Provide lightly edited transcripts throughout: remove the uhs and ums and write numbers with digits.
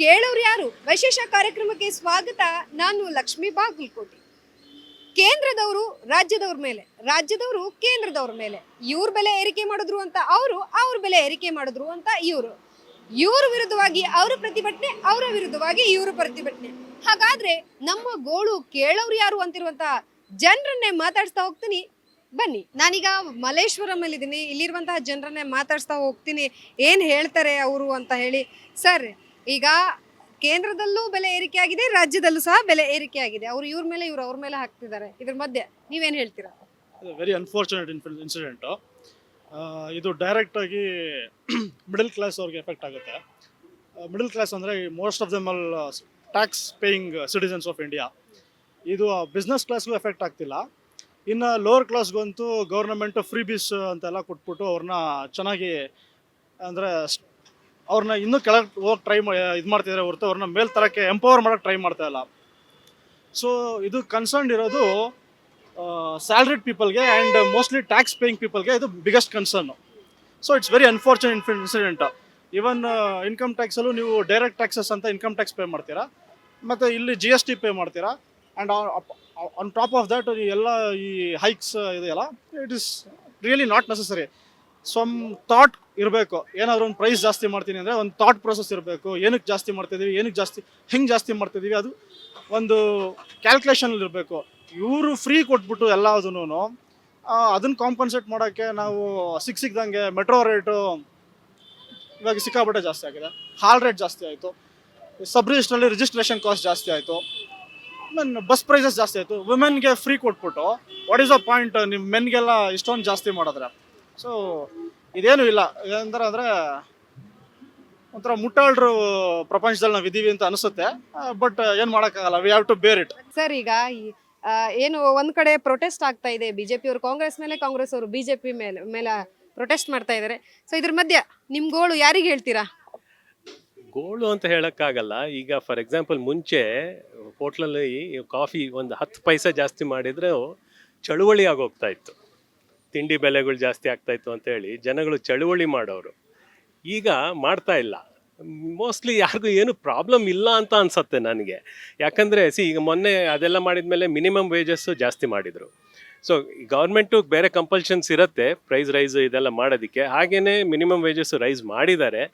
ಕೇಳೋರು ಯಾರು ವಿಶೇಷ ಕಾರ್ಯಕ್ರಮಕ್ಕೆ ಸ್ವಾಗತ. ನಾನು ಲಕ್ಷ್ಮೀ ಬಾಗಲಕೋಟೆ. ಕೇಂದ್ರದವರು ರಾಜ್ಯದವ್ರ ಮೇಲೆ, ರಾಜ್ಯದವರು ಕೇಂದ್ರದವ್ರ ಮೇಲೆ ಇವ್ರ ಬೆಲೆ ಏರಿಕೆ ಮಾಡಿದ್ರು ಅಂತ ಅವ್ರ ಬೆಲೆ ಏರಿಕೆ ಮಾಡಿದ್ರು ಅಂತ ಇವ್ರ ವಿರುದ್ಧವಾಗಿ ಅವರ ಪ್ರತಿಭಟನೆ, ಅವರ ವಿರುದ್ಧವಾಗಿ ಇವ್ರ ಪ್ರತಿಭಟನೆ. ಹಾಗಾದ್ರೆ ನಮ್ಮ ಗೋಳು ಕೇಳೋರು ಯಾರು ಅಂತಿರುವಂತ ಜನರನ್ನೇ ಮಾತಾಡಿಸ್ತಾ ಹೋಗ್ತೀನಿ. ಬನ್ನಿ, ನಾನೀಗ ಮಲ್ಲೇಶ್ವರಂ ಅಲ್ಲಿ ಇದ್ದೀನಿ. ಇಲ್ಲಿರುವಂತಹ ಜನರನ್ನೇ ಮಾತಾಡಿಸ್ತಾ ಹೋಗ್ತೀನಿ, ಏನ್ ಹೇಳ್ತಾರೆ ಅವರು ಅಂತ ಹೇಳಿ. ಸರ್, ಈಗ ಕೇಂದ್ರದಲ್ಲೂ ಬೆಲೆ ಏರಿಕೆ ಆಗಿದೆ, ರಾಜ್ಯದಲ್ಲೂ ಸಹ ಬೆಲೆ ಏರಿಕೆ ಆಗಿದೆ. ಇವ್ರ ಮೇಲೆ ಅವ್ರ ಮೇಲೆ ಹಾಕ್ತಿದ್ದಾರೆ. ಇದ್ರ ಮಧ್ಯೆ ನೀವೇನ್ ಹೇಳ್ತೀರಾ? Very unfortunate incident. ಇದು ಡೈರೆಕ್ಟ್ ಆಗಿ ಮಿಡಲ್ ಕ್ಲಾಸ್ ಅವ್ರಿಗೆ ಎಫೆಕ್ಟ್ ಆಗುತ್ತೆ. ಮಿಡಲ್ ಕ್ಲಾಸ್ ಅಂದರೆ most of them all tax paying citizens of India. ಇದು ಬಿಸ್ನೆಸ್ ಕ್ಲಾಸ್ಗೂ ಎಫೆಕ್ಟ್ ಆಗ್ತಿಲ್ಲ. ಇನ್ನು ಲೋವರ್ ಕ್ಲಾಸ್ಗಂತೂ ಗೌರ್ಮೆಂಟ್ ಫ್ರೀ ಬೀಸ್ ಅಂತೆಲ್ಲ ಕೊಟ್ಬಿಟ್ಟು ಅವ್ರನ್ನ ಚೆನ್ನಾಗಿ ಅಂದರೆ ಅವ್ರನ್ನ ಇನ್ನೂ ಕೆಳಗೆ ಹೋಗಿ ಇದು ಮಾಡ್ತಿದ್ದಾರೆ ಹೊರತು ಅವ್ರನ್ನ ಮೇಲ್ ತರಕ್ಕೆ ಎಂಪವರ್ ಮಾಡೋಕ್ಕೆ ಟ್ರೈ ಮಾಡ್ತಾ ಇಲ್ಲ. ಸೊ ಇದು ಕನ್ಸರ್ನ್ ಇರೋದು ಸ್ಯಾಲ್ರಿಡ್ ಪೀಪಲ್ಗೆ ಆ್ಯಂಡ್ ಮೋಸ್ಟ್ಲಿ ಟ್ಯಾಕ್ಸ್ ಪೇಯಿಂಗ್ ಪೀಪಲ್ಗೆ ಇದು biggest concern. So it's very unfortunate incident. Even income ಟ್ಯಾಕ್ಸಲ್ಲೂ ನೀವು ಡೈರೆಕ್ಟ್ ಟ್ಯಾಕ್ಸಸ್ ಅಂತ ಇನ್ಕಮ್ ಟ್ಯಾಕ್ಸ್ ಪೇ ಮಾಡ್ತೀರಾ, ಮತ್ತು ಇಲ್ಲಿ GST ಪೇ ಮಾಡ್ತೀರಾ. And on top of that ಎಲ್ಲ ಈ ಹೈಕ್ಸ್ ಇದೆಯಲ್ಲ, it is really not necessary. Some thought ಇರಬೇಕು. ಏನಾದರೂ ಒಂದು ಪ್ರೈಸ್ ಜಾಸ್ತಿ ಮಾಡ್ತೀನಿ ಅಂದರೆ ಒಂದು ಥಾಟ್ ಪ್ರೊಸೆಸ್ ಇರಬೇಕು. ಏನಕ್ಕೆ ಜಾಸ್ತಿ ಮಾಡ್ತಿದ್ದೀವಿ, ಹೆಂಗೆ ಜಾಸ್ತಿ ಮಾಡ್ತಿದ್ದೀವಿ, ಅದು ಒಂದು ಕ್ಯಾಲ್ಕುಲೇಷನಲ್ಲಿ ಇರಬೇಕು. ಇವರು ಫ್ರೀ ಕೊಟ್ಬಿಟ್ಟು ಎಲ್ಲದನ್ನೂ ಅದನ್ನು ಕಾಂಪನ್ಸೇಟ್ ಮಾಡೋಕ್ಕೆ ನಾವು ಸಿಕ್ಕಿದಂಗೆ ಮೆಟ್ರೋ ರೇಟು ಇವಾಗ ಸಿಕ್ಕಾಪಟ್ಟೆ ಜಾಸ್ತಿ ಆಗಿದೆ. ಹಾಲ್ ರೇಟ್ ಜಾಸ್ತಿ ಆಯಿತು, ಸಬ್ ರಿಜಿಸ್ಟ್ರಲ್ಲಿ ರಿಜಿಸ್ಟ್ರೇಷನ್ ಕಾಸ್ಟ್ ಜಾಸ್ತಿ ಆಯಿತು, ಬಸ್ ಪ್ರೈಸಸ್ ಜಾಸ್ತಿ ಆಯಿತು. ವುಮೆನ್ಗೆ ಫ್ರೀ ಕೊಟ್ಬಿಟ್ಟು ವಾಟ್ ಈಸ್ ದ ಪಾಯಿಂಟ್? ನಿಮ್ಮ ಮೆನ್ಗೆಲ್ಲ ಇಷ್ಟೊಂದು ಜಾಸ್ತಿ ಮಾಡಿದ್ರೆ. ಸೊ ಇದೇನು ಇಲ್ಲ ಅಂದರೆ ಒಂಥರ ಮುಟ್ಟಾಳ್ರು ಪ್ರಪಂಚದಲ್ಲಿ ನಾವು ಇದ್ದೀವಿ ಅಂತ ಅನಿಸುತ್ತೆ. ಬಟ್ ಏನು ಮಾಡೋಕ್ಕಾಗಲ್ಲ, we have to bear it. Sir, ಈಗ ಏನು ಒಂದ್ ಕಡೆ ಪ್ರೊಟೆಸ್ಟ್ ಆಗ್ತಾ ಇದೆ, ಬಿಜೆಪಿ ಅವರು ಕಾಂಗ್ರೆಸ್ ಮೇಲೆ, ಕಾಂಗ್ರೆಸ್ ಅವರು ಬಿಜೆಪಿ ಮೇಲೆ ಪ್ರೊಟೆಸ್ಟ್ ಮಾಡ್ತಾ ಇದ್ದಾರೆ. ಸೊ ಇದ್ರ ಮಧ್ಯ ನಿಮ್ ಗೋಳು ಯಾರಿಗೆ ಹೇಳ್ತೀರಾ? ಗೋಳು ಅಂತ ಹೇಳೋಕ್ಕಾಗಲ್ಲ. ಈಗ ಫಾರ್ ಎಕ್ಸಾಂಪಲ್ ಮುಂಚೆ ಹೋಟ್ಲಲ್ಲಿ ಕಾಫಿ ಒಂದು 10 ಪೈಸೆ ಜಾಸ್ತಿ ಮಾಡಿದರೆ ಚಳುವಳಿ ಆಗೋಗ್ತಾ ಇತ್ತು, ತಿಂಡಿ ಬೆಲೆಗಳು ಜಾಸ್ತಿ ಆಗ್ತಾಯಿತ್ತು ಅಂತೇಳಿ ಜನಗಳು ಚಳುವಳಿ ಮಾಡೋರು. ಈಗ ಮಾಡ್ತಾ ಇಲ್ಲ. ಮೋಸ್ಟ್ಲಿ ಯಾರಿಗೂ ಏನು ಪ್ರಾಬ್ಲಮ್ ಇಲ್ಲ ಅಂತ ಅನ್ಸುತ್ತೆ ನನಗೆ. ಯಾಕಂದರೆ ಈಗ ಮೊನ್ನೆ ಅದೆಲ್ಲ ಮಾಡಿದ ಮೇಲೆ ಮಿನಿಮಮ್ ವೇಜಸ್ಸು ಜಾಸ್ತಿ ಮಾಡಿದರು. ಸೊ ಗೌರ್ಮೆಂಟು ಬೇರೆ ಕಂಪಲ್ಷನ್ಸ್ ಇರುತ್ತೆ ಪ್ರೈಸ್ ರೈಸ್ ಇದೆಲ್ಲ ಮಾಡೋದಕ್ಕೆ, ಹಾಗೆಯೇ ಮಿನಿಮಮ್ ವೇಜಸ್ಸು ರೈಸ್ ಮಾಡಿದ್ದಾರೆ.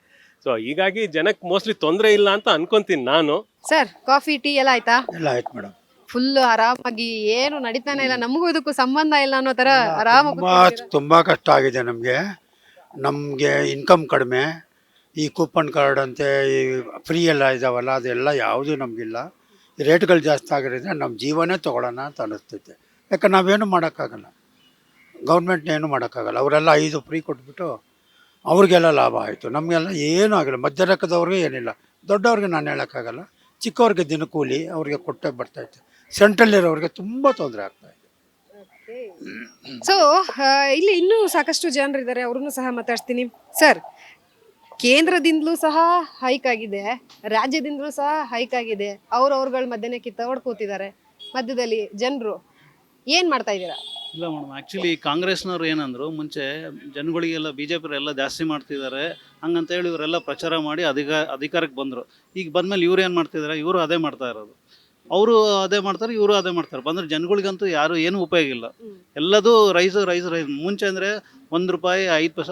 ಸೊ ಹೀಗಾಗಿ ಜನಕ್ಕೆ ಮೋಸ್ಟ್ಲಿ ತೊಂದರೆ ಇಲ್ಲ ಅಂತ ಅನ್ಕೊಂತೀನಿ ನಾನು. ಸರ್, ಕಾಫಿ ಟೀ ಎಲ್ಲ ಆಯ್ತಾ? ಎಲ್ಲ ಆಯ್ತು ಮೇಡಮ್. ಫುಲ್ ಆರಾಮಾಗಿ ಏನು ನಡೀತಾನೆ ಇಲ್ಲ, ನಮಗೂ ಇದಕ್ಕೂ ಸಂಬಂಧ ಇಲ್ಲ ಅನ್ನೋ ತರ ಆರಾಮಾಗಿ. ತುಂಬ ಕಷ್ಟ ಆಗಿದೆ ನಮಗೆ ಇನ್ಕಮ್ ಕಡಿಮೆ. ಈ ಕೂಪನ್ ಕಾರ್ಡ್ ಅಂತೆ ಈ ಫ್ರೀ ಎಲ್ಲ ಇದಾವಲ್ಲ, ಅದೆಲ್ಲ ಯಾವುದೂ ನಮಗಿಲ್ಲ. ಈ ರೇಟ್ಗಳು ಜಾಸ್ತಿ ಆಗಿರೋದ್ರೆ ನಮ್ಮ ಜೀವನೇ ತೊಗೊಳ್ಳೋಣ ಅಂತ ಅನ್ನಿಸ್ತೈತೆ. ಯಾಕಂದ್ರೆ ನಾವೇನು ಮಾಡೋಕ್ಕಾಗಲ್ಲ, ಗೌರ್ಮೆಂಟ್ನೇನು ಮಾಡೋಕ್ಕಾಗಲ್ಲ. ಅವರೆಲ್ಲ 5 ಫ್ರೀ ಕೊಟ್ಬಿಟ್ಟು ಅವ್ರಿಗೆಲ್ಲ ಲಾಭ ಆಯಿತು, ನಮಗೆಲ್ಲ ಏನೂ ಆಗಿಲ್ಲ. ಮಧ್ಯರಕದವ್ರಿಗೆ ಏನಿಲ್ಲ, ದೊಡ್ಡವ್ರಿಗೆ ನಾನು ಹೇಳೋಕ್ಕಾಗಲ್ಲ. ಚಿಕ್ಕವ್ರಿಗೆ ದಿನಕೂಲಿ ಅವ್ರಿಗೆ ಕೊಟ್ಟೆ ಬರ್ತೈತೆ. ಸೆಂಟ್ರಲ್ಲಿರೋರಿಗೆ ತುಂಬ ತೊಂದರೆ ಆಗ್ತಾಯಿದೆ. ಸೊ ಇಲ್ಲಿ ಇನ್ನೂ ಸಾಕಷ್ಟು ಜನರಿದ್ದಾರೆ, ಅವ್ರನ್ನೂ ಸಹ ಮಾತಾಡ್ತೀನಿ. ಸರ್, ಕೇಂದ್ರದಿಂದಲೂ ಸಹ ಹೈಕ್ ಆಗಿದೆ, ರಾಜ್ಯದಿಂದಲೂ ಸಹ ಹೈಕ್ ಆಗಿದೆ. ಅವ್ರಗಳ ಮಧ್ಯೆ ಕಿತ್ತಾಡ್ ಕೂತಿದ್ದಾರೆ. ಮಧ್ಯದಲ್ಲಿ ಜನರು ಏನ್ ಮಾಡ್ತಾ ಇದ್ದೀರಾ? ಇಲ್ಲ ಮೇಡಮ್, ಆ್ಯಕ್ಚುಲಿ ಕಾಂಗ್ರೆಸ್ನವ್ರು ಏನಂದ್ರು, ಮುಂಚೆ ಜನಗಳಿಗೆಲ್ಲ BJP ಎಲ್ಲ ಜಾಸ್ತಿ ಮಾಡ್ತಿದ್ದಾರೆ ಹಂಗಂತೇಳಿ ಇವರೆಲ್ಲ ಪ್ರಚಾರ ಮಾಡಿ ಅಧಿಕಾರಕ್ಕೆ ಬಂದರು. ಈಗ ಬಂದಮೇಲೆ ಇವ್ರು ಏನು ಮಾಡ್ತಿದ್ದಾರೆ, ಇವರು ಅದೇ ಮಾಡ್ತಾ ಇರೋದು. ಅವರು ಅದೇ ಮಾಡ್ತಾರೆ, ಇವರು ಅದೇ ಮಾಡ್ತಾರೆ. ಬಂದರೆ ಜನಗಳಿಗಂತೂ ಯಾರು ಏನೂ ಉಪಯೋಗ ಇಲ್ಲ. ಎಲ್ಲದೂ ರೈಸ್. ಮುಂಚೆ ಅಂದರೆ ₹1 5 ಪೈಸೆ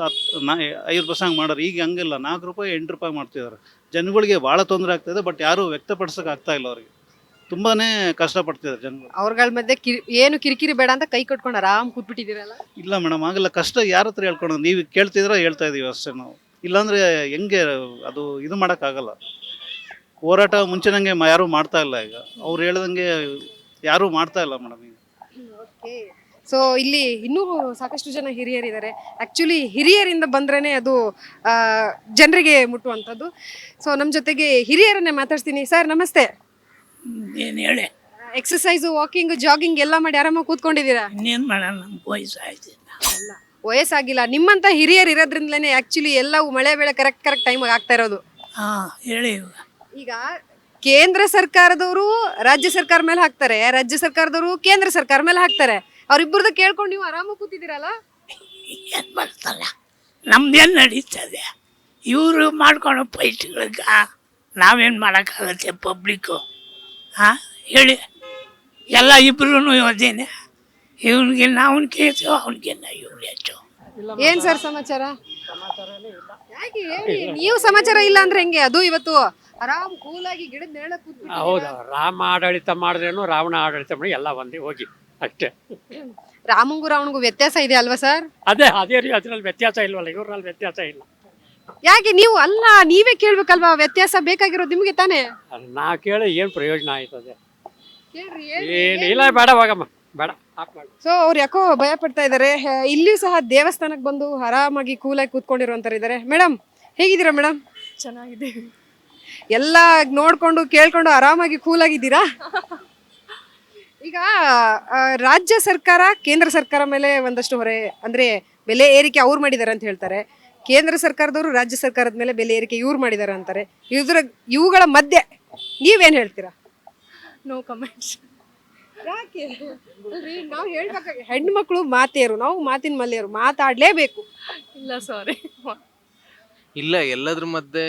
5 ಪೈಸೆ ಹಂಗೆ ಮಾಡೋರು. ಈಗ ಹಂಗಿಲ್ಲ, ₹4 8 ರೂಪಾಯಿ ಮಾಡ್ತಿದ್ದಾರೆ. ಜನಗಳಿಗೆ ಭಾಳ ತೊಂದರೆ ಆಗ್ತಾಯಿದೆ. ಬಟ್ ಯಾರೂ ವ್ಯಕ್ತಪಡಿಸೋಕೆ ಆಗ್ತಾ ಇಲ್ಲ. ಅವ್ರಿಗೆ ತುಂಬಾ ಕಷ್ಟಪಡ್ತಿದ್ದಾರೆ ಜನಗಳು. ಅವ್ರಗಳ ಮಧ್ಯೆ ಏನು ಕಿರಿಕಿರಿ ಬೇಡ ಅಂತ ಕೈ ಕಟ್ಕೊಂಡು ಆರಾಮ್ ಕೂತ್ಬಿಟ್ಟಿದ್ದೀರಲ್ಲ? ಇಲ್ಲ ಮೇಡಮ್, ಆಗಲ್ಲ. ಕಷ್ಟ ಯಾರ ಹತ್ರ ಹೇಳ್ಕೊಳೋದು? ನೀವು ಕೇಳ್ತಿದ್ರೆ ಹೇಳ್ತಾ ಇದೀವಿ ಅಷ್ಟೇ ನಾವು. ಇಲ್ಲಾಂದರೆ ಹೆಂಗೆ ಅದು ಇದು ಮಾಡೋಕ್ಕಾಗಲ್ಲ. ಹೋರಾಟ ಮುಂಚೆನಂಗೆ ಯಾರೂ ಮಾಡ್ತಾ ಇಲ್ಲ. ಈಗ ಅವ್ರು ಹೇಳ್ದಂಗೆ ಯಾರೂ ಮಾಡ್ತಾ ಇಲ್ಲ ಮೇಡಮ್ ಈಗ. ಸೊ ಇಲ್ಲಿ ಇನ್ನೂ ಸಾಕಷ್ಟು ಜನ ಹಿರಿಯರಿದ್ದಾರೆ. ಆ್ಯಕ್ಚುಲಿ ಹಿರಿಯರಿಂದ ಬಂದ್ರೇ ಅದು ಜನರಿಗೆ ಮುಟ್ಟುವಂಥದ್ದು. ಸೊ ನಮ್ಮ ಜೊತೆಗೆ ಹಿರಿಯರನ್ನೇ ಮಾತಾಡ್ತೀನಿ. ಸರ್, ನಮಸ್ತೆ. ಏನು ಹೇಳಿ, ಎಕ್ಸಸೈಸು, ವಾಕಿಂಗ್, ಜಾಗಿಂಗ್ ಎಲ್ಲ ಮಾಡಿ ಆರಾಮಾಗಿ ಕೂತ್ಕೊಂಡಿದ್ದೀರಾ? ಇನ್ನೇನು ಮಾಡೋಣ, ನಮ್ಗೆ ವಯಸ್ಸಾಯ್ತು. ಅಲ್ಲ, ವಯಸ್ಸಾಗಿಲ್ಲ. ನಿಮ್ಮಂಥ ಹಿರಿಯರು ಇರೋದ್ರಿಂದಲೇ ಆ್ಯಕ್ಚುಲಿ ಎಲ್ಲವೂ ಮಳೆ ಬೆಳೆ ಕರೆಕ್ಟ್ ಟೈಮಿಗೆ ಆಗ್ತಾ ಇರೋದು. ಹಾಂ, ಹೇಳಿ. ಈಗ ಕೇಂದ್ರ ಸರ್ಕಾರದವರು ರಾಜ್ಯ ಸರ್ಕಾರ ಮೇಲೆ ಹಾಕ್ತಾರೆ, ರಾಜ್ಯ ಸರ್ಕಾರದವರು ಕೇಂದ್ರ ಸರ್ಕಾರ ಮೇಲೆ ಹಾಕ್ತಾರೆ. ಅವ್ರಿಬ್ಬರದ್ದು ಕೇಳ್ಕೊಂಡು ನೀವು ಆರಾಮಾಗಿ ಕೂತಿದ್ದೀರಲ್ಲ? ಏನು ಮಾಡ್ತಾರ, ನಮ್ದೇನು ನಡೀತದೆ? ಇವರು ಮಾಡ್ಕೊಳೋ ಫೈಟ್ಗಳಿಗೆ ನಾವೇನು ಮಾಡೋಕ್ಕಾಗತ್ತೆ ಪಬ್ಲಿಕ್ಕು ಹಾಂ ಹೇಳಿ ಎಲ್ಲ ಇಬ್ಬರೂ ಅದೇನೆ ಇವನಿಗೆ ನಾವು ಕೇಳ್ತೀವೋ ಅವ್ನಿಗೆ ಇವ್ರು ಹೆಚ್ಚು ಏನ್ ಸರ್ ಸಮಾಚಾರ? ಯಾಕೆ ಹೇಳಿ, ನೀವು ಸಮಾಚಾರ ಇಲ್ಲ ಅಂದ್ರೆ ಹೆಂಗೆ? ಅದು ಇವತ್ತು ಆರಾಮ್ ಕೂಲಾಗಿ ಗಿಡದ ನೆರಳ ಹೌದು, ರಾಮ ಆಡಳಿತ ಮಾಡಿದ್ರೇನು ರಾವಣ ಆಡಳಿತ ಮಾಡಿ ಎಲ್ಲ ಒಂದೇ ಹೋಗಿ ಅಷ್ಟೇ. ರಾಮಂಗೂ ರಾವಣಗೂ ವ್ಯತ್ಯಾಸ ಇದೆ ಅಲ್ವಾ ಸರ್? ಅದೇ ರೀ, ಅದ್ರಲ್ಲಿ ವ್ಯತ್ಯಾಸ ಇಲ್ವಲ್ಲ, ಇವ್ರಲ್ಲಿ ವ್ಯತ್ಯಾಸ ಇಲ್ಲ. ಯಾಕೆ ನೀವು ಅಲ್ಲ ನೀವೇ ಕೇಳ್ಬೇಕಲ್ವಾ? ವ್ಯತ್ಯಾಸ ಬೇಕಾಗಿರೋದು ನಿಮ್ಗೆ ತಾನೇ. ನಾ ಕೇಳಿ ಏನು ಪ್ರಯೋಜನ ಆಯ್ತದೆ? ಕೇಳ್ರಿ ಏನು ಇಲ್ಲ, ಬೇಡ ಹೋಗಮ್ಮ, ಬೇಡ ಆಫ್ ಮಾಡಿ. ಸೊ ಅವ್ರು ಯಾಕೋ ಭಯ ಪಡ್ತಾ ಇದಾರೆ. ಇಲ್ಲಿಯೂ ಸಹ ದೇವಸ್ಥಾನಕ್ಕೆ ಬಂದು ಆರಾಮಾಗಿ ಕೂಲಾಗಿ ಕೂತ್ಕೊಂಡಿರುವಂತರು ಇದಾರೆ. ಮೇಡಮ್ ಹೇಗಿದ್ದೀರಾ ಮೇಡಮ್? ಚೆನ್ನಾಗಿದೆ. ಎಲ್ಲ ನೋಡ್ಕೊಂಡು ಕೇಳ್ಕೊಂಡು ಆರಾಮಾಗಿ ಕೂಲಾಗಿದ್ದೀರಾ? ಈಗ ರಾಜ್ಯ ಸರ್ಕಾರ ಕೇಂದ್ರ ಸರ್ಕಾರ ಮೇಲೆ ಒಂದಷ್ಟು ಹೊರೆ ಅಂದ್ರೆ ಬೆಲೆ ಏರಿಕೆ ಅವ್ರು ಮಾಡಿದಾರೆ ಅಂತ ಹೇಳ್ತಾರೆ. ಕೇಂದ್ರ ಸರ್ಕಾರದವರು ರಾಜ್ಯ ಸರ್ಕಾರದ ಮೇಲೆ ಬೆಲೆ ಏರಿಕೆ ಇವ್ರು ಮಾಡಿದಾರೆ ಅಂತಾರೆ. ಇವುಗಳ ಮಧ್ಯೆ ನೀವೇನ್ ಹೇಳ್ತೀರಾ? No comments. ಯಾಕೆ ನಾವು ಹೇಳ್ಬೇಕಾಗಿ ಹೆಣ್ಮಕ್ಳು ಮಾತೇರು, ನಾವು ಮಾತಿನ ಮಲ್ಲೇರು, ಮಾತಾಡ್ಲೇಬೇಕು. ಇಲ್ಲ ಸಾರಿ. ಇಲ್ಲ, ಎಲ್ಲದ್ರ ಮಧ್ಯೆ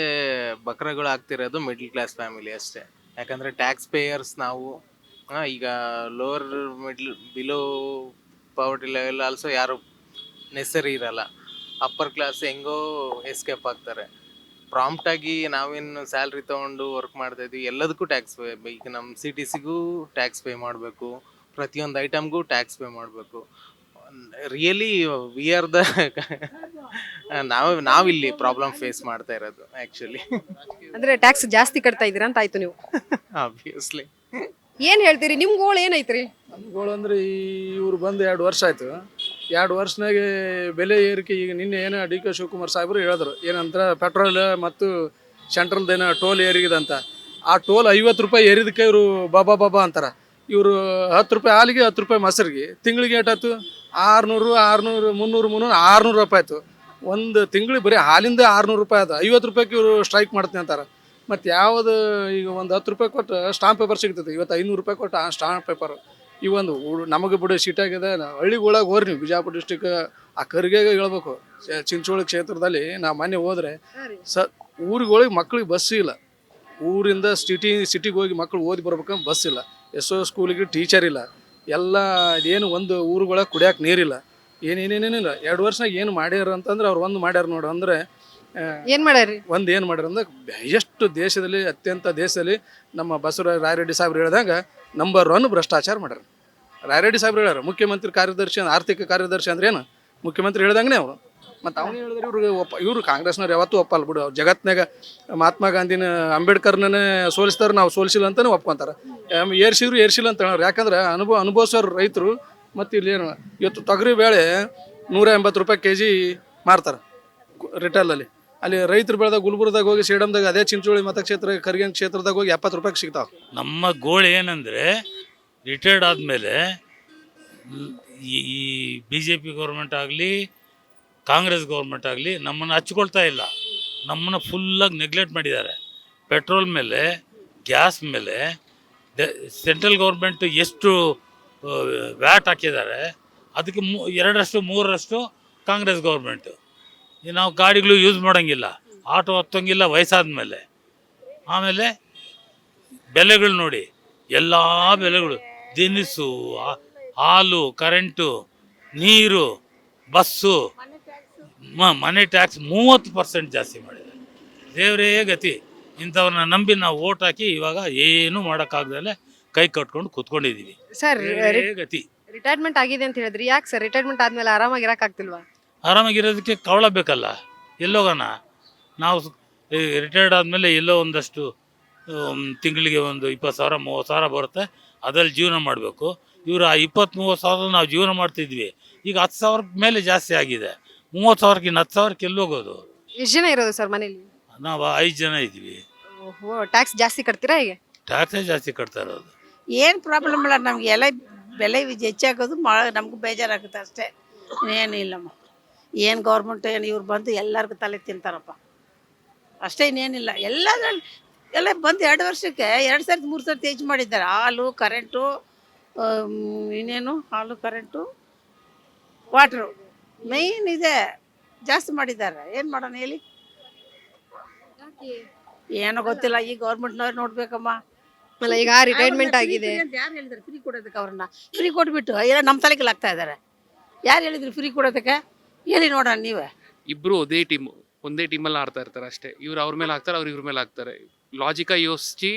ಬಕ್ರಗಳು ಆಗ್ತಿರೋದು ಮಿಡ್ಲ್ ಕ್ಲಾಸ್ ಫ್ಯಾಮಿಲಿ ಅಷ್ಟೇ. ಯಾಕಂದರೆ ಟ್ಯಾಕ್ಸ್ ಪೇಯರ್ಸ್ ನಾವು. ಈಗ lower middle below ಪವರ್ಟಿ level also ಯಾರು ನೆಸರಿ ಇರಲ್ಲ. ಅಪ್ಪರ್ ಕ್ಲಾಸ್ ಹೆಂಗೋ ಎಸ್ಕೇಪ್ ಆಗ್ತಾರೆ. ಪ್ರಾಂಪ್ಟಾಗಿ ನಾವೇನು ಸ್ಯಾಲ್ರಿ ತೊಗೊಂಡು ವರ್ಕ್ ಮಾಡ್ತಾ ಇದ್ವಿ, ಎಲ್ಲದಕ್ಕೂ ಟ್ಯಾಕ್ಸ್ ಪೇ. ಈಗ ನಮ್ಮ CTCಗೂ ಟ್ಯಾಕ್ಸ್ ಪೇ ಮಾಡಬೇಕು, ಪ್ರತಿಯೊಂದು ಐಟಮ್ಗೂ ಟ್ಯಾಕ್ಸ್ ಪೇ ಮಾಡಬೇಕು. ರಿಯಲಿ ವಿ ಆರ್ ದ ನಾವಿಲ್ಲಿ ಪ್ರಾಬ್ಲಮ್ ಫೇಸ್ ಮಾಡ್ತಾ ಇರೋದು ಆ್ಯಕ್ಚುಲಿ. ಅಂದ್ರೆ ಟ್ಯಾಕ್ಸ್ ಜಾಸ್ತಿ ಕಟ್ತಾ ಇದೀರಾ ಅಂತ ಆಯ್ತು ನೀವು. ಆಬ್ವಿಯಸ್ಲಿ. ಏನ್ ಹೇಳ್ತೀರಿ? ನಿಮ್ ಗೋಳು ಏನೈತ್ರಿ? ನಮ್ಗಳು ಅಂದ್ರೆ ಇವ್ರು ಬಂದು 2 ವರ್ಷ ಆಯ್ತು. 2 ವರ್ಷನಾಗೆ ಬೆಲೆ ಏರಿಕೆ. ಈಗ ನಿನ್ನೆ ಏನೋ DK ಶಿವಕುಮಾರ್ ಸಾಹೇಬರು ಹೇಳಿದ್ರು ಏನಂತ, ಪೆಟ್ರೋಲ್ ಮತ್ತು ಸೆಂಟ್ರಲ್ದೇನೋ ಟೋಲ್ ಏರಿಗಿದೆ. ಆ ಟೋಲ್ 50 ರೂಪಾಯಿ ಏರಿದಕ್ಕೆ ಇವರು ಬಾಬಾ ಅಂತಾರೆ. ಇವರು 10 ರೂಪಾಯಿ ಹಾಲಿಗೆ 10 ರೂಪಾಯಿ ಮೊಸರಿಗೆ ತಿಂಗಳಿಗೆ ಏಟಾಯ್ತು? 600 300 600 ರೂಪಾಯಿ ಆಯ್ತು. ಒಂದು ತಿಂಗಳಿಗೆ ಬರೀ ಹಾಲಿಂದ 600 ರೂಪಾಯಿ ಅದು. 50 ರೂಪಾಯಿಗೆ ಇವರು ಸ್ಟ್ರೈಕ್ ಮಾಡ್ತೀನಿ ಅಂತಾರೆ. ಮತ್ತು ಯಾವುದು ಈಗ ಒಂದು 10 ರೂಪಾಯಿ ಕೊಟ್ಟು ಸ್ಟಾಂಪ್ ಪೇಪರ್ ಸಿಗ್ತದೆ, ಇವತ್ತು 500 ರೂಪಾಯಿ ಕೊಟ್ಟು ಆ ಸ್ಟಾಂಪ್ ಪೇಪರ್. ಈ ಒಂದು ನಮಗೆ ಬಿಡು ಸೀಟಾಗಿದೆ. ಹಳ್ಳಿಗೊಳಗೆ ಹೋಗ್ರಿ ನೀವು, ಬಿಜಾಪುರ ಡಿಸ್ಟಿಕ್ ಆ ಕರ್ಗೆ ಹೇಳ್ಬೇಕು. ಚಿಂಚೋಳಿ ಕ್ಷೇತ್ರದಲ್ಲಿ ನಾವು ಮೊನ್ನೆ ಹೋದರೆ ಊರುಗಳಿಗೆ ಮಕ್ಳಿಗೆ ಬಸ್ ಇಲ್ಲ. ಊರಿಂದ ಸಿಟಿಗೆ ಹೋಗಿ ಮಕ್ಕಳು ಓದಿ ಬರ್ಬೇಕಂದ್ರೆ ಬಸ್ ಇಲ್ಲ. ಎಷ್ಟೋ ಸ್ಕೂಲಿಗೆ ಟೀಚರ್ ಇಲ್ಲ. ಎಲ್ಲ ಏನು ಒಂದು ಊರುಗಳಿಗೆ ಕುಡಿಯೋಕೆ ನೀರಿಲ್ಲ. ಏನೇನೇನೇನಿಲ್ಲ. 2 ವರ್ಷನಾಗ ಏನು ಮಾಡ್ಯಾರ ಅಂತಂದ್ರೆ ಅವ್ರು ಒಂದು ಮಾಡ್ಯಾರ ನೋಡು. ಅಂದರೆ ಏನ್ ಮಾಡ್ಯಾರಿ? ಒಂದು ಏನು ಮಾಡ್ಯಾರ ಅಂದ್ರೆ, ಎಷ್ಟು ದೇಶದಲ್ಲಿ ದೇಶದಲ್ಲಿ ನಮ್ಮ ಬಸವರಾಜ ರಾಯರೆಡ್ಡಿ ಸಾಹೇಬ್ರು ಹೇಳಿದಾಗ ನಂಬರ್ 1 ಭ್ರಷ್ಟಾಚಾರ ಮಾಡ್ಯಾರ. ರಾಯರೆಡ್ಡಿ ಸಾಹೇಬ್ರು ಹೇಳ್ಯಾರ. ಮುಖ್ಯಮಂತ್ರಿ ಕಾರ್ಯದರ್ಶಿ, ಆರ್ಥಿಕ ಕಾರ್ಯದರ್ಶಿ ಅಂದ್ರೆ ಏನು? ಮುಖ್ಯಮಂತ್ರಿ ಹೇಳ್ದಂಗೆ ಅವರು. ಮತ್ತು ಅವನು ಹೇಳಿದ್ರೆ ಇವರು ಕಾಂಗ್ರೆಸ್ನವ್ರು ಯಾವತ್ತೂ ಒಪ್ಪಲ್ಲ ಬಿಡು. ಜಗತ್ನಾಗ ಮಹಾತ್ಮ ಗಾಂಧಿನ ಅಂಬೇಡ್ಕರ್ನೇ ಸೋಲಿಸ್ತಾರೆ, ನಾವು ಸೋಲಿಸಿಲ್ಲ ಅಂತಲೇ ಒಪ್ಕೊಂತಾರೆ. ಏರ್ಸಿಲ್ಲ ಅಂತ ಹೇಳೋರು. ಯಾಕಂದ್ರೆ ಅನುಭವಿಸೋರು ರೈತರು. ಮತ್ತು ಇಲ್ಲಿ ಏನು ಇವತ್ತು ತೊಗರಿ ಬೇಳೆ 180 ರೂಪಾಯಿ kg ಮಾರ್ತಾರೆ ರಿಟೇಲಲ್ಲಿ. ಅಲ್ಲಿ ರೈತರು ಬೆಳೆದಾಗ ಗುಲ್ಬರ್ದಾಗ ಹೋಗಿ ಸೇಡಮ್ದಾಗ, ಅದೇ ಚಿಂಚೋಳಿ ಮತಕ್ಷೇತ್ರ ಕರ್ಗನ್ ಕ್ಷೇತ್ರದಾಗ ಹೋಗಿ 70 ರೂಪಾಯಿಗೆ ಸಿಗ್ತಾವೆ. ನಮ್ಮ ಗೋಳು ಏನಂದರೆ, ರಿಟೈರ್ಡ್ ಆದಮೇಲೆ ಈ BJP ಗೌರ್ಮೆಂಟ್ ಆಗಲಿ ಕಾಂಗ್ರೆಸ್ ಗೌರ್ಮೆಂಟ್ ಆಗಲಿ ನಮ್ಮನ್ನು ಹಚ್ಕೊಳ್ತಾ ಇಲ್ಲ. ನಮ್ಮನ್ನು ಫುಲ್ಲಾಗಿ ನೆಗ್ಲೆಕ್ಟ್ ಮಾಡಿದ್ದಾರೆ. ಪೆಟ್ರೋಲ್ ಮೇಲೆ, ಗ್ಯಾಸ್ ಮೇಲೆ ಸೆಂಟ್ರಲ್ ಗೌರ್ಮೆಂಟ್ ಎಷ್ಟು ವ್ಯಾಟ್ ಹಾಕಿದ್ದಾರೆ, ಅದಕ್ಕೆ 2ರಷ್ಟು 3ರಷ್ಟು ಕಾಂಗ್ರೆಸ್ ಗೌರ್ಮೆಂಟು. ನಾವು ಗಾಡಿಗಳು ಯೂಸ್ ಮಾಡೋಂಗಿಲ್ಲ, ಆಟೋ ಹತ್ತೋಂಗಿಲ್ಲ ವಯಸ್ಸಾದ ಮೇಲೆ. ಆಮೇಲೆ ಬೆಲೆಗಳು ನೋಡಿ, ಎಲ್ಲ ಬೆಲೆಗಳು, ದಿನಸು, ಹಾಲು, ಕರೆಂಟು, ನೀರು, ಬಸ್ಸು, ಮನೆ ಟ್ಯಾಕ್ಸ್ 30% ಜಾಸ್ತಿ ಮಾಡಿದ್ದಾರೆ. ದೇವರೇ ಗತಿ. ಇಂಥವ್ರನ್ನ ನಂಬಿ ನಾವು ಓಟ್ ಹಾಕಿ ಇವಾಗ ಏನು ಮಾಡೋಕ್ಕಾಗ್ದಲೆ ಕೈ ಕಟ್ಕೊಂಡು ಕೂತ್ಕೊಂಡಿದ್ದೀವಿ. ಸರ್ ಗತಿ. ರಿಟೈರ್ಮೆಂಟ್ ಆಗಿದೆ ಅಂತ ಹೇಳಿದ್ರಿ. ಯಾಕೆ ಸರ್ ರಿಟೈರ್ಮೆಂಟ್ ಆದ್ಮೇಲೆ ಆರಾಮಾಗಿ ಇರಕ್ಕಾಗ್ತಿಲ್ವಾ? ಆರಾಮಾಗಿರೋದಕ್ಕೆ ಕವಳ ಬೇಕಲ್ಲ. ಎಲ್ಲೋಗೋಣ ನಾವು? ರಿಟೈರ್ಡ್ ಆದಮೇಲೆ ಎಲ್ಲೋ ಒಂದಷ್ಟು ತಿಂಗಳಿಗೆ ಒಂದು 20,000 30,000 ಬರುತ್ತೆ. ಅದರಲ್ಲಿ ಜೀವನ ಮಾಡಬೇಕು. ಇವರು ಆ 20-30,000 ನಾವು ಜೀವನ ಮಾಡ್ತಿದ್ವಿ. ಈಗ 10,000 ಮೇಲೆ ಜಾಸ್ತಿ ಆಗಿದೆ. 30,000 ಇನ್ನು 10,000 ಎಲ್ಲೋಗೋದು? ಎಷ್ಟು ಜನ ಇರೋದು ಸರ್ ಮನೇಲಿ? ನಾವು 5 ಜನ ಇದ್ವಿ. ಟ್ಯಾಕ್ಸ್ ಜಾಸ್ತಿ ಕಟ್ತೀರಾ? ಹೇಗೆ? ಟ್ಯಾಕ್ಸೇ ಜಾಸ್ತಿ ಕಟ್ತಾ ಇರೋದು. ಏನು ಪ್ರಾಬ್ಲಮ್ ಇಲ್ಲ ನಮಗೆ. ಎಲ್ಲ ಬೆಲೆ ಹೆಚ್ಚಾಗೋದು ನಮಗೂ ಬೇಜಾರಾಗುತ್ತೆ ಅಷ್ಟೇ, ಇನ್ನೇನು ಇಲ್ಲಮ್ಮ. ಏನು ಗೌರ್ಮೆಂಟ್ ಏನು ಇವ್ರು ಬಂದು ಎಲ್ಲರಿಗೂ ತಲೆ ತಿಂತಾರಪ್ಪ ಅಷ್ಟೇ, ಇನ್ನೇನಿಲ್ಲ. ಎಲ್ಲದ್ರಲ್ಲಿ ಎಲ್ಲ ಬಂದು 2 ವರ್ಷಕ್ಕೆ 2 ಸರ್ತಿ 3 ಸರ್ತಿ ಹೆಚ್ಚು ಮಾಡಿದ್ದಾರೆ. ಹಾಲು, ಕರೆಂಟು, ಇನ್ನೇನು ಹಾಲು, ಕರೆಂಟು, ವಾಟ್ರು ಮೇಯ್ನ್ ಇದೆ ಜಾಸ್ತಿ ಮಾಡಿದ್ದಾರೆ. ಏನು ಮಾಡೋಣ ಹೇಳಿ? ಏನೋ ಗೊತ್ತಿಲ್ಲ, ಈ ಗೌರ್ಮೆಂಟ್ನವ್ರು ನೋಡ್ಬೇಕಮ್ಮ. ಅಲ್ಲ ಈಗ ರಿಟೈರ್ಮೆಂಟ್ ಆಗಿದೆ. ಯಾರು ಹೇಳಿದ್ರು ಫ್ರೀ ಕೊಡೋದಕ್ಕೆ? ಅವ್ರನ್ನ ಫ್ರೀ ಕೊಟ್ಬಿಟ್ಟು ಏನೋ ನಮ್ಮ ತಲೆಗೆ ಆಗ್ತಾ ಇದ್ದಾರೆ. ಯಾರು ಹೇಳಿದ್ರು ಫ್ರೀ ಕೊಡೋದಕ್ಕೆ? ಹೇಳಿ ನೋಡೋಣ ನೀವೇ. ಇಬ್ಬರು ಒಂದೇ ಟೀಮಲ್ಲಿ ಆಡ್ತಾ ಇರ್ತಾರೆ ಅಷ್ಟೇ. ಇವ್ರು ಅವ್ರ ಮೇಲೆ ಹಾಕ್ತಾರೆ, ಅವ್ರು ಇವ್ರ ಮೇಲೆ ಹಾಕ್ತಾರೆ. ಲಾಜಿಕಾಗಿ ಯೋಚಿಸಿ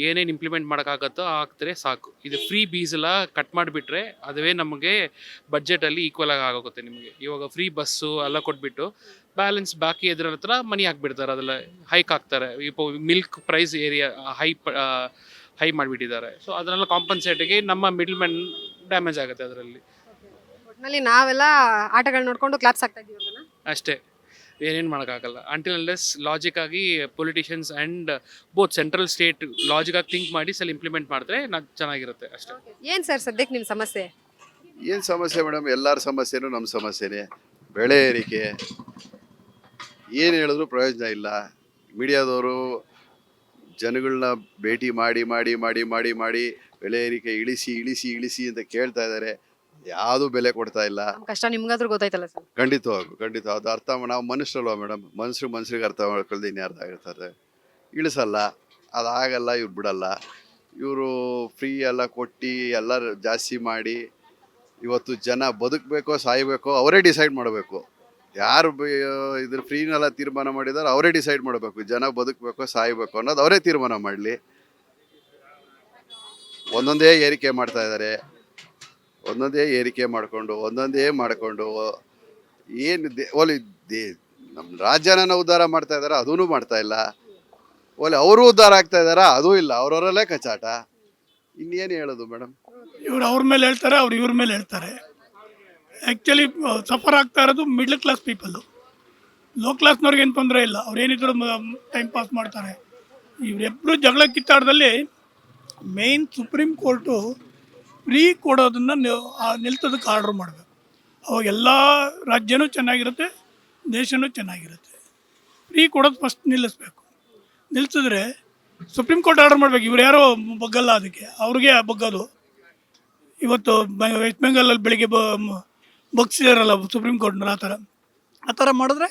ಏನೇನು ಇಂಪ್ಲಿಮೆಂಟ್ ಮಾಡೋಕ್ಕಾಗತ್ತೋ ಆಗ್ತಾರೆ ಸಾಕು. ಇದು ಫ್ರೀ ಬೀಸ್ ಎಲ್ಲ ಕಟ್ ಮಾಡಿಬಿಟ್ರೆ ಅದುವೇ ನಮಗೆ ಬಡ್ಜೆಟಲ್ಲಿ ಈಕ್ವಲ್ ಆಗಿ ಆಗೋಗುತ್ತೆ ನಿಮಗೆ. ಇವಾಗ ಫ್ರೀ ಬಸ್ಸು ಎಲ್ಲ ಕೊಟ್ಬಿಟ್ಟು ಬ್ಯಾಲೆನ್ಸ್ ಬಾಕಿ ಇದ್ರ ಹತ್ರ ಮನಿ ಹಾಕ್ಬಿಡ್ತಾರೆ, ಅದೆಲ್ಲ ಹೈಕ್ ಹಾಕ್ತಾರೆ. இப்போ ಮಿಲ್ಕ್ ಪ್ರೈಸ್ ಏರಿಯಾ ಹೈ ಮಾಡಿಬಿಟ್ಟಿದ್ದಾರೆ. ಸೊ ಅದನ್ನೆಲ್ಲ ಕಾಂಪನ್ಸೇಟಿಗೆ ನಮ್ಮ ಮಿಡ್ಲ್ ಮ್ಯಾನ್ ಡ್ಯಾಮೇಜ್ ಆಗುತ್ತೆ ಅದರಲ್ಲಿ ಒಟ್ನಲ್ಲಿ ನಾವೆಲ್ಲ ಆಟಗಳು ನೋಡ್ಕೊಂಡು ಕ್ಲಾಪ್ಸ್ ಆಗ್ತಾ ಇದೀವಿ ಅದನ್ನ. ಅಷ್ಟೇ, ಏನೇನು ಮಾಡೋಕ್ಕಾಗಲ್ಲ. ಅಂಟಿಲ್ ಅನ್ಲೆಸ್ ಲಾಜಿಕ್ ಆಗಿ politicians and both central state logic ಆಗಿ ಥಿಂಕ್ ಮಾಡಿ ಇಂಪ್ಲಿಮೆಂಟ್ ಮಾಡಿದ್ರೆ ಚೆನ್ನಾಗಿರುತ್ತೆ ಅಷ್ಟೇ. ಏನ್ ಸರ್ ಸದ್ಯಕ್ಕೆ ನಿಮ್ ಸಮಸ್ಯೆ? ಏನು ಸಮಸ್ಯೆ ಮೇಡಮ್? ಎಲ್ಲರ ಸಮಸ್ಯೆನೂ ನಮ್ಮ ಸಮಸ್ಯೆನೇ. ಬೆಳೆ ಏರಿಕೆ ಏನು ಹೇಳಿದ್ರು ಪ್ರಯೋಜನ ಇಲ್ಲ. ಮೀಡಿಯಾದವರು ಜನಗಳನ್ನ ಭೇಟಿ ಮಾಡಿ ಮಾಡಿ ಮಾಡಿ ಮಾಡಿ ಮಾಡಿ ಬೆಲೆ ಏರಿಕೆ ಇಳಿಸಿ ಇಳಿಸಿ ಇಳಿಸಿ ಅಂತ ಕೇಳ್ತಾ ಇದ್ದಾರೆ. ಯಾವುದೂ ಬೆಲೆ ಕೊಡ್ತಾ ಇಲ್ಲ. ನಮ್ ಕಷ್ಟ ನಿಮ್ಗಾದ್ರೂ ಗೊತ್ತಾಯ್ತಲ್ಲ ಸರ್. ಖಂಡಿತ ಅದು ಅರ್ಥ ನಾವು ಮನುಷ್ಯರಲ್ವಾ ಮೇಡಮ್? ಮನುಷ್ಯರಿಗೆ ಅರ್ಥ ಮಾಡ್ಕೊಳ್ದೆ ಇನ್ಯಾರ್ಥ ಆಗಿರ್ತಾರೆ. ಇಳಿಸಲ್ಲ, ಅದಾಗಲ್ಲ, ಇವ್ರು ಬಿಡಲ್ಲ. ಇವರು ಫ್ರೀ ಎಲ್ಲ ಕೊಟ್ಟು ಎಲ್ಲ ಜಾಸ್ತಿ ಮಾಡಿ ಇವತ್ತು ಜನ ಬದುಕಬೇಕೋ ಸಾಯಬೇಕೋ ಅವರೇ ಡಿಸೈಡ್ ಮಾಡಬೇಕು. ಯಾರು ಇದ್ರ ಫ್ರೀನೆಲ್ಲ ತೀರ್ಮಾನ ಮಾಡಿದಾರೆ ಅವರೇ ಡಿಸೈಡ್ ಮಾಡಬೇಕು. ಜನ ಬದುಕಬೇಕೋ ಸಾಯಬೇಕು ಅನ್ನೋದು ಅವರೇ ತೀರ್ಮಾನ ಮಾಡಲಿ. ಒಂದೊಂದೇ ಏರಿಕೆ ಮಾಡ್ತಾ ಇದ್ದಾರೆ, ಒಂದೊಂದೇ ಏರಿಕೆ ಮಾಡಿಕೊಂಡು ಏನು ನಮ್ಮ ರಾಜ್ಯನ ಉದ್ಧಾರ ಮಾಡ್ತಾ ಇದ್ದಾರೆ, ಅದೂ ಮಾಡ್ತಾ ಇಲ್ಲ. ಅವರು ಉದ್ಧಾರ ಆಗ್ತಾ ಇದ್ದಾರಾ? ಅದೂ ಇಲ್ಲ. ಅವರವರಲ್ಲೇ ಕಚಾಟ. ಇನ್ನೇನು ಹೇಳೋದು ಮೇಡಮ್? ಇವ್ರು ಅವ್ರ ಮೇಲೆ ಹೇಳ್ತಾರೆ, ಅವ್ರು ಇವ್ರ ಮೇಲೆ ಹೇಳ್ತಾರೆ. ಆ್ಯಕ್ಚುಲಿ ಸಫರ್ ಆಗ್ತಾ ಇರೋದು ಮಿಡ್ಲ್ ಕ್ಲಾಸ್ ಪೀಪಲ್ಲು. ಲೋ ಕ್ಲಾಸ್ನವ್ರಿಗೆ ಏನು ತೊಂದರೆ ಇಲ್ಲ, ಅವ್ರು ಏನಿದ್ರು ಟೈಮ್ ಪಾಸ್ ಮಾಡ್ತಾರೆ. ಇವರೆಬ್ಬರು ಜಗಳ ಕಿತ್ತಾಟದಲ್ಲಿ ಮೇಯ್ನ್ ಸುಪ್ರೀಂ ಕೋರ್ಟು ಫ್ರೀ ಕೊಡೋದನ್ನು ನಿಲ್ಸೋದಕ್ಕೆ ಆರ್ಡ್ರ್ ಮಾಡಬೇಕು. ಅವಾಗ ಎಲ್ಲ ರಾಜ್ಯನೂ ಚೆನ್ನಾಗಿರುತ್ತೆ, ದೇಶನೂ ಚೆನ್ನಾಗಿರುತ್ತೆ. ಫ್ರೀ ಕೊಡೋದು ಫಸ್ಟ್ ನಿಲ್ಲಿಸ್ಬೇಕು. ನಿಲ್ಲಿಸಿದ್ರೆ ಸುಪ್ರೀಂ ಕೋರ್ಟ್ ಆರ್ಡರ್ ಮಾಡಬೇಕು. ಇವ್ರು ಯಾರೋ ಬಗ್ಗಲ್ಲ, ಅದಕ್ಕೆ ಅವ್ರಿಗೆ ಬಗ್ಗೋದು. ಇವತ್ತು ವೆಸ್ಟ್ ಬೆಂಗಾಲಲ್ಲಿ ಬೆಳಿಗ್ಗೆ ಬಗ್ಸಿದಾರಲ್ಲ ಸುಪ್ರೀಂ ಕೋರ್ಟ್ನಲ್ಲಿ, ಆ ಥರ ಮಾಡಿದ್ರೆ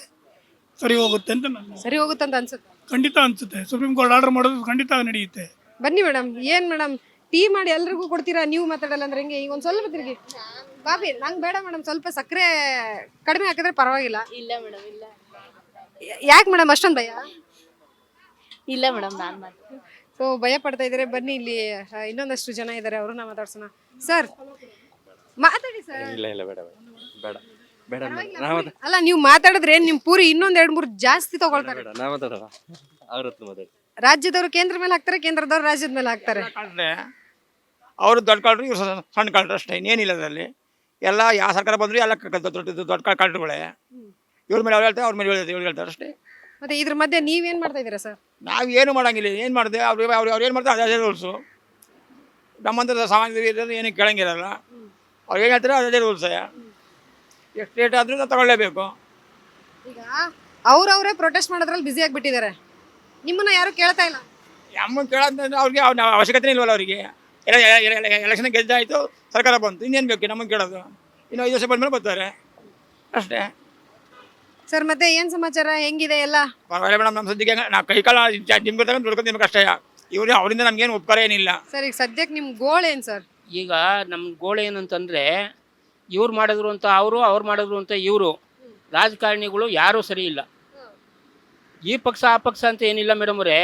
ಸರಿ ಹೋಗುತ್ತೆ ಅಂತ ಸರಿ ಹೋಗುತ್ತಂತ ಅನ್ಸುತ್ತೆ. ಖಂಡಿತ ಅನಿಸುತ್ತೆ. ಸುಪ್ರೀಂ ಕೋರ್ಟ್ ಆರ್ಡರ್ ಮಾಡೋದು ಖಂಡಿತ ನಡೆಯುತ್ತೆ. ಬನ್ನಿ ಮೇಡಮ್. ಏನ್ ಮೇಡಮ್ ಟೀ ಮಾಡಿ ಎಲ್ರಿಗೂ ಕೊಡ್ತೀರಾ, ನೀವು ಮಾತಾಡಲ್ಲ ಅಂದ್ರೆ ಹೆಂಗೆ? ಈಗ ಒಂದ್ ಸ್ವಲ್ಪ ತಿರುಗಿ. ಬಾಬಿ ನಂಗೆ ಬೇಡ ಮೇಡಮ್, ಸ್ವಲ್ಪ ಸಕ್ಕರೆ ಕಡಿಮೆ ಹಾಕಿದ್ರೆ ಪರವಾಗಿಲ್ಲ. ಇಲ್ಲ ಮೇಡಮ್, ಇಲ್ಲ. ಯಾಕೆ ಮೇಡಮ್ ಅಷ್ಟೊಂದು ಭಯ? ಇಲ್ಲ ಮೇಡಮ್, ನಾನು ಸೊ ಭಯ ಪಡ್ತಾ ಇದ್ದಾರೆ. ಬನ್ನಿ, ಇಲ್ಲಿ ಇನ್ನೊಂದಷ್ಟು ಜನ ಇದ್ದಾರೆ, ಅವ್ರನ್ನ ಮಾತಾಡ್ಸೋಣ. ಸರ್ ಮಾತಾಡಿ ಸರ್. ಇಲ್ಲ ಬೇಡ ಬೇಡ ಬೇಡ ಅಲ್ಲ, ನೀವು ಮಾತಾಡಿದ್ರೆ ನಿಮ್ ಪೂರಿ ಇನ್ನೊಂದ್ 2-3 ಜಾಸ್ತಿ ತಗೊಳ್ತಾರೆ. ರಾಜ್ಯದವರು ಕೇಂದ್ರ ಮೇಲೆ ಹಾಕ್ತಾರೆ, ಕೇಂದ್ರದವ್ರು ರಾಜ್ಯದ ಮೇಲೆ ಹಾಕ್ತಾರೆ. ಅವರು ದೊಡ್ಡ ಕಳ್ರು, ಇವ್ರು ಸಣ್ಣ ಕಳ್ರು ಅಷ್ಟೇ, ಇನ್ನೇನಿಲ್ಲ ಅದರಲ್ಲಿ. ಎಲ್ಲ ಯಾವ ಸರ್ಕಾರ ಬಂದರೂ ಎಲ್ಲ ದೊಡ್ಡ ಕಳ್ರುಗಳೇ. ಇವ್ರ ಮೇಲೆ ಅವ್ರು ಹೇಳ್ತಾರೆ, ಅವ್ರ ಮೇಲೆ ಇವ್ರು ಹೇಳ್ತಾರೆ ಅಷ್ಟೇ. ಮತ್ತೆ ಇದ್ರ ಮಧ್ಯೆ ನೀವೇನ್ ಮಾಡ್ತಾ ಇದ್ದೀರಾ ಸರ್? ನಾವು ಏನು ಮಾಡೋಂಗಿಲ್ಲ. ಏನು ಮಾಡಿದೆ ಅವ್ರು ಏನು ಮಾಡ್ತಾರೆ ಅದೇ ರೂಲ್ಸು. ನಮ್ಮಂಥ ಸಾಮಾನ್ಯ ಇರೋದು ಏನಕ್ಕೆ ಕೇಳಂಗಿರಲ್ಲ. ಅವ್ರು ಏನು ಹೇಳ್ತಾರೆ ಅದೇ ರೂಲ್ಸೇ. ಎಷ್ಟು ರೇಟ್ ಆದರೂ ನಾವು ತಗೊಳ್ಳೇಬೇಕು. ಈಗ ಅವ್ರವರೇ ಪ್ರೊಟೆಸ್ಟ್ ಮಾಡೋದ್ರಲ್ಲಿ ಬ್ಯುಸಿ ಆಗಿಬಿಟ್ಟಿದ್ದಾರೆ. ನಿಮ್ಮನ್ನ ಯಾರು ಕೇಳ್ತಾ ಇಲ್ಲ. ಅಮ್ಮನ ಕೇಳೋದಂದ್ರೆ ಅವ್ರಿಗೆ ಅವಶ್ಯಕತೆ ಇಲ್ವಲ್ಲ ಅವರಿಗೆ. ಎಲೆಕ್ಷನ್ ಗೆದ್ದಾಯಿತು, ಸರ್ಕಾರ ಬಂತು, ಇನ್ನೇನು ಬೇಕು ನಮಗೆ ಕೇಳೋದು? ಇನ್ನು 5 ವರ್ಷ ಬಂದಮೇಲೆ ಬರ್ತಾರೆ ಅಷ್ಟೇ. ಸರ್ ಮತ್ತೆ ಏನ್ ಸಮಾಚಾರ, ಹೆಂಗಿದೆ ಎಲ್ಲ? ಪರವಾಗಿಲ್ಲ ಮೇಡಮ್, ನಮ್ಮ ಸದ್ಯಕ್ಕೆ ನಾವು ಕೈಕಾಲ ನಿಮ್ಗೆ ತಗೊಂಡು ದುಡ್ಕೊಂಡು ನಿಮ್ಗೆ ಅಷ್ಟೇ. ಇವರು ಅವರಿಂದ ನಮ್ಗೇನು ಉಪಕಾರ ಏನಿಲ್ಲ. ಸರ್ ಈಗ ಸದ್ಯಕ್ಕೆ ನಿಮ್ ಗೋಲ್ ಏನು ಸರ್? ಈಗ ನಮ್ಮ ಗೋಳು ಏನಂತಂದರೆ, ಇವ್ರು ಮಾಡಿದ್ರು ಅಂತ ಅವ್ರು ಮಾಡಿದ್ರು ಅಂತ ಇವರು. ರಾಜಕಾರಣಿಗಳು ಯಾರೂ ಸರಿ ಇಲ್ಲ. ಈ ಪಕ್ಷ ಆ ಪಕ್ಷ ಅಂತ ಏನಿಲ್ಲ ಮೇಡಮ್ ಅವರೇ,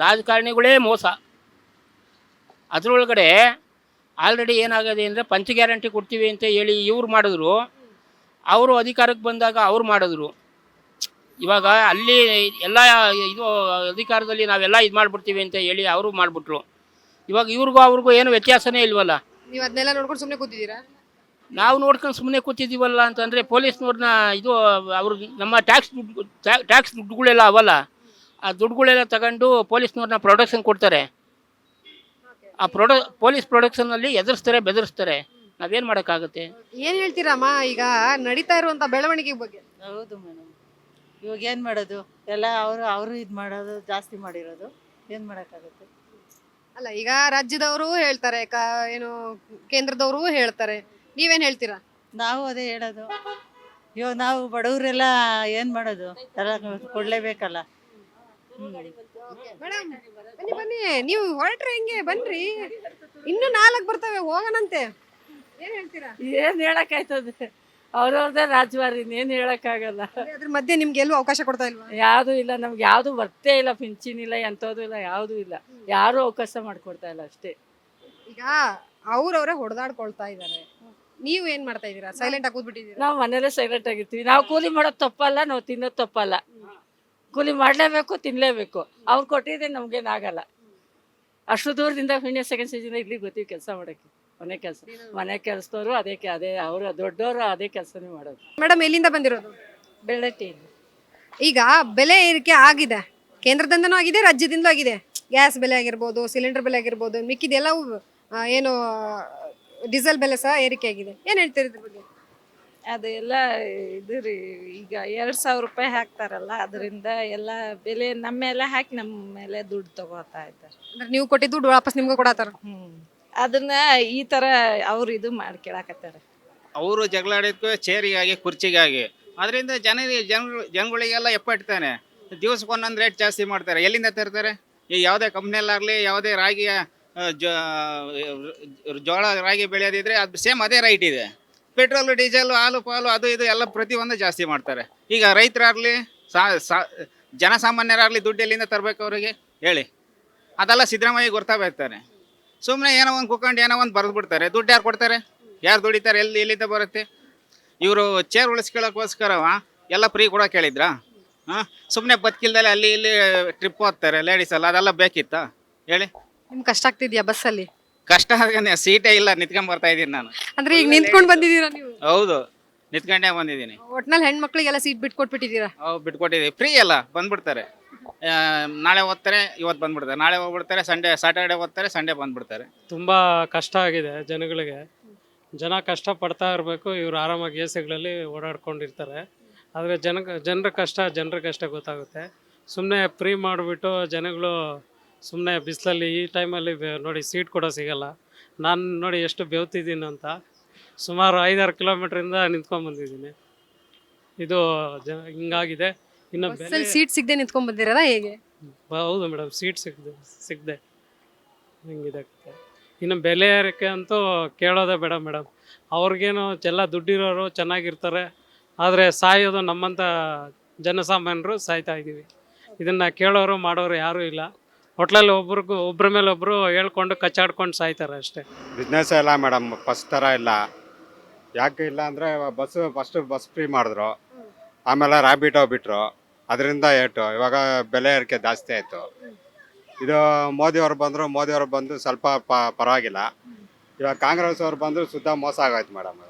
ರಾಜಕಾರಣಿಗಳೇ ಮೋಸ. ಅದರೊಳಗಡೆ ಆಲ್ರೆಡಿ ಏನಾಗಿದೆ ಅಂದರೆ ಪಂಚ ಗ್ಯಾರಂಟಿ ಕೊಡ್ತೀವಿ ಅಂತ ಹೇಳಿ ಇವ್ರು ಮಾಡಿದ್ರು, ಅವರು ಅಧಿಕಾರಕ್ಕೆ ಬಂದಾಗ ಅವ್ರು ಮಾಡಿದ್ರು. ಇವಾಗ ಅಲ್ಲಿ ಎಲ್ಲ ಇದು ಅಧಿಕಾರದಲ್ಲಿ ನಾವೆಲ್ಲ ಇದು ಮಾಡಿಬಿಡ್ತೀವಿ ಅಂತ ಹೇಳಿ ಅವರು ಮಾಡಿಬಿಟ್ರು. ಇವಾಗ ಇವ್ರಿಗೂ ಅವ್ರಿಗೂ ಏನು ವ್ಯತ್ಯಾಸನೇ ಇಲ್ವಲ್ಲ. ನೀವು ಅದನ್ನೆಲ್ಲ ನೋಡ್ಕೊಂಡು ಸುಮ್ಮನೆ ಕೂತಿದ್ದೀರಾ? ನಾವು ನೋಡ್ಕೊಂಡು ಸುಮ್ಮನೆ ಕೂತಿದ್ದೀವಲ್ಲ ಅಂತಂದರೆ ಪೊಲೀಸ್ನವ್ರನ್ನ ಇದು ಅವರು ನಮ್ಮ ಟ್ಯಾಕ್ಸ್ ದುಡ್ಡುಗಳೆಲ್ಲ ಅವಲ್ಲ, ಆ ದುಡ್ಡುಗಳೆಲ್ಲ ತಗೊಂಡು ಪೊಲೀಸ್ನವ್ರನ್ನ ಪ್ರೊಡಕ್ಷನ್ ಕೊಡ್ತಾರೆ. ಆ ಪೊಲೀಸ್ ಪ್ರೊಡಕ್ಷನಲ್ಲಿ ಎದುರಿಸ್ತಾರೆ, ಬೆದರಿಸ್ತಾರೆ. ನಾವೇನು ಮಾಡೋಕ್ಕಾಗುತ್ತೆ? ಏನು ಹೇಳ್ತೀರಮ್ಮ ಈಗ ನಡೀತಾ ಇರುವಂಥ ಬೆಳವಣಿಗೆ ಬಗ್ಗೆ? ಹೌದು ಮೇಡಮ್, ಇವಾಗ ಏನು ಮಾಡೋದು? ಎಲ್ಲ ಅವರು ಇದು ಮಾಡೋದು ಜಾಸ್ತಿ ಮಾಡಿರೋದು, ಏನು ಮಾಡೋಕ್ಕಾಗುತ್ತೆ? ಅಲ್ಲ, ಈಗ ರಾಜ್ಯದವರು ಹೇಳ್ತಾರೆ, ಏನು ಕೇಂದ್ರದವರು ಹೇಳ್ತಾರೆ, ನೀವೇನು ಹೇಳ್ತೀರಾ? ನಾವು ಅದೇ ಹೇಳೋದು. ಇವಾಗ ನಾವು ಬಡವರೆಲ್ಲ ಏನು ಮಾಡೋದು? ಎಲ್ಲ ಕೊಡಲೇಬೇಕಲ್ಲ. ಮೇಡಮ್ ಬನ್ನಿ ಬನ್ನಿ, ನೀವು ಹೊರಟ್ರೆ ಹೆಂಗೆ ಬನ್ರಿ, ಇನ್ನು 4 ಬರ್ತವೆ, ಹೋಗೋಣಂತೆ. ಏನ್ ಹೇಳ್ತೀರಾ? ಏನು ಹೇಳಕ್ಕಾಯ್ತದೆ, ಅವ್ರವ್ರದ್ದೇ ರಾಜವಾರಿ, ಇನ್ನೇನು ಹೇಳಕ್ಕಾಗಲ್ಲ. ಅದ್ರ ಮಧ್ಯೆ ನಿಮ್ಗೆ ಎಲ್ಲೂ ಅವಕಾಶ ಕೊಡ್ತಾ ಇಲ್ವಾ? ಯಾವುದೂ ಇಲ್ಲ, ನಮ್ಗೆ ಯಾವುದು ಬರ್ತೇ ಇಲ್ಲ, ಪಿಂಚಿನ್ ಇಲ್ಲ, ಎಂಥದ್ದು ಇಲ್ಲ, ಯಾವುದೂ ಇಲ್ಲ, ಯಾರೂ ಅವಕಾಶ ಮಾಡಿಕೊಡ್ತಾ ಇಲ್ಲ ಅಷ್ಟೇ. ಈಗ ಅವ್ರವ್ರೆ ಹೊಡೆದಾಡ್ಕೊಳ್ತಾ ಇದಾರೆ, ನೀವು ಏನ್ ಮಾಡ್ತಾ ಇದೀರಾ? ಸೈಲೆಂಟ್ ಆಗಿ ಕೂತ್ಬಿಟ್ಟಿದ್ದೀರಾ? ನಾವು ಮನೇಲೇ ಸೈಲೆಂಟ್ ಆಗಿರ್ತೀವಿ. ನಾವು ಕೂಲಿ ಮಾಡೋದು ತಪ್ಪಲ್ಲ, ನಾವು ತಿನ್ನೋದು ತಪ್ಪಲ್ಲ. ಕೂಲಿ ಮಾಡಲೇಬೇಕು, ತಿನ್ನಲೇಬೇಕು. ಅವ್ರು ಕೊಟ್ಟಿದ್ರೆ ನಮ್ಗೇನಾಗಲ್ಲ. ಅಷ್ಟು ದೂರದಿಂದ ಪುಣ್ಯ ಸೆಕೆಂಡ್ ಸ್ಟೇಜಿಂದ ಇಲ್ಲಿಗೆ ಗೊತ್ತೀವಿ ಕೆಲಸ ಮಾಡೋಕ್ಕೆ. ಮನೆ ಕೆಲಸದವರು ಅದೇ ಅವರು ದೊಡ್ಡವರು ಅದೇ ಕೆಲಸನೇ ಮಾಡೋದು. ಮೇಡಮ್ ಎಲ್ಲಿಂದ ಬಂದಿರೋದು? ಬೆಳ್ಳಟ್ಟಿಯಿಂದ. ಈಗ ಬೆಲೆ ಏರಿಕೆ ಆಗಿದೆ, ಕೇಂದ್ರದಿಂದನೂ ಆಗಿದೆ, ರಾಜ್ಯದಿಂದಲೂ ಆಗಿದೆ. ಗ್ಯಾಸ್ ಬೆಲೆ ಆಗಿರ್ಬೋದು, ಸಿಲಿಂಡರ್ ಬೆಲೆ ಆಗಿರ್ಬೋದು, ಮಿಕ್ಕಿದೆಲ್ಲವೂ ಏನು ಡೀಸೆಲ್ ಬೆಲೆ ಸಹ ಏರಿಕೆ ಆಗಿದೆ. ಏನು ಹೇಳ್ತೀರಿ ಇದ್ರ ಬಗ್ಗೆ? ಅದೆಲ್ಲ ಇದು ರೀ, ಈಗ 2,000 ರೂಪಾಯಿ ಹಾಕ್ತಾರಲ್ಲ, ಅದರಿಂದ ಎಲ್ಲ ಬೆಲೆ ನಮ್ಮ ಮೇಲೆ ಹಾಕಿ ನಮ್ಮ ಮೇಲೆ ದುಡ್ಡು ತಗೋತಾ ಇದ್ದಾರೆ. ಅಂದ್ರೆ ನೀವು ಕೊಟ್ಟಿದ್ದು ದುಡ್ಡು ವಾಪಸ್ ನಿಮ್ಗೆ ಕೊಡತ್ತಾರ. ಅದನ್ನ ಈ ಥರ ಅವ್ರು ಇದು ಮಾಡ್ಕೊಳಕತ್ತಾರೆ. ಅವರು ಜಗಳಾಡಿದ್ಕು ಚೇರಿಗಾಗಿ ಕುರ್ಚಿಗಾಗಿ, ಅದರಿಂದ ಜನಗಳಿಗೆಲ್ಲ ಎಪ್ಪಟ್ತಾನೆ. ದಿವಸಕ್ಕೆ ಒಂದೊಂದು ರೇಟ್ ಜಾಸ್ತಿ ಮಾಡ್ತಾರೆ. ಎಲ್ಲಿಂದ ತರ್ತಾರೆ? ಈ ಯಾವುದೇ ಕಂಪ್ನಿಯಲ್ಲಾಗಲಿ, ಯಾವುದೇ ರಾಗಿಯ ಜೋಳ ರಾಗಿ ಬೆಳೆಯೋದಿದ್ರೆ ಅದು ಸೇಮ್ ಅದೇ ರೈಟ್ ಇದೆ. ಪೆಟ್ರೋಲು, ಡೀಸೆಲು, ಹಾಲು ಪಾಲು ಅದು ಇದು ಎಲ್ಲ ಪ್ರತಿಯೊಂದು ಜಾಸ್ತಿ ಮಾಡ್ತಾರೆ. ಈಗ ರೈತರಾಗಲಿ, ಜನಸಾಮಾನ್ಯರಾಗಲಿ ದುಡ್ಡು ಎಲ್ಲಿಂದ ತರಬೇಕು ಅವರಿಗೆ ಹೇಳಿ? ಅದೆಲ್ಲ ಸಿದ್ದರಾಮಯ್ಯ ಗೊತ್ತಾಗ್ತಾರೆ. ಸುಮ್ಮನೆ ಏನೋ ಒಂದು ಕುತ್ಕೊಂಡು ಏನೋ ಒಂದು ಬರೆದು ಬಿಡ್ತಾರೆ. ದುಡ್ಡು ಯಾರು ಕೊಡ್ತಾರೆ? ಯಾರು ದುಡಿತಾರೆ? ಎಲ್ಲಿಂದ ಬರುತ್ತೆ? ಇವರು ಚೇರ್ ಉಳಿಸ್ಕೊಳ್ಳೋಕ್ಕೋಸ್ಕರವ ಎಲ್ಲ ಫ್ರೀ ಕೊಡೋಕೆ ಹೇಳಿದ್ರಾ? ಸುಮ್ಮನೆ ಬದುಕಿಲ್ದಲ್ಲಿ ಅಲ್ಲಿ ಇಲ್ಲಿ ಟ್ರಿಪ್ ಹೋಗ್ತಾರೆ ಲೇಡೀಸ್ ಎಲ್ಲ, ಅದೆಲ್ಲ ಬೇಕಿತ್ತಾ ಹೇಳಿ? ನಿಮ್ಗೆ ಕಷ್ಟ ಆಗ್ತಿದ್ಯಾ ಬಸ್ಸಲ್ಲಿ? ಕಷ್ಟ ಆದ್ರೆ ಸೀಟೇ ಇಲ್ಲ, ನಿಂತ್ಕೊಂಡ್ ಬರ್ತಾ ಇದ್ದೀನಿ ನಾನು. ಅಂದ್ರೆ ಈಗ ನಿಂತ್ಕೊಂಡು ಬಂದಿದ್ದೀರಾ ನೀವು? ಹೌದು, ನಿಂತ್ಕೊಂಡೇ ಬಂದಿದ್ದೀನಿ. ಒಟ್ನಲ್ಲಿ ಹೆಣ್ಮಕ್ಳಿಗೆಲ್ಲ ಸೀಟ್ ಬಿಟ್ಕೊಟ್ಬಿಟ್ಟಿದ್ದೀರಾ? ಬಿಟ್ಕೊಟ್ಟಿದ್ದೀವಿ, ಫ್ರೀ ಎಲ್ಲ ಬಂದ್ಬಿಡ್ತಾರೆ. ನಾಳೆ ಓದ್ತಾರೆ, ಇವತ್ತು ಬಂದ್ಬಿಡ್ತಾರೆ, ನಾಳೆ ಹೋಗ್ಬಿಡ್ತಾರೆ, ಸಾಟರ್ಡೆ ಓದ್ತಾರೆ, ಸಂಡೇ ಬಂದ್ಬಿಡ್ತಾರೆ. ತುಂಬ ಕಷ್ಟ ಆಗಿದೆ ಜನಗಳಿಗೆ. ಜನ ಕಷ್ಟ ಪಡ್ತಾ ಇರಬೇಕು, ಇವರು ಆರಾಮಾಗಿ ಎಸಿಗಳಲ್ಲಿ ಓಡಾಡ್ಕೊಂಡಿರ್ತಾರೆ. ಆದರೆ ಜನರ ಕಷ್ಟ ಗೊತ್ತಾಗುತ್ತೆ. ಸುಮ್ಮನೆ ಫ್ರೀ ಮಾಡಿಬಿಟ್ಟು ಜನಗಳು ಸುಮ್ಮನೆ ಬಿಸಿಲಲ್ಲಿ ಈ ಟೈಮಲ್ಲಿ ನೋಡಿ ಸೀಟ್ ಕೂಡ ಸಿಗಲ್ಲ. ನಾನು ನೋಡಿ ಎಷ್ಟು ಬೆವ್ತಿದ್ದೀನಿ ಅಂತ, ಸುಮಾರು 5-6 ಕಿಲೋಮೀಟ್ರಿಂದ ನಿಂತ್ಕೊಂಡು ಬಂದಿದ್ದೀನಿ. ಇದು ಹಿಂಗಾಗಿದೆ. ಇನ್ನು ಬಸ್ಸಲ್ಲಿ ಸೀಟ್ ಸಿಗದೆ ನಿಂತ್ಕೊಂಡು ಬಂದಿರಲ್ಲ ಹೇಗೆ? ಹೌದು ಮೇಡಮ್, ಸೀಟ್ ಸಿಗದೆ ಹಿಂಗಿದೆ. ಇನ್ನು ಬೆಲೆ ಏರಿಕೆ ಅಂತೂ ಕೇಳೋದೇ ಬೇಡ ಮೇಡಮ್. ಅವ್ರಿಗೇನು ಎಲ್ಲ ದುಡ್ಡಿರೋರು ಚೆನ್ನಾಗಿರ್ತಾರೆ, ಆದರೆ ಸಾಯೋದು ನಮ್ಮಂಥ ಜನಸಾಮಾನ್ಯರು ಸಾಯ್ತಾ ಇದ್ದೀವಿ. ಇದನ್ನು ಕೇಳೋರು ಮಾಡೋರು ಯಾರೂ ಇಲ್ಲ. ಹೋಟ್ಲಲ್ಲಿ ಒಬ್ಬರ ಮೇಲೆ ಒಬ್ಬರು ಹೇಳ್ಕೊಂಡು ಕಚ್ಚಾಡ್ಕೊಂಡು ಸಾಯ್ತಾರೆ ಅಷ್ಟೇ. ಬಿಸ್ನೆಸ್ ಇಲ್ಲ ಮೇಡಮ್, ಫಸ್ಟ್ ಥರ ಇಲ್ಲ. ಯಾಕೆ ಇಲ್ಲ ಅಂದರೆ ಫಸ್ಟು ಬಸ್ ಫ್ರೀ ಮಾಡಿದ್ರು, ಆಮೇಲೆ ರ್ಯಾಬಿಟೋ ಬಿಟ್ಟರು, ಅದರಿಂದ ಏಟು ಇವಾಗ ಬೆಲೆ ಏರಿಕೆ ಜಾಸ್ತಿ ಆಯಿತು. ಇದು ಮೋದಿಯವ್ರು ಬಂದು ಸ್ವಲ್ಪ ಪರವಾಗಿಲ್ಲ. ಇವಾಗ ಕಾಂಗ್ರೆಸ್ ಅವ್ರು ಬಂದರು ಸುದ್ದ ಮೋಸ ಆಗೋಯ್ತು ಮೇಡಮ್.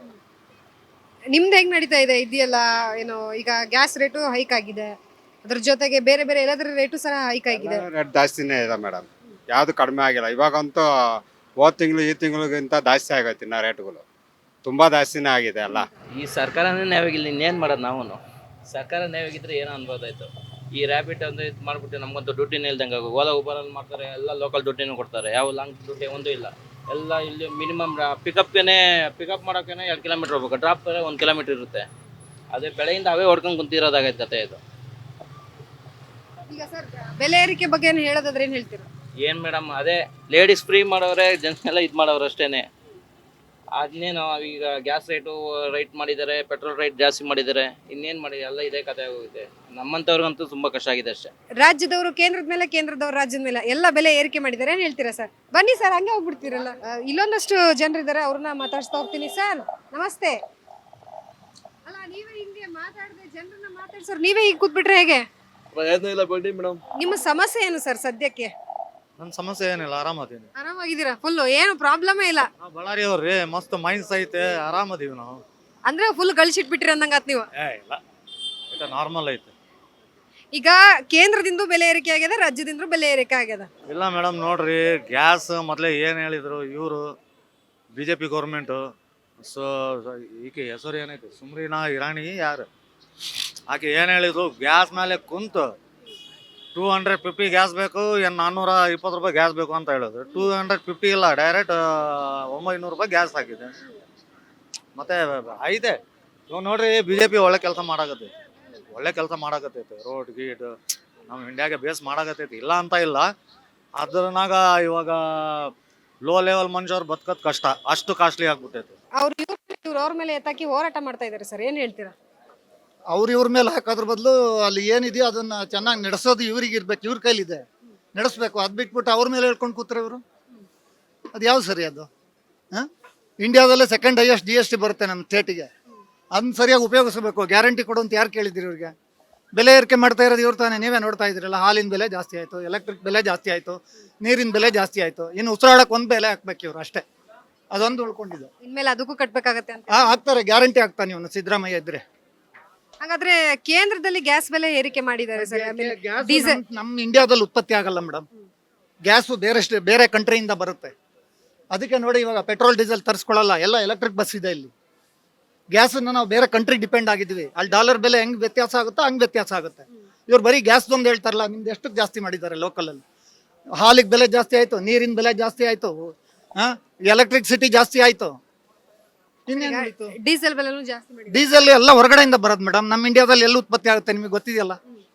ನಿಮ್ದು ಹೆಂಗ್ ನಡೀತಾ ಇದೆ? ಇದೆಯಲ್ಲ ಏನು, ಈಗ ಗ್ಯಾಸ್ ರೇಟು ಹೈಕ್ ಆಗಿದೆ, ಅದ್ರ ಜೊತೆಗೆ ಬೇರೆ ಬೇರೆ ಎಲ್ಲದರ ರೇಟು ಸಹ ಹೈಕ್ ಆಗಿದೆ. ರೇಟ್ ಜಾಸ್ತಿನೇ ಇದೆ ಮೇಡಮ್, ಯಾವುದು ಕಡಿಮೆ ಆಗಿಲ್ಲ. ಇವಾಗಂತೂ ಹೋದ ತಿಂಗಳು ಈ ತಿಂಗಳಿಗಿಂತ ಜಾಸ್ತಿ ಆಗೈತೆ ಇನ್ನು ರೇಟ್ಗಳು, ತುಂಬ ಜಾಸ್ತಿನೇ ಆಗಿದೆ ಅಲ್ಲ. ಈ ಸರ್ಕಾರನೇ ನೇವಾಗಿಲ್ಲ, ಇನ್ನೇನು ಮಾಡೋದು ನಾವು? ಸರ್ಕಾರ ನೇವಾಗಿದ್ರೆ ಏನೋ ಅನ್ಬೋದಾಯ್ತು. ಈ ರ್ಯಾಬಿಟ್ ಒಂದು ಇದು ಮಾಡಿಬಿಟ್ಟು ನಮಗಂತೂ ದುಡ್ಡಿನ ಇಲ್ದಂಗೆ ಓಲಾ ಉಬರಲ್ಲಿ ಮಾಡ್ತಾರೆ, ಎಲ್ಲ ಲೋಕಲ್ ದುಡ್ಡಿನೂ ಕೊಡ್ತಾರೆ, ಯಾವ ಲಾಂಗ್ ದುಡ್ಡು ಒಂದೂ ಇಲ್ಲ. ಎಲ್ಲ ಇಲ್ಲಿ ಮಿನಿಮಮ್ ಪಿಕಪ್ ಮಾಡೋಕೆ 2 ಕಿಲೋಮೀಟ್ರ್ ಹೋಗ್ಬೇಕು, ಡ್ರಾಪ್ 1 ಕಿಲೋಮೀಟ್ರ್ ಇರುತ್ತೆ. ಅದೇ ಬೆಳೆಯಿಂದ ಅವೇ ಹೊಡ್ಕೊಂಡು ಕುಂತಿರೋದಾಗೈತೆ ಕತೆ ಇದು. ಈಗ ಸರ್ ಬೆಲೆ ಏರಿಕೆ ಬಗ್ಗೆ ಏನು ಹೇಳೋದಾದ್ರೆ ಏನು ಹೇಳ್ತೀರಾ? ಏನು ಮೇಡಮ್, ಅದೇ ಲೇಡೀಸ್ ಫ್ರೀ ಮಾಡೋರೆ, ಜೆಂಟ್ಸ್ ಎಲ್ಲ ಇದು ಮಾಡೋರು ಅಷ್ಟೇ. ಅದನ್ನೇನು ಈಗ ಗ್ಯಾಸ್ ರೈಟ್ ಮಾಡಿದ್ದಾರೆ, ಪೆಟ್ರೋಲ್ ರೈಟ್ ಜಾಸ್ತಿ ಮಾಡಿದ್ದಾರೆ, ಇನ್ನೇನು ಮಾಡಿ ಎಲ್ಲ ಇದೇ ಕತೆ ಆಗೋಗಿದೆ. ನಮ್ಮಂಥವ್ರಿಗಂತೂ ತುಂಬ ಕಷ್ಟ ಆಗಿದೆ ಅಷ್ಟೇ. ರಾಜ್ಯದವರು ಕೇಂದ್ರದ ಮೇಲೆ, ಕೇಂದ್ರದವರು ರಾಜ್ಯದ ಮೇಲೆ ಎಲ್ಲ ಬೆಲೆ ಏರಿಕೆ ಮಾಡಿದ್ದಾರೆ, ಏನು ಹೇಳ್ತೀರಾ ಸರ್? ಬನ್ನಿ ಸರ್, ಹಂಗೆ ಹೋಗ್ಬಿಡ್ತೀರಲ್ಲ. ಇಲ್ಲೊಂದಷ್ಟು ಜನರಿದ್ದಾರೆ, ಅವ್ರನ್ನ ಮಾತಾಡ್ಸ್ತಾ ಹೋಗ್ತೀನಿ. ಸರ್ ನಮಸ್ತೆ. ಅಲ್ಲ, ನೀವೇ ಹಿಂಗೆ ಮಾತಾಡದೆ ಜನರನ್ನ ಮಾತಾಡ್ಸೋರು ನೀವೇ ಈಗ ಕೂತ್ಬಿಟ್ರೆ ಹೇಗೆ? ಪ್ರಯತ್ನ ಇಲ್ಲ ಬಿಡಿ ಮೇಡಮ್. ನಿಮ್ಮ ಸಮಸ್ಯೆ ಏನು ಸರ್ ಸದ್ಯಕ್ಕೆ? ನನ್ನ ಸಮಸ್ಯೆ ಏನಿಲ್ಲ, ಆರಾಮದೀನಿ. ಆರಾಮಾಗಿದ್ದೀರಾ? ಫುಲ್ಲು ಏನು ಪ್ರಾಬ್ಲಮೇ ಇಲ್ಲ? ಬಳ್ಳಾರಿ ಅವ್ರಿ ಮಸ್ತ್ ಮೈನ್ಸ್ ಐತೆ, ಆರಾಮದೀವಿ ನಾವು. ಅಂದ್ರೆ ಫುಲ್ ಗಳಿಸಿಟ್ಬಿಟ್ರಿ ಅಂದಂಗಾತ್ ನೀವು? ಇಲ್ಲ, ನಾರ್ಮಲ್ ಐತೆ. ಈಗ ಕೇಂದ್ರದಿಂದ ಬೆಲೆ ಏರಿಕೆ ಆಗ್ಯದ, ರಾಜ್ಯದಿಂದ ಬೆಲೆ ಏರಿಕೆ ಆಗ್ಯದ? ಇಲ್ಲ ಮೇಡಮ್, ನೋಡ್ರಿ ಗ್ಯಾಸ್ ಮೊದಲೇ ಏನು ಹೇಳಿದ್ರು ಇವರು BJP ಗೌರ್ಮೆಂಟು. ಸೊ ಈಕೆ ಹೆಸರು ಏನೈತೆ, ಸುಮ್ರಿನಾ ಇರಾನಿ ಯಾರು, ಆಕೆ ಏನು ಹೇಳಿದ್ರು ಗ್ಯಾಸ್ ಮೇಲೆ ಕುಂತು 250 ಗ್ಯಾಸ್ ಬೇಕು, 420 ರೂಪಾಯಿ ಗ್ಯಾಸ್ ಬೇಕು ಅಂತ ಹೇಳಿದ್ರು. 250 ಇಲ್ಲ, ಡೈರೆಕ್ಟ್ 900 ರೂಪಾಯಿ ಗ್ಯಾಸ್ ಹಾಕಿದೆ. ಮತ್ತೆ ಐತೆ ಇವಾಗ ನೋಡ್ರಿ, BJP ಒಳ್ಳೆ ಕೆಲಸ ಮಾಡಾಕತ್ತೈತೆ, ರೋಡ್ ಗೀಟ್ ನಮ್ಮ ಇಂಡಿಯಾಗೆ ಬೇಸ್ ಮಾಡಾಕತ್ತೈತಿ, ಇಲ್ಲ ಅಂತ ಇಲ್ಲ. ಅದ್ರನಾಗ ಇವಾಗ ಲೋ ಲೆವೆಲ್ ಮನುಷ್ಯರು ಬದುಕೋದು ಕಷ್ಟ, ಅಷ್ಟು ಕಾಸ್ಟ್ಲಿ ಆಗ್ಬಿಟ್ಟೈತಿ. ಅವ್ರ ಮೇಲೆ ಎತ್ತಾಕಿ ಹೋರಾಟ ಮಾಡ್ತಾ ಇದ್ದಾರೆ ಸರ್, ಏನ್ ಹೇಳ್ತೀರಾ? ಇವ್ರ ಮೇಲೆ ಹಾಕೋದ್ರ ಬದಲು ಅಲ್ಲಿ ಏನಿದೆಯೋ ಅದನ್ನ ಚೆನ್ನಾಗಿ ನಡೆಸೋದು ಇವ್ರಿಗೆ ಇರ್ಬೇಕು, ಇವ್ರ ಕೈಲಿದೆ ನಡೆಸ್ಬೇಕು. ಅದು ಬಿಟ್ಬಿಟ್ಟು ಅವ್ರ ಮೇಲೆ ಹೇಳ್ಕೊಂಡು ಕೂತ್ರೆ ಇವರು, ಅದು ಯಾವ್ದು ಸರಿ ಅದು? ಇಂಡಿಯಾದಲ್ಲೇ ಸೆಕೆಂಡ್ ಹೈಯೆಸ್ಟ್ GST ಬರುತ್ತೆ ನಮ್ಮ ಸ್ಟೇಟಿಗೆ, ಅದನ್ನ ಸರಿಯಾಗಿ ಉಪಯೋಗಿಸಬೇಕು. ಗ್ಯಾರಂಟಿ ಕೊಡು ಅಂತ ಯಾರು ಕೇಳಿದ್ದೀರಿ ಇವ್ರಿಗೆ? ಬೆಲೆ ಏರಿಕೆ ಮಾಡ್ತಾ ಇರೋದು ಇವ್ರು ತಾನೇ, ನೀವೇ ನೋಡ್ತಾ ಇದ್ದೀರಲ್ಲ. ಹಾಲಿನ ಬೆಲೆ ಜಾಸ್ತಿ ಆಯಿತು, ಎಲೆಕ್ಟ್ರಿಕ್ ಬೆಲೆ ಜಾಸ್ತಿ ಆಯಿತು, ನೀರಿನ ಬೆಲೆ ಜಾಸ್ತಿ ಆಯಿತು. ಇನ್ನು ಉಸಿರಾಡಕ್ಕೆ ಒಂದು ಬೆಲೆ ಹಾಕ್ಬೇಕು ಇವ್ರು, ಅಷ್ಟೇ. ಅದೊಂದು ಉಳ್ಕೊಂಡಿದ್ದು. ಇನ್ಮೇಲೆ ಅದಕ್ಕೂ ಕಟ್ಬೇಕಾಗತ್ತೆ ಅಂತ ಹಾಕ್ತಾರೆ, ಗ್ಯಾರಂಟಿ ಆಗ್ತಾನೆ ಇವನು ಸಿದ್ದರಾಮಯ್ಯ ಇದ್ರೆ. ಹಾಗಾದ್ರೆ ಕೇಂದ್ರದಲ್ಲಿ ಗ್ಯಾಸ್ ಬೆಲೆ ಏರಿಕೆ ಮಾಡಿದ್ದಾರೆ ಸರ್. ಡೀಸೆಲ್ ನಮ್ಮ ಇಂಡಿಯಾದಲ್ಲಿ ಉತ್ಪತ್ತಿ ಆಗಲ್ಲ ಮೇಡಮ್, ಗ್ಯಾಸು ಬೇರೆ ಕಂಟ್ರಿಯಿಂದ ಬರುತ್ತೆ. ಅದಕ್ಕೆ ನೋಡಿ ಇವಾಗ ಪೆಟ್ರೋಲ್ ಡೀಸೆಲ್ ತರಿಸ್ಕೊಳ್ಳಲ್ಲ, ಎಲ್ಲ ಎಲೆಕ್ಟ್ರಿಕ್ ಬಸ್ ಇದೆ ಇಲ್ಲಿ. ಗ್ಯಾಸನ್ನು ನಾವು ಬೇರೆ ಕಂಟ್ರಿ ಡಿಪೆಂಡ್ ಆಗಿದ್ದೀವಿ. ಅಲ್ಲಿ ಡಾಲರ್ ಬೆಲೆ ಹೆಂಗೆ ವ್ಯತ್ಯಾಸ ಆಗುತ್ತೋ ಹಂಗೆ ವ್ಯತ್ಯಾಸ ಆಗುತ್ತೆ. ಇವ್ರು ಬರೀ ಗ್ಯಾಸ್ದೊಂದು ಹೇಳ್ತಾರಲ್ಲ, ನಿಮ್ದು ಎಷ್ಟಕ್ಕೆ ಜಾಸ್ತಿ ಮಾಡಿದ್ದಾರೆ ಲೋಕಲಲ್ಲಿ. ಹಾಲಿಗೆ ಬೆಲೆ ಜಾಸ್ತಿ ಆಯಿತು, ನೀರಿನ ಬೆಲೆ ಜಾಸ್ತಿ ಆಯಿತು, ಎಲೆಕ್ಟ್ರಿಸಿಟಿ ಜಾಸ್ತಿ ಆಯಿತು, ಇನ್ನೇನು ಡೀಸೆಲ್ ಬೆಲೆನೂ ಜಾಸ್ತಿ ಮಾಡಿ. ಡೀಸೆಲ್ ಎಲ್ಲ ಹೊರಗಡೆಯಿಂದ ಬರೋದು ಮೇಡಮ್, ನಮ್ಮ ಇಂಡಿಯಾದಲ್ಲಿ ಎಲ್ಲ ಉತ್ಪತ್ತಿ ಆಗುತ್ತೆ, ನಿಮಗೆ ಗೊತ್ತಿದೆಯಲ್ಲ.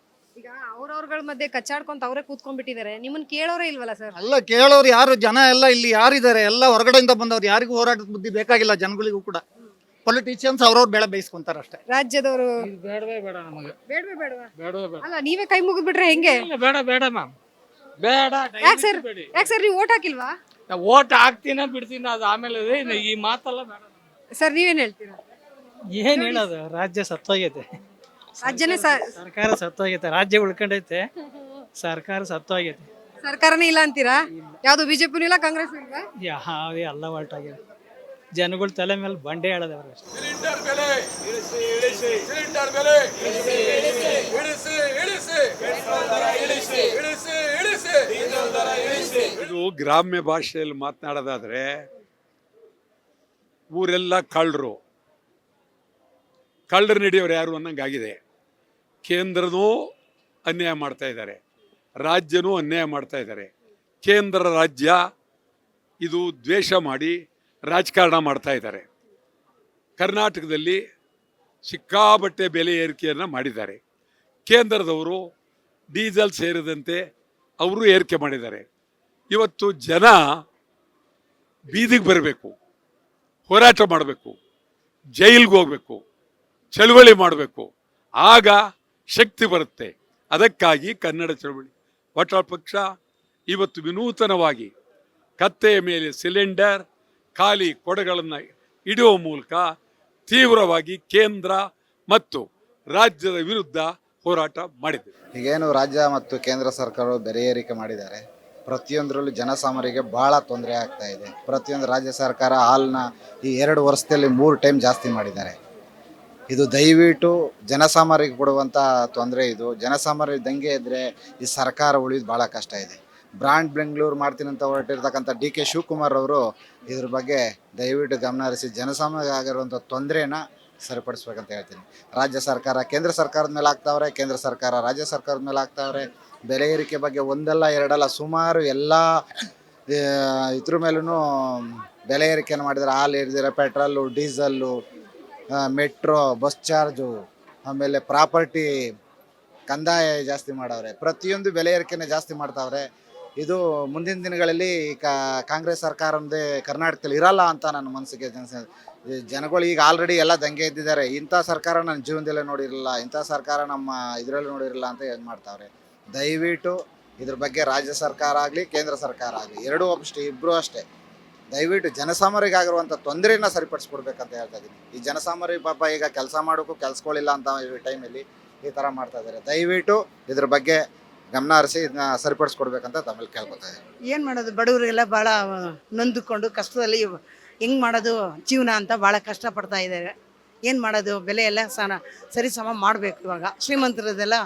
ಈಗ ಅವ್ರವ್ರಗಳ ಮಧ್ಯೆ ಕಚ್ಚಾಡ್ಕೊಂತ ಅವರೇ ಕೂತ್ಕೊಂಡ್ಬಿಟ್ಟಿದ್ದಾರೆ, ನಿಮ್ಮನ್ನ ಕೇಳೋರೇ ಇಲ್ವಲ್ಲ ಸರ್? ಅಲ್ಲ, ಕೇಳೋರು ಯಾರು? ಜನ ಎಲ್ಲ ಇಲ್ಲಿ ಯಾರಿದ್ದಾರೆ? ಎಲ್ಲ ಹೊರಗಡೆಯಿಂದ ಬಂದವ್ರು, ಯಾರಿಗೂ ಹೋರಾಟದ ಬುದ್ಧಿ ಬೇಕಾಗಿಲ್ಲ ಜನಗಳಿಗೂ ಕೂಡ. ಪೊಲಿಟಿಷಿಯನ್ಸ್ ಅವ್ರವ್ರು ಬೆಳೆ ಬೇಯಿಸ್ಕೊಂತಾರ ಅಷ್ಟೇ. ರಾಜ್ಯದವರು ಬೇಡವೇ ಬೇಡ ನಮಗೆ, ಬೇಡವೇ ಬೇಡವಾ? ಬೇಡವೇ ಬೇಡ. ಅಲ್ಲ, ನೀವೇ ಕೈ ಮುಗಿದ್ಬಿಟ್ರೆ ಹೆಂಗೆ? ಬೇಡ ಬೇಡ ಮ್ಯಾಮ್, ಬೇಡ. ಯಾಕೆ ಸರ್ ನೀವು ಓಟ್ ಹಾಕಿಲ್ವಾ? ನಾವು ಓಟ್ ಹಾಕ್ತೀನ ಬಿಡ್ತೀನ, ಅದು ಆಮೇಲೆ ಈ ಮಾತೆಲ್ಲ ಬೇಡ. ಸರ್ ನೀವೇನ್ ಹೇಳ್ತೀರಾ? ಏನ್ ಹೇಳೋದು, ರಾಜ್ಯ ಸತ್ತೋಗೈತೆ, ರಾಜ್ಯನೇ ಸರ್ಕಾರ ಸತ್ತೋಗೈತೆ, ರಾಜ್ಯ ಉಳ್ಕೊಂಡೈತೆ, ಸರ್ಕಾರ ಸತ್ತೋಗೈತೆ. ಸರ್ಕಾರನೇ ಇಲ್ಲ ಅಂತೀರಾ? ಯಾವ್ದು ಬಿಜೆಪಿನೂ ಇಲ್ಲ, ಕಾಂಗ್ರೆಸ್ ಇಲ್ಲ, ಯಾವುದೇ ಎಲ್ಲ ಹೊರಟಾಗಿದೆ. ಜನಗಳ ತಲೆ ಮೇಲೆ ಬಂಡೆ ಹೇಳದವ್ರು ಅಷ್ಟೇ. ಸಿಲಿಂಡರ್ ಬೆಲೆ ಇಳಿಸಿ ಇಳಿಸಿ, ಸಿಲಿಂಡರ್ ಬೆಲೆ ಇಳಿಸಿ ಇಳಿಸಿ, ಇಳಿಸಿ ಇಳಿಸಿ, ಪೆಟ್ರೋಲ್ ದರ ಇಳಿಸಿ ಇಳಿಸಿ ಇಳಿಸಿ, ಡೀಸೆಲ್ ದರ ಇಳಿಸಿ. ಇದು ಗ್ರಾಮ್ಯ ಭಾಷೆಯಲ್ಲಿ ಮಾತನಾಡೋದಾದ್ರೆ, ಊರೆಲ್ಲ ಕಳ್ಳರು ಹಿಡಿಯೋರು ಯಾರು ಅನ್ನಂಗಾಗಿದೆ. ಕೇಂದ್ರನೂ ಅನ್ಯಾಯ ಮಾಡ್ತಾ ಇದ್ದಾರೆ, ರಾಜ್ಯನೂ ಅನ್ಯಾಯ ಮಾಡ್ತಾ ಇದ್ದಾರೆ. ಕೇಂದ್ರ ರಾಜ್ಯ ಇದು ದ್ವೇಷ ಮಾಡಿ ರಾಜಕಾರಣ ಮಾಡ್ತಾ ಇದ್ದಾರೆ. ಕರ್ನಾಟಕದಲ್ಲಿ ಸಿಕ್ಕಾಬಟ್ಟೆ ಬೆಲೆ ಏರಿಕೆಯನ್ನು ಮಾಡಿದ್ದಾರೆ. ಕೇಂದ್ರದವರು ಡೀಸೆಲ್ ಸೇರಿದಂತೆ ಅವರು ಏರಿಕೆ ಮಾಡಿದ್ದಾರೆ. ಇವತ್ತು ಜನ ಬೀದಿಗೆ ಬರಬೇಕು, ಹೋರಾಟ ಮಾಡಬೇಕು, ಜೈಲಿಗೆ ಹೋಗಬೇಕು, ಚಳುವಳಿ ಮಾಡಬೇಕು, ಆಗ ಶಕ್ತಿ ಬರುತ್ತೆ. ಅದಕ್ಕಾಗಿ ಕನ್ನಡ ಚಳವಳಿ ವಟ ಪಕ್ಷ ಇವತ್ತು ವಿನೂತನವಾಗಿ ಕತ್ತೆಯ ಮೇಲೆ ಸಿಲಿಂಡರ್, ಖಾಲಿ ಕೊಡಗಳನ್ನು ಇಡುವ ಮೂಲಕ ತೀವ್ರವಾಗಿ ಕೇಂದ್ರ ಮತ್ತು ರಾಜ್ಯದ ವಿರುದ್ಧ ಹೋರಾಟ ಮಾಡಿದೆ. ಈಗೇನು ರಾಜ್ಯ ಮತ್ತು ಕೇಂದ್ರ ಸರ್ಕಾರಗಳು ಬೆಲೆ ಏರಿಕೆ ಮಾಡಿದ್ದಾರೆ, ಪ್ರತಿಯೊಂದರಲ್ಲೂ ಜನಸಾಮಾನ್ಯರಿಗೆ ಭಾಳ ತೊಂದರೆ ಆಗ್ತಾ ಇದೆ. ಪ್ರತಿಯೊಂದು ರಾಜ್ಯ ಸರ್ಕಾರ ಹಾಲನ್ನ ಈ 2 ವರ್ಷದಲ್ಲಿ 3 ಟೈಮ್ ಜಾಸ್ತಿ ಮಾಡಿದ್ದಾರೆ. ಇದು ದಯವಿಟ್ಟು ಜನಸಾಮಾನ್ಯರಿಗೆ ಕೊಡುವಂಥ ತೊಂದರೆ. ಇದು ಜನಸಾಮಾನ್ಯರಿಗೆ ದಂಗೆ ಇದ್ದರೆ ಈ ಸರ್ಕಾರ ಉಳಿಯೋದು ಭಾಳ ಕಷ್ಟ ಇದೆ. ಬ್ರಾಂಡ್ ಬೆಂಗಳೂರು ಮಾಡ್ತೀನಿ ಅಂತ ಹೊರಟಿರ್ತಕ್ಕಂಥ DK ಶಿವಕುಮಾರ್ ಅವರು ಇದ್ರ ಬಗ್ಗೆ ದಯವಿಟ್ಟು ಗಮನ ಹರಿಸಿ ಜನಸಾಮಾನ್ಯರಿಗೆ ಆಗಿರುವಂಥ ತೊಂದರೆನ ಸರಿಪಡಿಸ್ಬೇಕಂತ ಹೇಳ್ತೀನಿ. ರಾಜ್ಯ ಸರ್ಕಾರ ಕೇಂದ್ರ ಸರ್ಕಾರದ ಮೇಲೆ ಆಗ್ತಾವ್ರೆ, ಕೇಂದ್ರ ಸರ್ಕಾರ ರಾಜ್ಯ ಸರ್ಕಾರದ ಮೇಲೆ ಆಗ್ತಾವ್ರೆ. ಬೆಲೆ ಏರಿಕೆ ಬಗ್ಗೆ ಒಂದಲ್ಲ ಎರಡಲ್ಲ ಸುಮಾರು ಎಲ್ಲ ಇದ್ರ ಮೇಲೂ ಬೆಲೆ ಏರಿಕೆಯನ್ನು ಮಾಡಿದ್ದಾರೆ. ಹಾಲು ಏರಿದ್ದಾರೆ, petrol, diesel, metro, bus charge, ಆಮೇಲೆ ಪ್ರಾಪರ್ಟಿ ಕಂದಾಯ ಜಾಸ್ತಿ ಮಾಡವ್ರೆ. ಪ್ರತಿಯೊಂದು ಬೆಲೆ ಏರಿಕೆನೇ ಜಾಸ್ತಿ ಮಾಡ್ತಾವ್ರೆ. ಇದು ಮುಂದಿನ ದಿನಗಳಲ್ಲಿ ಕಾಂಗ್ರೆಸ್ ಸರ್ಕಾರದೇ ಕರ್ನಾಟಕದಲ್ಲಿ ಇರಲ್ಲ ಅಂತ ನನ್ನ ಮನಸ್ಸಿಗೆ ಜನಗಳು ಈಗ ಆಲ್ರೆಡಿ ಎಲ್ಲ ದಂಗೆ ಎದ್ದಿದ್ದಾರೆ. ಇಂಥ ಸರ್ಕಾರ ನನ್ನ ಜೀವನದಲ್ಲೇ ನೋಡಿರಲಿಲ್ಲ, ಇಂಥ ಸರ್ಕಾರ ನಮ್ಮ ಇದರಲ್ಲೂ ನೋಡಿರಲಿಲ್ಲ ಅಂತ ಏನು ಮಾಡ್ತಾವ್ರೆ. ದಯವಿಟ್ಟು ಇದ್ರ ಬಗ್ಗೆ ರಾಜ್ಯ ಸರ್ಕಾರ ಆಗಲಿ ಕೇಂದ್ರ ಸರ್ಕಾರ ಆಗಲಿ ಎರಡೂ ಅಷ್ಟೇ, ಇಬ್ಬರೂ ಅಷ್ಟೇ, ದಯವಿಟ್ಟು ಜನಸಾಮಾನ್ಯರಿಗಾಗಿರುವಂಥ ತೊಂದರೆನ ಸರಿಪಡಿಸ್ಕೊಡ್ಬೇಕಂತ ಹೇಳ್ತಾ ಇದ್ದೀನಿ. ಈ ಜನಸಾಮಾನ್ಯ ಪಾಪ ಈಗ ಕೆಲಸ ಮಾಡೋಕ್ಕೂ ಕೆಲಸಗಳಿಲ್ಲ ಅಂತ ಈ ಟೈಮಲ್ಲಿ ಈ ಥರ ಮಾಡ್ತಾ ಇದ್ದಾರೆ. ದಯವಿಟ್ಟು ಇದ್ರ ಬಗ್ಗೆ ಗಮನ ಹರಿಸಿ ಇದನ್ನ ಸರಿಪಡಿಸ್ಕೊಡ್ಬೇಕಂತ ತಮ್ಮಲ್ಲಿ ಕೇಳ್ಕೊತಾ ಇದ್ದೀನಿ. ಏನು ಮಾಡೋದು, ಬಡವರಿಗೆಲ್ಲ ಭಾಳ ನೊಂದುಕೊಂಡು ಕಷ್ಟದಲ್ಲಿ ಹೆಂಗೆ ಮಾಡೋದು ಜೀವನ ಅಂತ ಭಾಳ ಕಷ್ಟಪಡ್ತಾ ಇದ್ದಾರೆ. ಏನು ಮಾಡೋದು, ಬೆಲೆ ಎಲ್ಲ ಸರಿ ಸಮ ಮಾಡಬೇಕು. ಇವಾಗ ಶ್ರೀಮಂತರದೆಲ್ಲ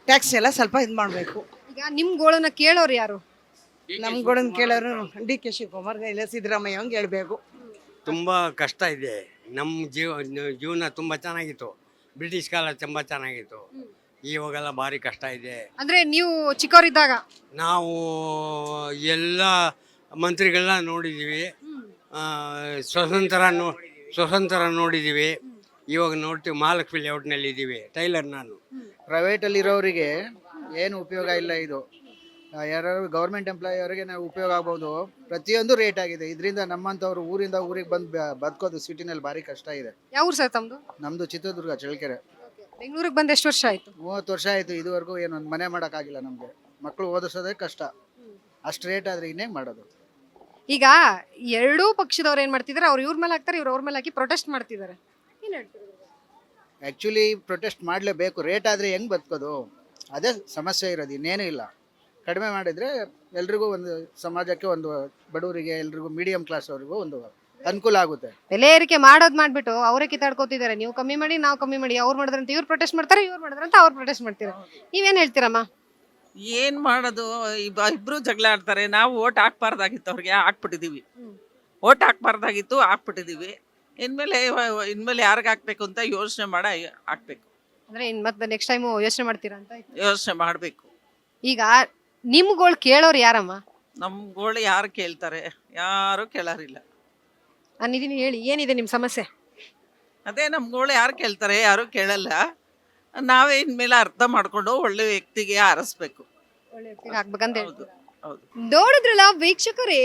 ಟ್ಯಾಕ್ಸ್ ಎಲ್ಲ ಸ್ವಲ್ಪ ಇದು ಮಾಡಬೇಕು. ಈಗ ನಿಮ್ಮ ಗೋಳನ್ನ ಕೇಳೋರು ಯಾರು? ನಮ್ಮ ಗೋಳನ್ನ ಕೇಳೋರು DK ಶಿವಕುಮಾರ್ ಇಲ್ಲ ಸಿದ್ದರಾಮಯ್ಯ ಹಂಗೆ ಹೇಳ್ಬೇಕು. ತುಂಬ ಕಷ್ಟ ಇದೆ. ನಮ್ಮ ಜೀವನ ತುಂಬ ಚೆನ್ನಾಗಿತ್ತು, ಬ್ರಿಟಿಷ್ ಕಾಲ ತುಂಬ ಚೆನ್ನಾಗಿತ್ತು. ಇವಾಗೆಲ್ಲ ಭಾರಿ ಕಷ್ಟ ಇದೆ. ಅಂದ್ರೆ ನೀವು ಚಿಕ್ಕವರಿದ್ದಾಗ ನಾವು ಎಲ್ಲ ಮಂತ್ರಿಗಳನ್ನ ನೋಡಿದ್ದೀವಿ, ಸ್ವತಂತ್ರ ನೋಡಿದ್ದೀವಿ. ಇವಾಗ ನೋಡ್ತೀವಿ ಮಹಾಲಕ್ಷ್ಮಿ ಲೇಔಟ್ನಲ್ಲಿ ಇದ್ದೀವಿ. ಟೈಲರ್ ನಾನು. ಪ್ರೈವೇಟಲ್ಲಿರೋರಿಗೆ ಏನು ಉಪಯೋಗ ಇಲ್ಲ ಇದು. ಯಾರು ಗೌರ್ಮೆಂಟ್ ಎಂಪ್ಲಾಯಿ ಅವರಿಗೆ ನಾವು ಉಪಯೋಗ ಆಗ್ಬೋದು. ಪ್ರತಿಯೊಂದು ರೇಟ್ ಆಗಿದೆ. ಇದರಿಂದ ನಮ್ಮಂಥವ್ರು ಊರಿಂದ ಊರಿಗೆ ಬಂದು ಬದುಕೋದು ಸಿಟಿನಲ್ಲಿ ಭಾರಿ ಕಷ್ಟ ಇದೆ. ಯಾವ ಊರು ಸರ್ ತಮ್ಮದು? ನಮ್ಮದು ಚಿತ್ರದುರ್ಗ ಚಳ್ಳಕೆರೆ. ಬೆಂಗಳೂರಿಗೆ ಬಂದು ಎಷ್ಟು ವರ್ಷ ಆಯ್ತು? 30 ವರ್ಷ ಆಯಿತು. ಇದುವರೆಗೂ ಏನೊಂದು ಮನೆ ಮಾಡೋಕ್ಕಾಗಿಲ್ಲ ನಮಗೆ. ಮಕ್ಕಳು ಓದಿಸೋದೇ ಕಷ್ಟ. ಅಷ್ಟು ರೇಟ್ ಆದರೆ ಇನ್ನೇನು ಮಾಡೋದು? ಈಗ ಎರಡೂ ಪಕ್ಷದವ್ರು ಏನ್ ಮಾಡ್ತಿದ್ದಾರೆ, ಅವ್ರು ಇವ್ರ ಮೇಲೆ ಹಾಕ್ತಾರೆ, ಇವ್ರು ಅವ್ರ ಮೇಲೆ ಹಾಕಿ ಪ್ರೊಟೆಸ್ಟ್ ಮಾಡ್ತಿದ್ದಾರೆ. ಏನ್ ಹೇಳ್ತೀರಿ? ಆ್ಯಕ್ಚುಲಿ ಪ್ರೊಟೆಸ್ಟ್ ಮಾಡಲೇಬೇಕು. ರೇಟ್ ಆದರೆ ಹೆಂಗೆ ಬದುಕೋದು? ಅದೇ ಸಮಸ್ಯೆ ಇರೋದು, ಇನ್ನೇನೂ ಇಲ್ಲ. ಕಡಿಮೆ ಮಾಡಿದರೆ ಎಲ್ರಿಗೂ ಒಂದು ಸಮಾಜಕ್ಕೆ, ಒಂದು ಬಡವರಿಗೆ, ಎಲ್ರಿಗೂ ಮೀಡಿಯಂ ಕ್ಲಾಸ್ ಅವರಿಗೂ ಒಂದು ಅನುಕೂಲ ಆಗುತ್ತೆ. ಬೆಲೆ ಏರಿಕೆ ಮಾಡೋದ್ ಮಾಡ್ಬಿಟ್ಟು ಅವರೇ ಕಿತ್ತಾಡ್ಕೋತಿದ್ದಾರೆ. ನೀವು ಕಮ್ಮಿ ಮಾಡಿ, ನಾವು ಕಮ್ಮಿ ಮಾಡಿ, ಅವ್ರು ಮಾಡಿದ್ರಂತ ಇವ್ರು ಪ್ರೊಟೆಸ್ಟ್ ಮಾಡ್ತಾರೆ, ಇವ್ರು ಮಾಡಿದ್ರಂತ ಅವ್ರು ಪ್ರೊಟೆಸ್ಟ್ ಮಾಡ್ತಾರೆ. ನೀವೇನ್ ಹೇಳ್ತೀರಮ್ಮ? ಏನ್ ಮಾಡೋದು, ಇಬ್ರು ಜಗಳ ಆಡ್ತಾರೆ. ನಾವು ಓಟ್ ಹಾಕ್ಬಾರ್ದಾಗಿತ್ತು, ಅವ್ರಿಗೆ ಹಾಕ್ಬಿಟ್ಟಿದೀವಿ. ಓಟ್ ಹಾಕ್ಬಾರ್ದಾಗಿತ್ತು, ಹಾಕ್ಬಿಟ್ಟಿದೀವಿ. ಇನ್ಮೇಲೆ ಯಾರಿಗೆ ಹಾಕ್ಬೇಕು ಅಂತ ಯೋಚನೆ ಹಾಕ್ಬೇಕು. ಅಂದ್ರೆ ಮತ್ತೆ ನೆಕ್ಸ್ಟ್ ಟೈಮ್ ಯೋಚನೆ ಮಾಡ್ತೀರಾ ಅಂತ? ಯೋಚನೆ ಮಾಡ್ಬೇಕು. ಈಗ ನಿಮ್ಗಳು ಕೇಳೋರು ಯಾರಮ್ಮ? ನಮ್ಗಳು ಯಾರು ಕೇಳ್ತಾರೆ? ಯಾರು ಕೇಳಾರಿಲ್ಲ. ನಾನಿದೀನಿ, ಹೇಳಿ ಏನಿದೆ ನಿಮ್ ಸಮಸ್ಯೆ? ಅದೇ ನಮ್ಗಳು ಯಾರು ಕೇಳ್ತಾರೆ? ಯಾರು ಕೇಳಲ್ಲ. ನಾವೇ ಇನ್ಮೇಲೆ ಅರ್ಥ ಮಾಡ್ಕೊಂಡು ಒಳ್ಳೆ ವ್ಯಕ್ತಿಗೆ ಆರಿಸ್ಬೇಕು. ಹಾಕ್ಬೇಕಂತ ಹೌದು. ನೋಡಿದ್ರಲ್ಲ ವೀಕ್ಷಕರೇ,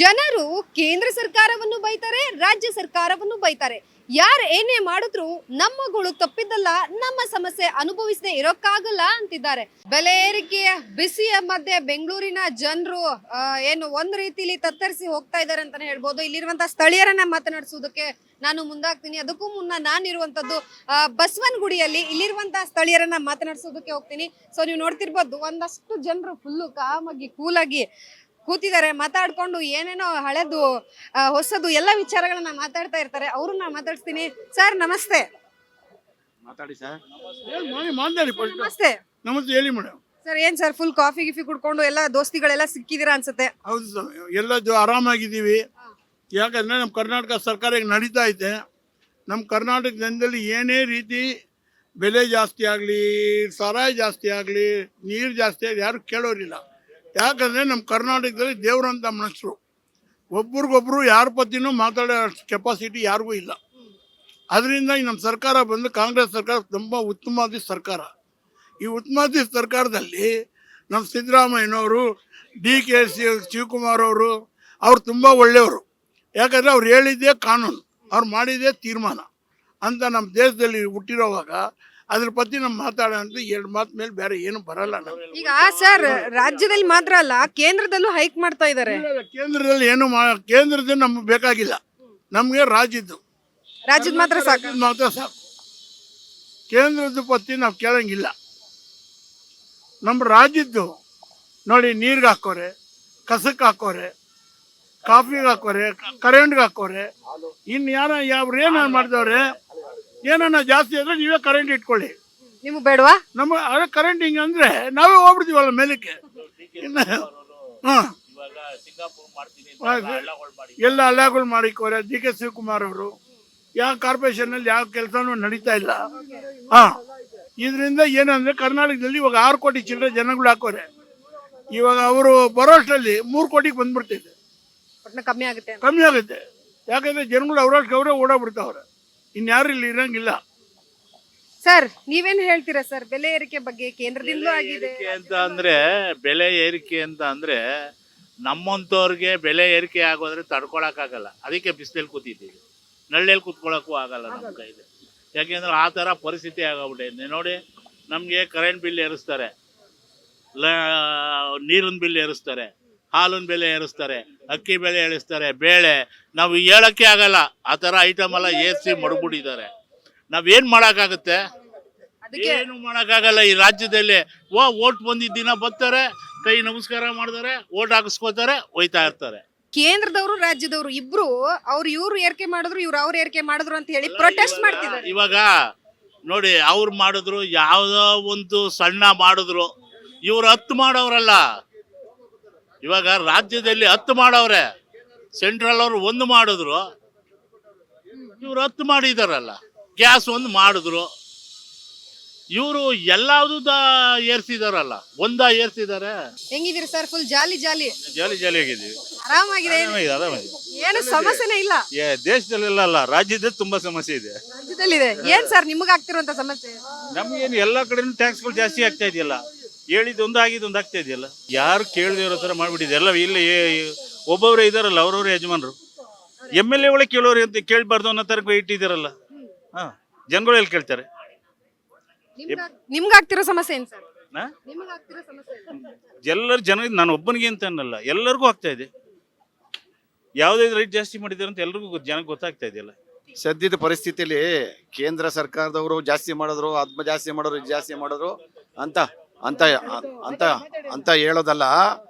ಜನರು ಕೇಂದ್ರ ಸರ್ಕಾರವನ್ನು ಬೈತಾರೆ, ರಾಜ್ಯ ಸರ್ಕಾರವನ್ನು ಬೈತಾರೆ. ಯಾರು ಏನೇ ಮಾಡಿದ್ರು ನಮ್ಮಗಳು ತಪ್ಪಿದ್ದಲ್ಲ, ನಮ್ಮ ಸಮಸ್ಯೆ ಅನುಭವಿಸದೆ ಇರೋಕ್ಕಾಗಲ್ಲ ಅಂತಿದ್ದಾರೆ. ಬೆಲೆ ಏರಿಕೆಯ ಬಿಸಿಯ ಮಧ್ಯೆ ಬೆಂಗಳೂರಿನ ಜನರು ಏನು ಒಂದ್ ರೀತಿಲಿ ತತ್ತರಿಸಿ ಹೋಗ್ತಾ ಇದ್ದಾರೆ ಅಂತಾನೆ ಹೇಳ್ಬೋದು. ಇಲ್ಲಿರುವಂತಹ ಸ್ಥಳೀಯರನ್ನ ಮಾತನಾಡಿಸೋದಕ್ಕೆ ನಾನು ಮುಂದಾಗ್ತೀನಿ. ಅದಕ್ಕೂ ಮುನ್ನ ನಾನಿರುವಂತದ್ದು ಬಸವನಗುಡಿಯಲ್ಲಿ. ಇಲ್ಲಿರುವಂತಹ ಸ್ಥಳೀಯರನ್ನ ಮಾತನಾಡಿಸೋದಕ್ಕೆ ಹೋಗ್ತೀನಿ. ಸೊ ನೀವು ನೋಡ್ತಿರ್ಬೋದು, ಒಂದಷ್ಟು ಜನರು ಫುಲ್ಲು ಕಾಮಾಗಿ ಕೂಲಾಗಿ ಕೂತಿದ್ದಾರೆ, ಮಾತಾಡ್ಕೊಂಡು ಏನೇನೋ ಹಳೆದು ಹೊಸದು ಎಲ್ಲ ವಿಚಾರಗಳನ್ನ ಮಾತಾಡ್ತಾ ಇರ್ತಾರೆ. ಅವ್ರನ್ನ ಮಾತಾಡ್ಸ್ತೀನಿ. ಸರ್ ನಮಸ್ತೆ. ಮಾತಾಡಿ ಸರ್. ಮಾತಾಡಿ. ನಮಸ್ತೆ. ನಮಸ್ತೆ, ಹೇಳಿ ಮೇಡಮ್. ಸರ್ ಏನ್ ಸರ್ ಫುಲ್ ಕಾಫಿ ಗಿಫಿ ಕುಡ್ಕೊಂಡು ಎಲ್ಲ ದೋಸ್ತಿಗಳೆಲ್ಲ ಸಿಕ್ಕಿದಿರಾ ಅನ್ಸುತ್ತೆ? ಹೌದು ಸರ್, ಎಲ್ಲ ಆರಾಮಾಗಿದ್ದೀವಿ. ಯಾಕಂದರೆ ನಮ್ಮ ಕರ್ನಾಟಕ ಸರ್ಕಾರ ಈಗ ನಡೀತಾ ಐತೆ. ನಮ್ಮ ಕರ್ನಾಟಕ ಜನದಲ್ಲಿ ಏನೇ ರೀತಿ ಬೆಲೆ ಜಾಸ್ತಿ ಆಗಲಿ, ಸಾರಾಯಿ ಜಾಸ್ತಿ ಆಗಲಿ, ನೀರು ಜಾಸ್ತಿ ಆಗಲಿ ಯಾರು ಕೇಳೋರಿಲ್ಲ. ಯಾಕಂದರೆ ನಮ್ಮ ಕರ್ನಾಟಕದಲ್ಲಿ ದೇವರಂಥ ಮನುಷ್ಯರು, ಒಬ್ರಿಗೊಬ್ರು ಯಾರ ಪತ್ತಿನೂ ಮಾತಾಡೋ ಕೆಪಾಸಿಟಿ ಯಾರಿಗೂ ಇಲ್ಲ. ಅದರಿಂದ ನಮ್ಮ ಸರ್ಕಾರ ಬಂದು ಕಾಂಗ್ರೆಸ್ ಸರ್ಕಾರ ತುಂಬ ಉತ್ತಮವಾದ ಸರ್ಕಾರ. ಈ ಉತ್ತಮವಾದ ಸರ್ಕಾರದಲ್ಲಿ ನಮ್ಮ ಸಿದ್ದರಾಮಯ್ಯನವರು, DK ಶಿವಕುಮಾರ್ ಅವರು ತುಂಬ ಒಳ್ಳೆಯವರು. ಯಾಕಂದರೆ ಅವ್ರು ಹೇಳಿದ್ದೇ ಕಾನೂನು, ಅವ್ರು ಮಾಡಿದ್ದೇ ತೀರ್ಮಾನ ಅಂತ ನಮ್ಮ ದೇಶದಲ್ಲಿ ಹುಟ್ಟಿರೋವಾಗ ಅದ್ರ ಪತ್ತಿ ನಮ್ಮ ಮಾತಾಡೋಂತ 2 ಮಾತು ಮೇಲೆ ಬೇರೆ ಏನು ಬರಲ್ಲ. ಈಗ ಸರ್ ರಾಜ್ಯದಲ್ಲಿ ಮಾತ್ರ ಅಲ್ಲ, ಕೇಂದ್ರದಲ್ಲೂ ಹೈಕ್ ಮಾಡ್ತಾ ಇದ್ದಾರೆ. ಕೇಂದ್ರದಲ್ಲಿ ಏನು ಕೇಂದ್ರದಲ್ಲಿ ನಮ್ಗೆ ಬೇಕಾಗಿಲ್ಲ, ನಮಗೆ ರಾಜ್ಯದ್ದು ಮಾತ್ರ ಸಾಕು. ಕೇಂದ್ರದ ಪತ್ತಿ ನಾವು ಕೇಳಂಗಿಲ್ಲ. ನಮ್ಮ ರಾಜ್ಯದ್ದು ನೋಡಿ, ನೀರ್ಗೆ ಹಾಕೋರೆ, ಕಸಕ್ಕೆ ಹಾಕೋರೆ, ಕಾಫಿಗೆ ಹಾಕೋರೆ, ಕರೆಂಟ್ಗೆ ಹಾಕೋರೆ. ಇನ್ನು ಏನ ಮಾಡ್ದವ್ರೆ, ಏನನ್ನ ಜಾಸ್ತಿ ಆದರೆ ನೀವೇ ಕರೆಂಟ್ ಇಟ್ಕೊಳ್ಳಿ. ನಿಮ್ಗೆ ಬೇಡವಾ? ನಮ್ಮ ಅದೇ ಕರೆಂಟ್ ಹಿಂಗೆ ಅಂದರೆ ನಾವೇ ಹೋಗ್ಬಿಡ್ತೀವಲ್ಲ ಮೇಲಕ್ಕೆ. ಇನ್ನು ಹಾಂ, ಎಲ್ಲ ಹಳ್ಳಗಳು ಮಾಡಿಕೋರೆ. DK ಶಿವಕುಮಾರ್ ಅವರು ಯಾವ ಕಾರ್ಪೊರೇಷನಲ್ಲಿ ಯಾವ ಕೆಲಸನೂ ನಡೀತಾ ಇಲ್ಲ. ಹಾಂ, ಇದರಿಂದ ಏನಂದರೆ ಕರ್ನಾಟಕದಲ್ಲಿ ಇವಾಗ 6 ಕೋಟಿ ಚಿಲ್ಲರೆ ಜನಗಳು ಹಾಕೋರೆ. ಇವಾಗ ಅವರು ಬರೋಷ್ಟರಲ್ಲಿ 3 ಕೋಟಿಗೆ ಬಂದ್ಬಿಡ್ತೈತೆ. ಕಮ್ಮಿ ಆಗುತ್ತೆ. ಯಾಕಂದರೆ ಜನಗಳು ಅವರಷ್ಟು ಅವರೇ ಓಡಾಡ್ಬಿಡ್ತಾವ್ರೆ. ಇನ್ಯಾರು ಇಲ್ಲಿ ಇರಂಗಿಲ್ಲ. ಸರ್ ನೀವೇನ್ ಹೇಳ್ತೀರಾ ಸರ್ ಬೆಲೆ ಏರಿಕೆ ಬಗ್ಗೆ? ಕೇಂದ್ರದಿಂದಲೂ ಆಗಿದೆ ಅಂತ ಅಂದ್ರೆ, ಬೆಲೆ ಏರಿಕೆ ಅಂತ ಅಂದ್ರೆ ನಮ್ಮಂತವ್ರಿಗೆ ಬೆಲೆ ಏರಿಕೆ ಆಗೋದ್ರೆ ತಡ್ಕೊಳಕ್ಕಾಗಲ್ಲ. ಅದಕ್ಕೆ ಬಿಸಿಲಲ್ಲಿ ಕೂತಿದ್ದೀವಿ, ನಳ್ಳಿಯಲ್ಲಿ ಕೂತ್ಕೊಳ್ಳೋಕ್ಕೂ ಆಗಲ್ಲ ನಮ್ಮ ಕೈಲಿ. ಯಾಕೆಂದ್ರೆ ಆ ಥರ ಪರಿಸ್ಥಿತಿ ಆಗೋಗ್ಬಿಟ್ಟಿದೆ. ನೋಡಿ, ನಮಗೆ ಕರೆಂಟ್ ಬಿಲ್ ಏರಿಸ್ತಾರೆ, ನೀರಿನ ಬಿಲ್ ಏರಿಸ್ತಾರೆ, ಹಾಲಿನ ಬೆಲೆ ಏರಿಸ್ತಾರೆ, ಅಕ್ಕಿ ಬೆಲೆ ಏರಿಸ್ತಾರೆ, ಬೇಳೆ ನಾವು ಹೇಳೋಕ್ಕೆ ಆಗಲ್ಲ. ಆ ಥರ ಐಟಮ್ ಎಲ್ಲ ಏರಿಸಿ ಮಡ್ಬಿಟ್ಟಿದ್ದಾರೆ. ನಾವೇನು ಮಾಡೋಕ್ಕಾಗುತ್ತೆ? ಏನು ಮಾಡೋಕ್ಕಾಗಲ್ಲ. ಈ ರಾಜ್ಯದಲ್ಲಿ ಓಟ್ ಬಂದಿದ್ದ ದಿನ ಬರ್ತಾರೆ, ಕೈ ನಮಸ್ಕಾರ ಮಾಡ್ತಾರೆ, ಓಟ್ ಹಾಕಿಸ್ಕೋತಾರೆ, ಹೋಯ್ತಾ ಇರ್ತಾರೆ. ಕೇಂದ್ರದವರು ರಾಜ್ಯದವರು ಇಬ್ರು ಇವ್ರು ಏರಿಕೆ ಮಾಡಿದ್ರು, ಅವ್ರು ಏರಿಕೆ ಮಾಡಿದ್ರು ಅಂತ ಹೇಳಿ ಪ್ರೊಟೆಸ್ಟ್ ಮಾಡ್ತಿದ್ದಾರೆ. ಇವಾಗ ನೋಡಿ, ಅವ್ರು ಮಾಡಿದ್ರು, ಯಾವುದೋ ಒಂದು ಸಣ್ಣ ಮಾಡಿದ್ರು, ಇವ್ರು 10 ಮಾಡೋರಲ್ಲ. ಇವಾಗ ರಾಜ್ಯದಲ್ಲಿ 10 ಮಾಡವ್ರೆ, ಸೆಂಟ್ರಲ್ ಅವರು 1 ಮಾಡಿದ್ರು, ಇವ್ರು 10 ಮಾಡಿದಾರಲ್ಲ. ಗ್ಯಾಸ್ 1 ಮಾಡಿದ್ರು, ಇವರು ಎಲ್ಲಾವುದು ಏರ್ಸಿದಾರಲ್ಲ, ಏರ್ಸಿದ್ದಾರೆ. ಹೆಂಗಿದ್ದೀರಿ ಸರ್? ಫುಲ್ ಜಾಲಿ ಜಾಲಿ ಆಗಿದ್ದೀವಿ, ಆರಾಮಾಗಿದೆ, ಏನು ಸಮಸ್ಯೆನೇ ಇಲ್ಲ. ದೇಶದಲ್ಲೆಲ್ಲ ಅಲ್ಲ, ರಾಜ್ಯದಲ್ಲಿ ತುಂಬಾ ಸಮಸ್ಯೆ ಇದೆ. ರಾಜ್ಯದಲ್ಲಿದೆ. ಏನ್ ಸರ್ ನಿಮಗೆ ಆಗ್ತಿರುವಂತ ಸಮಸ್ಯೆ? ನಮ್ಗೇನು ಎಲ್ಲ ಕಡೆನೂ ಟ್ಯಾಕ್ಸ್ಗಳು ಜಾಸ್ತಿ ಆಗ್ತಾ ಇದೆಯಲ್ಲ. ಹೇಳಿದ್ದೊಂದು ಆಗಿದ್ದೊಂದು ಆಗ್ತಾ ಇದೆಯಲ್ಲ, ಯಾರು ಕೇಳದೇ ಇರೋ ಥರ ಮಾಡಿಬಿಟ್ಟಿದೆ ಎಲ್ಲ. ಇಲ್ಲಿ ಒಬ್ಬೊಬ್ಬರೇ ಇದ್ದಾರಲ್ಲ, ಅವ್ರವ್ರ ಯಜಮಾನರು. ಎಮ್ ಎಲ್ ಎಗಳೇ ಕೇಳೋರು ಅಂತ ಕೇಳಬಾರ್ದು ಅನ್ನೋ ಥರ ಇಟ್ಟಿದ್ದಾರಲ್ಲ. ಹಾಂ, ಜನಗಳು ಎಲ್ಲಿ ಕೇಳ್ತಾರೆ? ನಿಮ್ಗಾಗ್ತಿರೋ ಸಮಸ್ಯೆ ಏನ್ ಸರ್? ನಾ? ನಿಮ್ಗಾಗ್ತಿರೋ ಸಮಸ್ಯೆ ಏನು? ಎಲ್ಲರ ಜನ, ನಾನು ಒಬ್ಬನಿಗೆ ಅಂತ ಅನ್ನಲ್ಲ, ಎಲ್ಲರಿಗೂ ಆಗ್ತಾ ಇದೆ. ಯಾವುದೇ ರೈಟ್ ಜಾಸ್ತಿ ಮಾಡಿದ್ದಾರೆ ಅಂತ ಎಲ್ರಿಗೂ ಜನಕ್ಕೆ ಗೊತ್ತಾಗ್ತಾ ಇದೆಯಲ್ಲ. ಸದ್ಯದ ಪರಿಸ್ಥಿತಿಯಲ್ಲಿ ಕೇಂದ್ರ ಸರ್ಕಾರದವರು ಜಾಸ್ತಿ ಮಾಡಿದ್ರು, ಅದ್ಮ ಜಾಸ್ತಿ ಮಾಡಿದ್ರು, ಇದು ಜಾಸ್ತಿ ಮಾಡಿದ್ರು ಅಂತ ಅಂತ ಅಂತ ಅಂತ ಹೇಳೋದಲ್ಲ.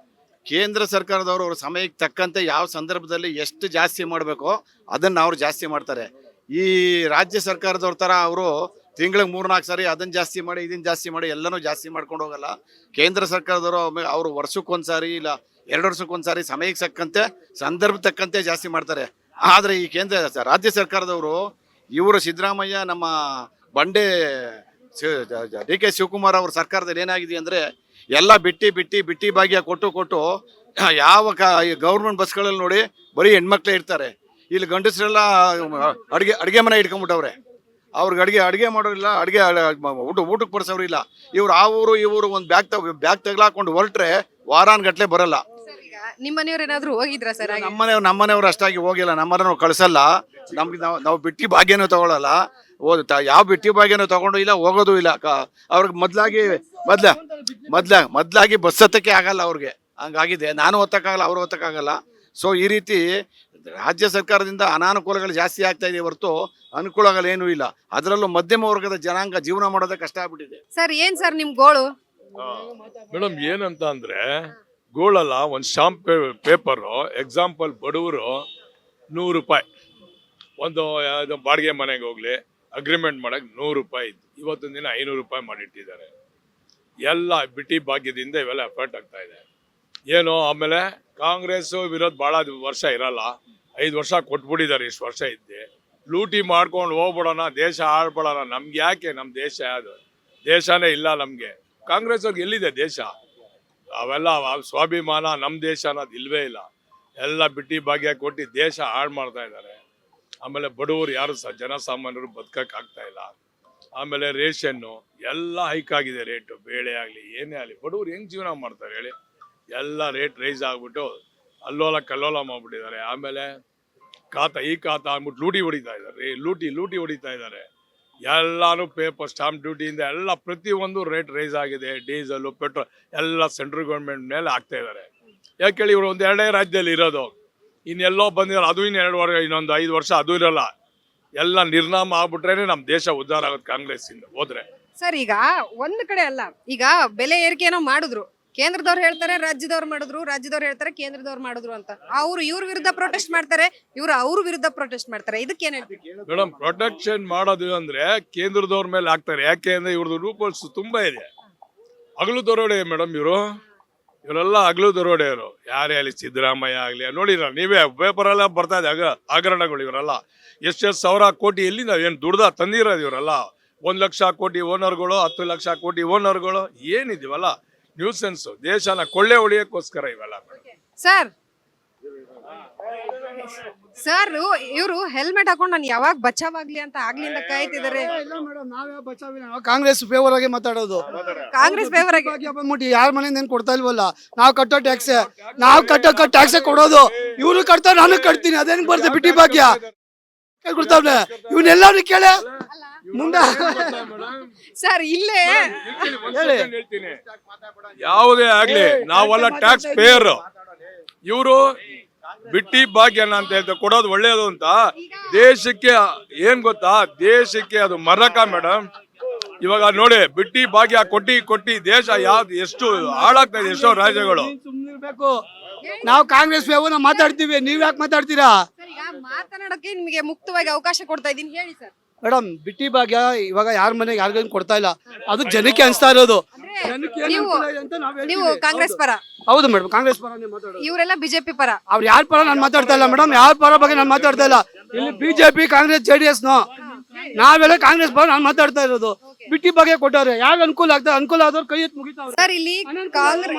ಕೇಂದ್ರ ಸರ್ಕಾರದವರು ಅವ್ರ ಸಮಯಕ್ಕೆ ತಕ್ಕಂತೆ ಯಾವ ಸಂದರ್ಭದಲ್ಲಿ ಎಷ್ಟು ಜಾಸ್ತಿ ಮಾಡಬೇಕೋ ಅದನ್ನು ಅವ್ರು ಜಾಸ್ತಿ ಮಾಡ್ತಾರೆ. ಈ ರಾಜ್ಯ ಸರ್ಕಾರದವ್ರ ಥರ ಅವರು ತಿಂಗಳಿಗೆ 3-4 ಸಾರಿ ಅದನ್ನು ಜಾಸ್ತಿ ಮಾಡಿ ಇದನ್ನು ಜಾಸ್ತಿ ಮಾಡಿ ಎಲ್ಲನೂ ಜಾಸ್ತಿ ಮಾಡ್ಕೊಂಡು ಹೋಗಲ್ಲ. ಕೇಂದ್ರ ಸರ್ಕಾರದವರು ಅವರು ವರ್ಷಕ್ಕೊಂದ್ಸಾರಿ ಇಲ್ಲ 2 ವರ್ಷಕ್ಕೊಂದ್ಸಾರಿ ಸಮಯಕ್ಕೆ ತಕ್ಕಂತೆ ಸಂದರ್ಭ ತಕ್ಕಂತೆ ಜಾಸ್ತಿ ಮಾಡ್ತಾರೆ. ಆದರೆ ಈ ರಾಜ್ಯ ಸರ್ಕಾರದವರು ಇವರು ಸಿದ್ದರಾಮಯ್ಯ, ನಮ್ಮ ಬಂಡೆ ಡಿ.ಕೆ. ಶಿವಕುಮಾರ್ ಅವ್ರ ಸರ್ಕಾರದಲ್ಲಿ ಏನಾಗಿದೆ ಅಂದರೆ ಎಲ್ಲ ಬಿಟ್ಟಿ ಭಾಗ್ಯ ಕೊಟ್ಟು ಯಾವ ಗೌರ್ಮೆಂಟ್ ಬಸ್ಗಳಲ್ಲಿ ನೋಡಿ ಬರೀ ಹೆಣ್ಮಕ್ಳೇ ಇರ್ತಾರೆ. ಇಲ್ಲಿ ಗಂಡಸರೆಲ್ಲ ಅಡುಗೆ ಮನೆ ಇಟ್ಕೊಂಡ್ಬಿಟ್ಟವ್ರೆ. ಅವ್ರಿಗೆ ಅಡುಗೆ ಮಾಡೋರಿಲ್ಲ, ಊಟಕ್ಕೆ ಬಡಿಸೋರು ಇಲ್ಲ. ಇವ್ರು ಆ ಊರು ಈ ಊರು ಒಂದು ಬ್ಯಾಗ್ ತಗ್ಲಾಕೊಂಡು ಹೊರಟ್ರೆ ವಾರಾನ್ಗಟ್ಲೆ ಬರಲ್ಲ. ನಿಮ್ಮ ಮನೆಯವ್ರು ಏನಾದ್ರು ಹೋಗಿದ್ರಾ ಸರ್? ನಮ್ಮನೆಯವ್ರು ಅಷ್ಟಾಗಿ ಹೋಗಿಲ್ಲ, ನಮ್ಮನ್ನು ಕಳಿಸಲ್ಲ. ನಮ್ಗೆ ನಾವು ಬಿಟ್ಟಿ ಭಾಗ್ಯನೂ ತಗೊಳ್ಳಲ್ಲ, ಯಾವ ಬಿಟ್ಟಿ ಭಾಗ್ಯನೂ ತಗೊಂಡು ಇಲ್ಲ, ಹೋಗೋದು ಇಲ್ಲ. ಅವ್ರಿಗೆ ಮೊದ್ಲಾಗಿ ಬಸ್ ಹತ್ತಕ್ಕೆ ಆಗಲ್ಲ ಅವ್ರಿಗೆ, ಹಂಗಾಗಿದೆ. ನಾನು ಹೊತ್ತಕ್ಕಾಗಲ್ಲ, ಅವ್ರು ಹೊತ್ತಕ್ಕಾಗಲ್ಲ. ಸೊ ಈ ರೀತಿ ರಾಜ್ಯ ಸರ್ಕಾರದಿಂದ ಅನಾನುಕೂಲಗಳು ಜಾಸ್ತಿ ಆಗ್ತಾ ಇದೆ ಹೊರತು ಅನುಕೂಲಗಳೇನೂ ಇಲ್ಲ. ಅದರಲ್ಲೂ ಮಧ್ಯಮ ವರ್ಗದ ಜನಾಂಗ ಜೀವನ ಮಾಡೋದೇ ಕಷ್ಟ ಆಗ್ಬಿಟ್ಟಿದೆ. ಸರ್ ಏನ್ ಸರ್ ನಿಮ್ ಗೋಳು? ಮೇಡಮ್ ಏನಂತ ಅಂದ್ರೆ ಗೋಳಲ್ಲ, ಒಂದು ಸ್ಟಾಂಪ್ ಪೇಪರು. ಎಕ್ಸಾಂಪಲ್ ಬಡವರು 100 ರೂಪಾಯಿ ಒಂದು ಬಾಡಿಗೆ ಮನೆಗೆ ಹೋಗ್ಲಿ ಅಗ್ರಿಮೆಂಟ್ ಮಾಡಕ್ಕೆ 100 ರೂಪಾಯಿ ಇತ್ತು, ಇವತ್ತಿನ ದಿನ 500 ರೂಪಾಯಿ ಮಾಡಿಟ್ಟಿದ್ದಾರೆ. ಎಲ್ಲ ಬಿಟ್ಟಿ ಭಾಗ್ಯದಿಂದ ಇವೆಲ್ಲ ಎಫರ್ಟ್ ಆಗ್ತಾ ಇದೆ. ಏನು ಆಮೇಲೆ ಕಾಂಗ್ರೆಸ್ ವಿರೋಧ ಭಾಳ ವರ್ಷ ಇರಲ್ಲ, 5 ವರ್ಷ ಕೊಟ್ಬಿಟ್ಟಿದ್ದಾರೆ. ಇಷ್ಟು ವರ್ಷ ಇದ್ದೆ ಲೂಟಿ ಮಾಡ್ಕೊಂಡು ಹೋಗ್ಬಿಡೋಣ, ದೇಶ ಆಳ್ಬಿಡೋಣ. ನಮ್ಗೆ ಯಾಕೆ? ನಮ್ಮ ದೇಶ ಯಾವುದು? ದೇಶನೇ ಇಲ್ಲ ನಮಗೆ. ಕಾಂಗ್ರೆಸ್ ಅವ್ರಿಗೆ ಎಲ್ಲಿದೆ ದೇಶ? ಅವೆಲ್ಲ ಸ್ವಾಭಿಮಾನ, ನಮ್ಮ ದೇಶ ಅನ್ನೋದು ಇಲ್ವೇ ಇಲ್ಲ. ಎಲ್ಲ ಬಿಟ್ಟಿ ಭಾಗ್ಯ ಕೊಟ್ಟು ದೇಶ ಹಾಳು ಮಾಡ್ತಾ ಇದ್ದಾರೆ. ಆಮೇಲೆ ಬಡವರು ಯಾರು ಜನಸಾಮಾನ್ಯರು ಬದುಕಕ್ಕಾಗ್ತಾ ಇಲ್ಲ. ಆಮೇಲೆ ರೇಷನ್ನು ಎಲ್ಲ ಹೈಕ್ ಆಗಿದೆ ರೇಟು, ಬೇಳೆ ಆಗಲಿ ಏನೇ ಆಗಲಿ. ಬಡವರು ಹೆಂಗೆ ಜೀವನ ಮಾಡ್ತಾರೆ ಹೇಳಿ? ಎಲ್ಲ ರೇಟ್ ರೈಸ್ ಆಗಿಬಿಟ್ಟು ಅಲ್ಲೋಲ ಕಲ್ಲೋಲ ಮಾಡಿಬಿಟ್ಟಿದ್ದಾರೆ. ಆಮೇಲೆ ಈ ಖಾತ ಅಂದ್ಬಿಟ್ಟು ಲೂಟಿ ಹೊಡಿತಾ ಇದ್ದಾರೆ, ಲೂಟಿ ಹೊಡಿತಾ ಇದ್ದಾರೆ. ಎಲ್ಲಾನು ಪೇಪರ್ ಸ್ಟಾಂಪ್ ಡ್ಯೂಟಿಯಿಂದ ಎಲ್ಲ ಪ್ರತಿಯೊಂದು ರೇಟ್ ರೈಸ್ ಆಗಿದೆ. ಡೀಸೆಲು, ಪೆಟ್ರೋಲ್ ಎಲ್ಲ ಸೆಂಟ್ರಲ್ ಗೌರ್ಮೆಂಟ್ ಮೇಲೆ ಹಾಕ್ತಾ ಇದ್ದಾರೆ. ಯಾಕೆ ಹೇಳಿ? ಇವರು ಒಂದು 2 ರಾಜ್ಯದಲ್ಲಿ ಇರೋದು, ಇನ್ನೆಲ್ಲೋ ಬಂದಿರಲ್ಲ. ಅದು ಇನ್ನೊಂದು 5 ವರ್ಷ ಅದು ಇರಲ್ಲ. ಎಲ್ಲ ನಿರ್ನಾಮ ಆಗ್ಬಿಟ್ರೇನೆ ನಮ್ಮ ದೇಶ ಉದ್ಧಾರ ಆಗೋದು ಕಾಂಗ್ರೆಸ್ ಇಂದ ಹೋದ್ರೆ. ಸರ್ ಈಗ ಒಂದ್ ಕಡೆ ಅಲ್ಲ, ಈಗ ಬೆಲೆ ಏರಿಕೆ ಏನೋ ಮಾಡಿದ್ರು, ಕೇಂದ್ರದವ್ರು ಹೇಳ್ತಾರೆ ರಾಜ್ಯದವ್ರು ಮಾಡಿದ್ರು, ರಾಜ್ಯದವ್ರು ಹೇಳ್ತಾರೆ ಕೇಂದ್ರದವ್ರು ಮಾಡಿದ್ರು ಅಂತ. ಅವ್ರು ಇವ್ರ ವಿರುದ್ಧ ಪ್ರೊಟೆಸ್ಟ್ ಮಾಡ್ತಾರೆ, ಇವ್ರು ಅವ್ರ ವಿರುದ್ಧ ಪ್ರೊಟೆಸ್ಟ್ ಮಾಡ್ತಾರೆ. ಇದಕ್ಕೆ ಏನ್ ಹೇಳ್ತೀವಿ? ಮೇಡಮ್ ಪ್ರೊಟೆಕ್ಷನ್ ಮಾಡೋದು ಅಂದ್ರೆ ಕೇಂದ್ರದವ್ರ ಮೇಲೆ ಹಾಕ್ತಾರೆ. ಯಾಕೆ ಅಂದ್ರೆ ಇವ್ರದ್ದು ರೂಪಲ್ಸ್ ತುಂಬಾ ಇದೆ. ಹಗಲು ದರೋಡೆ ಮೇಡಮ್ ಇವರೆಲ್ಲ ಹಗಲು ದರೋಡೆಯವರು. ಯಾರೇ ಆಗಲಿ, ಸಿದ್ದರಾಮಯ್ಯ ಆಗಲಿ ನೋಡಿರ ನೀವೇ ಪೇಪರೆಲ್ಲ ಬರ್ತಾ ಇದೆ ಹಗರಣಗಳು. ಇವರೆಲ್ಲ ಎಷ್ಟು ಸಾವಿರ ಕೋಟಿ ಎಲ್ಲಿಂದ ಏನು ದುಡ್ದ ತಂದಿರೋದು ಇವರೆಲ್ಲ. 1 ಲಕ್ಷ ಕೋಟಿ ಓನರ್ಗಳು, 10 ಲಕ್ಷ ಕೋಟಿ ಓನರ್ಗಳು. ಏನಿದೀವಲ್ಲ ನ್ಯೂಸೆನ್ಸ್, ದೇಶನ ಕೊಳ್ಳೆ ಹೊಡಿಯಕ್ಕೋಸ್ಕರ ಇವೆಲ್ಲ. ಸರ್ ಇವರು ಹೆಲ್ಮೆಟ್ ಹಾಕೊಂಡು ನಾನು ಯಾವಾಗ ಬಚಾವಾಗ್ಲಿ ಅಂತ ಆಗ್ಲಿಂದ ಕಾಯ್ತಿದ್ದಾರೆ. ಕಾಂಗ್ರೆಸ್ ಫೇವರ್ ಆಗಿ ಮಾತಾಡೋದು. ಕಾಂಗ್ರೆಸ್ ಫೇವರ್ ಆಗಿ ಬಂದ್ಬಿಟ್ಟು ಯಾರ ಮನೆಯಿಂದ ಏನು ಕೊಡ್ತಾ ಇಲ್ವಲ್ಲ. ನಾವು ಕಟ್ಟೋ ಟ್ಯಾಕ್ಸ್ ಕೊಡೋದು. ಇವರು ಕಟ್ತಾರೆ, ನಾನು ಕಟ್ತೀನಿ. ಅದೇನು ಬರ್ತದೆ ಬಿಟ್ಟಿ ಭಾಗ್ಯ ಕೊಡ್ತಾವ್ನೆ. ಇವನ್ನೆಲ್ಲರೂ ಕೇಳಿ ಮುಂದೆ ಸರ್ ಇಲ್ಲೇ ಹೇಳ್ತೀನಿ, ಯಾವುದೇ ಆಗ್ಲಿ ನಾವೆಲ್ಲ ಟ್ಯಾಕ್ಸ್ ಪೇಯರ್. ಇವರು ಬಿಟ್ಟಿ ಭಾಗ್ಯನ ಅಂತ ಹೇಳ್ತಾರೆ, ಕೊಡೋದು ಒಳ್ಳೇದು ಅಂತ. ದೇಶಕ್ಕೆ ಏನ್ ಗೊತ್ತಾ, ದೇಶಕ್ಕೆ ಅದು ಮರಕ ಮೇಡಮ್. ಇವಾಗ ನೋಡಿ, ಬಿಟ್ಟಿ ಭಾಗ್ಯ ಕೊಟ್ಟಿ ದೇಶ ಯಾವ್ದು ಎಷ್ಟು ಹಾಳಾಗ್ತಾ ಇದೆ. ಎಷ್ಟೋ ರಾಜ್ಯಗಳು. ನಾವು ಕಾಂಗ್ರೆಸ್ ಫೇವರ್ ಮಾತಾಡ್ತೀವಿ, ನೀವ್ ಯಾಕೆ ಮಾತಾಡ್ತೀರಾ? ಮಾತನಾಡಕ್ಕೆ ನಿಮಗೆ ಮುಕ್ತವಾಗಿ ಅವಕಾಶ ಕೊಡ್ತಾ ಇದ್ದೀನಿ, ಹೇಳಿ ಸರ್. ಮೇಡಮ್ ಬಿಟ್ಟಿ ಭಾಗ್ಯ ಇವಾಗ ಯಾರ ಮನೆಗೆ ಯಾರಿಗೇನು ಕೊಡ್ತಾ ಇಲ್ಲ, ಅದು ಜನಕ್ಕೆ ಅನಿಸ್ತಾ ಇರೋದು. ನೀವು ಕಾಂಗ್ರೆಸ್ ಪರ? ಹೌದು ಮೇಡಮ್, ಕಾಂಗ್ರೆಸ್ ಪರ ಮಾತಾಡೋದು. ಇವರೆಲ್ಲ ಬಿಜೆಪಿ ಪರ. ಅವ್ರು ಯಾರ ಪರ ನಾನು ಮಾತಾಡ್ತಾ ಇಲ್ಲ ಮೇಡಮ್, ಯಾರ ಪರ ಬಗ್ಗೆ ನಾನು ಮಾತಾಡ್ತಾ ಇಲ್ಲ. ಇಲ್ಲಿ ಬಿಜೆಪಿ, ಕಾಂಗ್ರೆಸ್, JDS ನಾವೆಲ್ಲ ಕಾಂಗ್ರೆಸ್ ಪರ ನಾನು ಮಾತಾಡ್ತಾ ಇರೋದು. ಬಿಟ್ಟಿ ಬಗ್ಗೆ ಕೊಟ್ಟವ್ರೆ, ಯಾರು ಅನುಕೂಲ ಆಗ್ತದೆ, ಅನುಕೂಲ ಆದವ್ರು ಕೈ ಎತ್ತಿ ಮುಗಿತಾವ್ರೆ. ಸರ್ ಇಲ್ಲಿ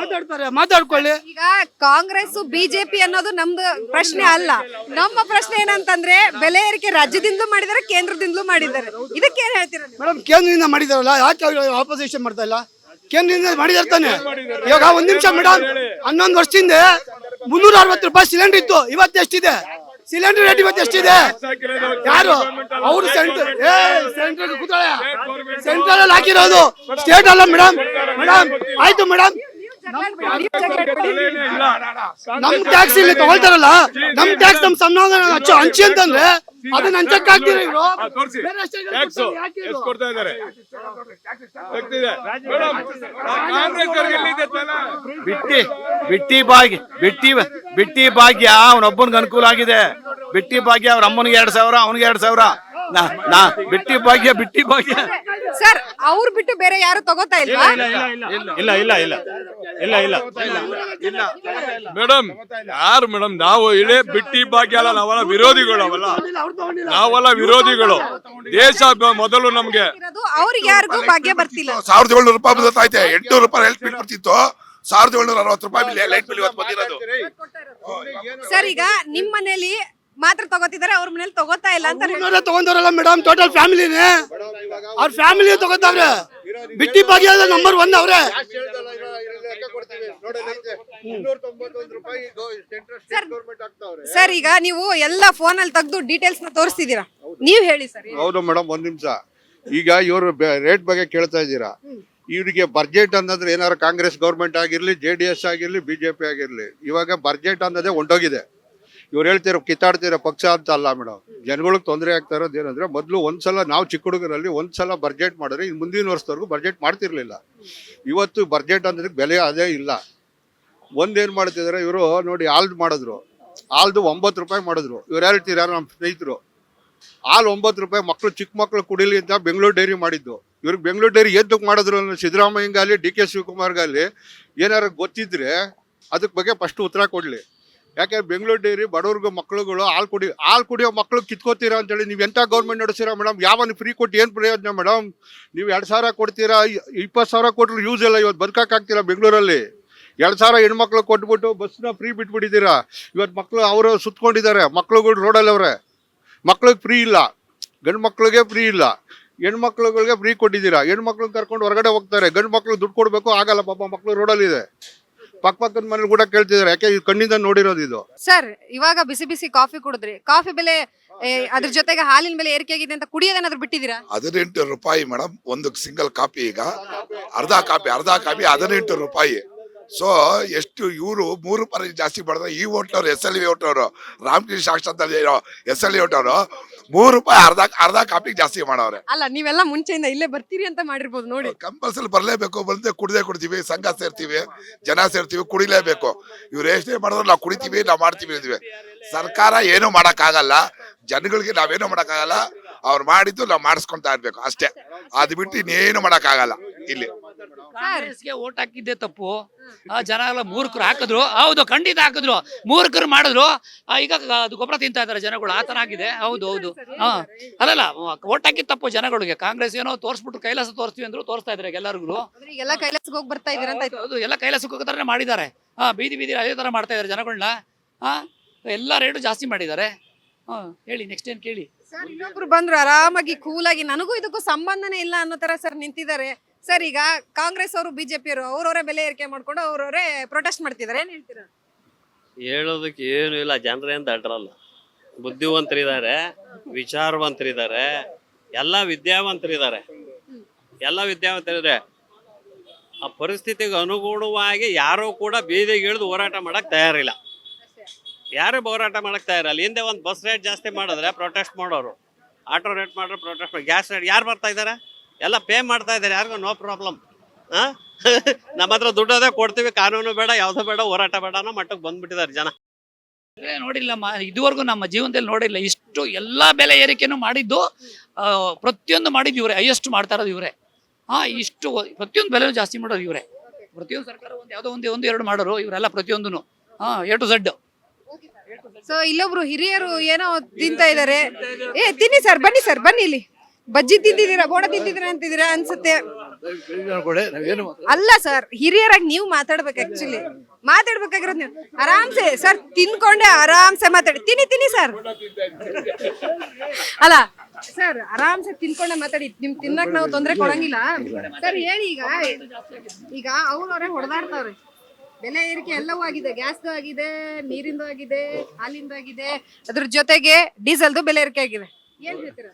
ಮಾತಾಡ್ತಾರೆ, ಮಾತಾಡ್ಕೊಳ್ಳಿ. ಈಗ ಕಾಂಗ್ರೆಸ್ ಬಿಜೆಪಿ ಅನ್ನೋದು ನಮ್ದು ಪ್ರಶ್ನೆ ಅಲ್ಲ. ನಮ್ಮ ಪ್ರಶ್ನೆ ಏನಂತಂದ್ರೆ ಬೆಲೆ ಏರಿಕೆ ರಾಜ್ಯದಿಂದಲೂ ಮಾಡಿದ್ದಾರೆ, ಕೇಂದ್ರದಿಂದಲೂ ಮಾಡಿದ್ದಾರೆ. ಇದಕ್ಕೆ ಏನ್ ಹೇಳ್ತೀರಾ ಮೇಡಮ್? ಕೇಂದ್ರದಿಂದ ಮಾಡಿದಾರಲ್ಲ, ಯಾಕೆ ಆಪೋಸಿಷನ್ ಮಾಡ್ತಾ ಇಲ್ಲ? ಕೇಂದ್ರದಿಂದ ಮಾಡಿದಾರೆ ತಾನೆ. ಇವಾಗ ಒಂದ್ ನಿಮಿಷ ಮೇಡಮ್, 11 ವರ್ಷದಿಂದ 360 ರೂಪಾಯಿ ಸಿಲಿಂಡರ್ ಇತ್ತು, ಇವತ್ತು ಎಷ್ಟಿದೆ ಸಿಲಿಂಡರ್ ರೇಟ್? ಇವತ್ತು ಎಷ್ಟಿದೆ? ಯಾರು ಅವರು ಸೆಂಟ್ರಲ್ ಕೂತಾಳೆ, ಸೆಂಟ್ರಲ್ ಅಲ್ಲಿ ಹಾಕಿರೋದು, ಸ್ಟೇಟ್ ಅಲ್ಲ ಮೇಡಮ್. ಆಯ್ತು ಮೇಡಮ್, ನಮ್ ಟ್ಯಾಕ್ಸ್ ಇಲ್ಲಿ ತಗೊಳ್ತಾರಲ್ಲ, ನಮ್ ಟ್ಯಾಕ್ಸ್ ನಮ್ ಸಮಾಧಾನ ಹಂಚಿ ಅಂತಂದ್ರೆ ಅದನ್ನ ಹಂಚಕ್ ಆಗ್ತೀರ ಇವರು. ಬಿಟ್ಟಿ ಭಾಗ್ಯ ಅವನೊಬ್ಬನಿಗೆ ಅನುಕೂಲ ಆಗಿದೆ. ಬಿಟ್ಟಿ ಭಾಗ್ಯ ಅವ್ರ ಅಮ್ಮನಿಗೆ 2,000, ಅವನಿಗೆ 2,000. ಬಿಟ್ಟಿ ಭಾಗ್ಯ ಸರ್ ಅವ್ರು ಬಿಟ್ಟು ಬೇರೆ ಯಾರು ತಗೋತಾ ಇಲ್ವಾ? ಮೇಡಮ್ ಯಾರು ಮೇಡಮ್, ನಾವು ಇಡೇ ಬಿಟ್ಟಿ ಭಾಗ್ಯ ಅಲ್ಲ, ನಾವೆಲ್ಲ ವಿರೋಧಿಗಳು. ನಾವೆಲ್ಲ ವಿರೋಧಿಗಳು. ದೇಶ ಮೊದಲು ನಮ್ಗೆ. ಅವ್ರಿಗೆ ಯಾರಿಗೂ ಭಾಗ್ಯ ಬರ್ತಿಲ್ಲ. 1,700 ರೂಪಾಯಿ ಬದಲಾಯ್ತೆ, 800 ರೂಪಾಯಿ ಹೆಲ್ತ್ ಬಿಲ್ ಬರ್ತಿತ್ತು, 1,760 ರೂಪಾಯಿ ಲೈಟ್ ಬಿಲ್ ಇವತ್ತು ಬಂದಿರೋದು. ಸರ್ ಈಗ ನಿಮ್ ಮನೇಲಿ ಮಾತ್ರ ತಗೋತಿದಾರೆ, ಅವ್ರ ಮನೇಲಿ ತಗೋತಾ ಇಲ್ಲ ಅಂತ ತಗೊಂಡವ್ರಲ್ಲ ಮೇಡಮ್, ಟೋಟಲ್ ಫ್ಯಾಮಿಲಿನೇ ಅವ್ರ ಫ್ಯಾಮಿಲಿ ತಗೋತಾವ್ರೆ. ಬಿಟ್ಟಿ ಭಾಗ್ಯ ನಂಬರ್ 1 ಅವ್ರೆ. ಸರ್ ಈಗ ನೀವು ಎಲ್ಲ ಫೋನ್ ಅಲ್ಲಿ ತೆಗೆದು ಡೀಟೇಲ್ಸ್ ನ ತೋರಿಸ್ತಿದ್ದೀರಾ, ನೀವ್ ಹೇಳಿ ಸರ್. ಹೌದು ಮೇಡಮ್, ಒಂದ್ ನಿಮಿಷ. ಈಗ ಇವರು ರೇಟ್ ಬಗ್ಗೆ ಕೇಳ್ತಾ ಇದ್ದೀರಾ. ಇವರಿಗೆ ಬಜೆಟ್ ಅನ್ನೋದ್ರೆ ಏನಾದ್ರು ಕಾಂಗ್ರೆಸ್ ಗೌರ್ಮೆಂಟ್ ಆಗಿರ್ಲಿ, JDS ಆಗಿರ್ಲಿ, BJP ಆಗಿರ್ಲಿ, ಇವಾಗ ಬಜೆಟ್ ಅನ್ನೋದೇ ಹೊಂಟೋಗಿದೆ. ಇವ್ರು ಹೇಳ್ತಿರೋ ಕಿತ್ತಾಡ್ತಿರೋ ಪಕ್ಷ ಅಂತ ಅಲ್ಲ ಮೇಡಮ್. ಜನಗಳಿಗೆ ತೊಂದರೆ ಆಗ್ತಾ ಇರೋದು ಏನಂದ್ರೆ, ಮೊದಲು ಒಂದ್ಸಲ ನಾವು ಚಿಕ್ಕ ಹುಡುಗರಲ್ಲಿ ಒಂದ್ಸಲ ಬಜೆಟ್ ಮಾಡಿದ್ರೆ ಇನ್ನು ಮುಂದಿನ ವರ್ಷದವರೆಗೂ ಬಜೆಟ್ ಮಾಡ್ತಿರ್ಲಿಲ್ಲ. ಇವತ್ತು ಬಜೆಟ್ ಅನ್ನೋದಕ್ಕೆ ಬೆಲೆ ಅದೇ ಇಲ್ಲ. ಒಂದೇನು ಮಾಡ್ತಿದ್ದಾರೆ ಇವರು ನೋಡಿ, ಹಾಲ್ದು ಮಾಡಿದ್ರು, ಹಾಲ್ದು 9 ರೂಪಾಯಿ ಮಾಡಿದ್ರು. ಇವ್ರು ಹೇಳ್ತೀರಾ ನಮ್ಮ ಸ್ನೇಹಿತರು, ಹಾಲು 9 ರೂಪಾಯಿ ಮಕ್ಕಳು, ಚಿಕ್ಕ ಮಕ್ಕಳು ಕುಡಿಲಿ ಅಂತ ಬೆಂಗಳೂರು ಡೈರಿ ಮಾಡಿದ್ದು. ಇವ್ರಿಗೆ ಬೆಂಗಳೂರು ಡೈರಿ ಏತಕ್ಕೆ ಮಾಡಿದ್ರು ಅನ್ನೋ ಸಿದ್ದರಾಮಯ್ಯಂಗಾಗಲಿ DK ಶಿವಕುಮಾರ್ಗಾಗಲಿ ಏನಾರು ಗೊತ್ತಿದ್ರೆ ಅದಕ್ಕೆ ಬಗ್ಗೆ ಫಸ್ಟ್ ಉತ್ತರ ಕೊಡಲಿ. ಯಾಕೆ ಬೆಂಗಳೂರು ಡೈರಿ ಬಡವ್ರಿಗೂ ಮಕ್ಳುಗಳು ಹಾಲು ಕುಡಿಯೋ ಮಕ್ಳು ಕಿತ್ಕೋತೀರಾ ಅಂತೇಳಿ ನೀವು ಎಂಥ ಗೌರ್ಮೆಂಟ್ ನಡೆಸಿರಾ ಮೇಡಮ್? ಯಾವನು ಫ್ರೀ ಕೊಟ್ಟು ಏನು ಪ್ರಯೋಜನ ಮೇಡಮ್? ನೀವು 2,000 ಕೊಡ್ತೀರಾ, 20,000 ಕೊಟ್ಟರು ಯೂಸ್ ಇಲ್ಲ. ಇವತ್ತು ಬದುಕಾಗ್ತಿಲ್ಲ ಬೆಂಗಳೂರಲ್ಲಿ. 2,000 ಹೆಣ್ಮಕ್ಳು ಕೊಟ್ಬಿಟ್ಟು ಬಸ್ನ ಫ್ರೀ ಬಿಟ್ಬಿಟ್ಟಿದ್ದೀರಾ. ಇವತ್ತು ಮಕ್ಕಳು ಅವರು ಸುತ್ಕೊಂಡಿದ್ದಾರೆ, ಮಕ್ಳುಗಳು ರೋಡಲ್ಲಿ ಅವ್ರೆ. ಮಕ್ಳಿಗೆ ಫ್ರೀ ಇಲ್ಲ, ಗಂಡು ಮಕ್ಳಿಗೆ ಫ್ರೀ ಇಲ್ಲ, ಹೆಣ್ಮಕ್ಳುಗಳಿಗೆ ಫ್ರೀ ಕೊಟ್ಟಿದ್ದೀರಾ. ಹೆಣ್ಮಕ್ಳನ್ನ ಕರ್ಕೊಂಡು ಹೊರಗಡೆ ಹೋಗ್ತಾರೆ, ಗಂಡು ಮಕ್ಳು ದುಡ್ಡು ಕೊಡಬೇಕು, ಆಗಲ್ಲ ಪಾಪ, ಮಕ್ಳು ರೋಡಲ್ಲಿದೆ. ಪಕ್ಕದ ಮನೇಲಿ ಕೂಡ ಕೇಳ್ತಿದ್ದಾರೆ, ಯಾಕೆ ಈ ಕಣ್ಣಿಂದ ನೋಡಿರೋದು ಇದು. ಸರ್ ಇವಾಗ ಬಿಸಿ ಬಿಸಿ ಕಾಫಿ ಕುಡಿದ್ರಿ, ಕಾಫಿ ಬೆಲೆ ಅದ್ರ ಜೊತೆಗೆ ಹಾಲಿನ ಬೆಲೆ ಏರಿಕೆ ಆಗಿದೆ ಅಂತ ಕುಡಿಯೋದೇನಾದ್ರು ಬಿಟ್ಟಿದ್ದೀರಾ? 18 ರೂಪಾಯಿ ಮೇಡಮ್ ಒಂದು ಸಿಂಗಲ್ ಕಾಪಿ. ಈಗ ಅರ್ಧ ಕಾಪಿ 18 ರೂಪಾಯಿ. ಸೊ ಎಷ್ಟು ಇವರು 3 ರೂಪಾಯಿ ಜಾಸ್ತಿ ಮಾಡಿದ್ರೆ, ಈ ಹೋಟ್ಲವ್ರು SLV ಹೋಟ್ಲವರು, ರಾಮಕೃಷ್ಣ ಸಾಕ್ಷಾತ್ SLV ಹೋಟ್ಲವರು 3 ರೂಪಾಯಿ ಅರ್ಧ ಕಾಪಿಗೆ ಜಾಸ್ತಿ ಮಾಡವ್ರೆ. ಅಲ್ಲ ನೀವೆಲ್ಲ ಮುಂಚೆಯಿಂದ ಇಲ್ಲೇ ಬರ್ತೀರಿ ಅಂತ ಮಾಡಿರ್ಬೋದು ನೋಡಿ. ಕಂಪಲ್ಸರಿ ಬರಲೇಬೇಕು, ಬಂದ್ರೆ ಕುಡಿತೀವಿ, ಸಂಘ ಸೇರ್ತೀವಿ, ಜನ ಸೇರ್ತೀವಿ, ಕುಡಿಲೇಬೇಕು. ಇವ್ರು ಎಷ್ಟೇ ಮಾಡಿದ್ರು ನಾವು ಕುಡಿತೀವಿ, ನಾವು ಮಾಡ್ತೀವಿ ಅಂತೀವಿ. ಸರ್ಕಾರ ಏನು ಮಾಡೋಕ್ಕಾಗಲ್ಲ, ಜನಗಳಿಗೆ ನಾವೇನು ಮಾಡೋಕ್ಕಾಗಲ್ಲ. ಅವ್ರು ಮಾಡಿದ್ದು ನಾವು ಮಾಡಿಸ್ಕೊಂತಾ ಇರ್ಬೇಕು ಅಷ್ಟೇ. ಅದು ಬಿಟ್ಟು ಇನ್ನೇನು ಮಾಡೋಕ್ಕಾಗಲ್ಲ. ಇಲ್ಲಿ ಕಾಂಗ್ರೆಸ್ಗೆ ಓಟ್ ಹಾಕಿದ್ದೆ ತಪ್ಪು. ಜನ ಎಲ್ಲ ಮೂರ್ಖರು ಹಾಕಿದ್ರು, ಹೌದು ಖಂಡಿತ ಹಾಕಿದ್ರು, ಮೂರ್ಖರು ಮಾಡಿದ್ರು. ಈಗ ಅದು ಗೊಬ್ಬರ ತಿಂತಾ ಇದಾರೆ ಜನಗಳು, ಆತರ ಆಗಿದೆ. ಹೌದು ಅಲ್ಲಲ್ಲ, ಓಟ್ ಹಾಕಿದ್ ತಪ್ಪು ಜನಗಳಿಗೆ. ಕಾಂಗ್ರೆಸ್ ಏನೋ ತೋರಿಸ್ಬಿಟ್ಟು ಕೈಲಾಸ ತೋರಿಸ್ತೀವಿ ಅಂದ್ರು, ತೋರಿಸ್ತಾ ಇದಾರೆ ಎಲ್ಲರಿಗೂ. ಎಲ್ಲ ಕೈಲಾಸಕ್ಕೆ ಹೋಗಿ ಬರ್ತಾ ಇದೀರ ಅಂತ. ಹೌದು, ಎಲ್ಲ ಕೈಲಾಸಕ್ಕೆ ಹೋಗೋತರ ಮಾಡಿದ್ದಾರೆ. ಬೀದಿ ಅದೇ ತರ ಮಾಡ್ತಾ ಇದಾರೆ ಜನಗಳನ್ನ. ಎಲ್ಲ ರೇಟು ಜಾಸ್ತಿ ಮಾಡಿದ್ದಾರೆ. ಹೇಳಿ ನೆಕ್ಸ್ಟ್ ಏನ್ ಕೇಳಿ. ಸರ್ ಇನ್ನೊಬ್ರು ಬಂದ್ರು ಆರಾಮಾಗಿ ಕೂಲಾಗಿ, ನನಗೂ ಇದಕ್ಕೂ ಸಂಬಂಧನೇ ಇಲ್ಲ ಅನ್ನೋ ತರ ಸರ್ ನಿಂತಿದ್ದಾರೆ. ಸರ್ ಈಗ ಕಾಂಗ್ರೆಸ್ ಅವರು BJP ಅವರು ಅವ್ರವರೇ ಬೆಲೆ ಏರಿಕೆ ಮಾಡ್ಕೊಂಡು ಅವ್ರವರೇ ಪ್ರೊಟೆಸ್ಟ್ ಮಾಡ್ತಿದ್ದಾರೆ, ಏನ್ ಹೇಳ್ತೀರಾ? ಹೇಳೋದಕ್ಕೆ ಏನು ಇಲ್ಲ, ಜನರೇನು ದಡ್ರಲ್ಲ, ಬುದ್ಧಿವಂತರಿದ್ದಾರೆ, ವಿಚಾರವಂತರಿದ್ದಾರೆ, ಎಲ್ಲ ವಿದ್ಯಾವಂತರಿದ್ದಾರೆ. ಆ ಪರಿಸ್ಥಿತಿಗೆ ಅನುಗುಣವಾಗಿ ಯಾರೂ ಕೂಡ ಬೀದಿಗೆ ಇಳಿದು ಹೋರಾಟ ಮಾಡಕ್ ತಯಾರಿಲ್ಲ. ಯಾರು ಹೋರಾಟ ಮಾಡಕ್ ತಯಾರಿಲ್ಲ. ಹಿಂದೆ ಒಂದು ಬಸ್ ರೇಟ್ ಜಾಸ್ತಿ ಮಾಡಿದ್ರೆ ಪ್ರೊಟೆಸ್ಟ್ ಮಾಡೋರು, ಆಟೋ ರೇಟ್ ಮಾಡಿದ್ರೆ ಪ್ರೊಟೆಸ್ಟ್ ಮಾಡಿ, ಗ್ಯಾಸ್ ರೇಟ್ ಯಾರು ಬರ್ತಾ ಇದ್ದಾರೆ? ಎಲ್ಲ ಪೇ ಮಾಡ್ತಾ ಇದ್ದಾರೆ, ಯಾರಿಗೂ ನೋ ಪ್ರಾಬ್ಲಮ್. ನಮ್ಮ ಹತ್ರ ದುಡ್ಡದೇ ಕೊಡ್ತೀವಿ, ಕಾನೂನು ಬೇಡ, ಯಾವುದೋ ಬೇಡ, ಹೋರಾಟ ಬೇಡ ಅನ್ನೋ ಮಟ್ಟಕ್ಕೆ ಬಂದ್ಬಿಟ್ಟಿದ್ದಾರೆ ಜನ. ನೋಡಿಲ್ಲ, ಇದುವರೆಗೂ ನಮ್ಮ ಜೀವನದಲ್ಲಿ ನೋಡಿಲ್ಲ ಇಷ್ಟು ಎಲ್ಲ ಬೆಲೆ ಏರಿಕೆನೂ ಮಾಡಿದ್ದು. ಪ್ರತಿಯೊಂದು ಮಾಡಿದ್ದು ಇವರೇ, ಹೈಯೆಸ್ಟ್ ಮಾಡ್ತಾ ಇರೋದು ಇವರೇ. ಇಷ್ಟು ಪ್ರತಿಯೊಂದು ಬೆಲೆ ಜಾಸ್ತಿ ಮಾಡೋದು ಇವರೇ. ಪ್ರತಿಯೊಂದು ಸರ್ಕಾರ ಯಾವುದೋ ಒಂದು ಎರಡು ಮಾಡೋರು ಇವರೆಲ್ಲ, ಪ್ರತಿಯೊಂದೂ A to Z. ಸೊ ಇಲ್ಲೊಬ್ರು ಹಿರಿಯರು ಏನೋ ತಿಂತಾ ಇದಾರೆ. ತಿನ್ನಿ ಸರ್, ಬನ್ನಿ ಇಲ್ಲಿ. ಬಜ್ಜಿ ತಿಂತಿದ್ದೀರಾ, ಬೋಡ ತಿಂತಿದ್ದೀರಾ ಅಂತಿದ್ದೀರಾ ಅನ್ಸುತ್ತೆ. ನಾವೇನು ಅಲ್ಲ ಸರ್, ಹಿರಿಯರಾಗಿ ನೀವು ಮಾತಾಡ್ಬೇಕು. ಆಕ್ಚುಲಿ ಮಾತಾಡ್ಬೇಕಾಗಿರೋದು ನೀವು. ಆರಾಮ್ಸೆ ಸರ್, ತಿನ್ಕೊಂಡೆ ಆರಾಮ್ಸೆ ಮಾತಾಡಿ. ತಿನ್ನಿ ಸರ್. ಅಲ್ಲ ಸರ್, ಆರಾಮ್ಸೆ ತಿನ್ಕೊಂಡೆ ಮಾತಾಡಿ. ನಿಮ್ ತಿನ್ನಕ್ ನಾವು ತೊಂದ್ರೆ ಕೊಡಂಗಿಲ್ಲ ಸರ್. ಹೇಳಿ, ಈಗ ಅವ್ರವ್ರೆ ಹೊಡೆದಾಡ್ತಾವ್ರೆ. ಬೆಲೆ ಏರಿಕೆ ಎಲ್ಲವೂ ಆಗಿದೆ. ಗ್ಯಾಸ್ದು ಆಗಿದೆ, ನೀರಿಂದು ಆಗಿದೆ, ಹಾಲಿಂದು ಆಗಿದೆ, ಅದ್ರ ಜೊತೆಗೆ ಡೀಸೆಲ್ದು ಬೆಲೆ ಏರಿಕೆ ಆಗಿದೆ. ಏನ್ ಹೇಳ್ತೀರಾ?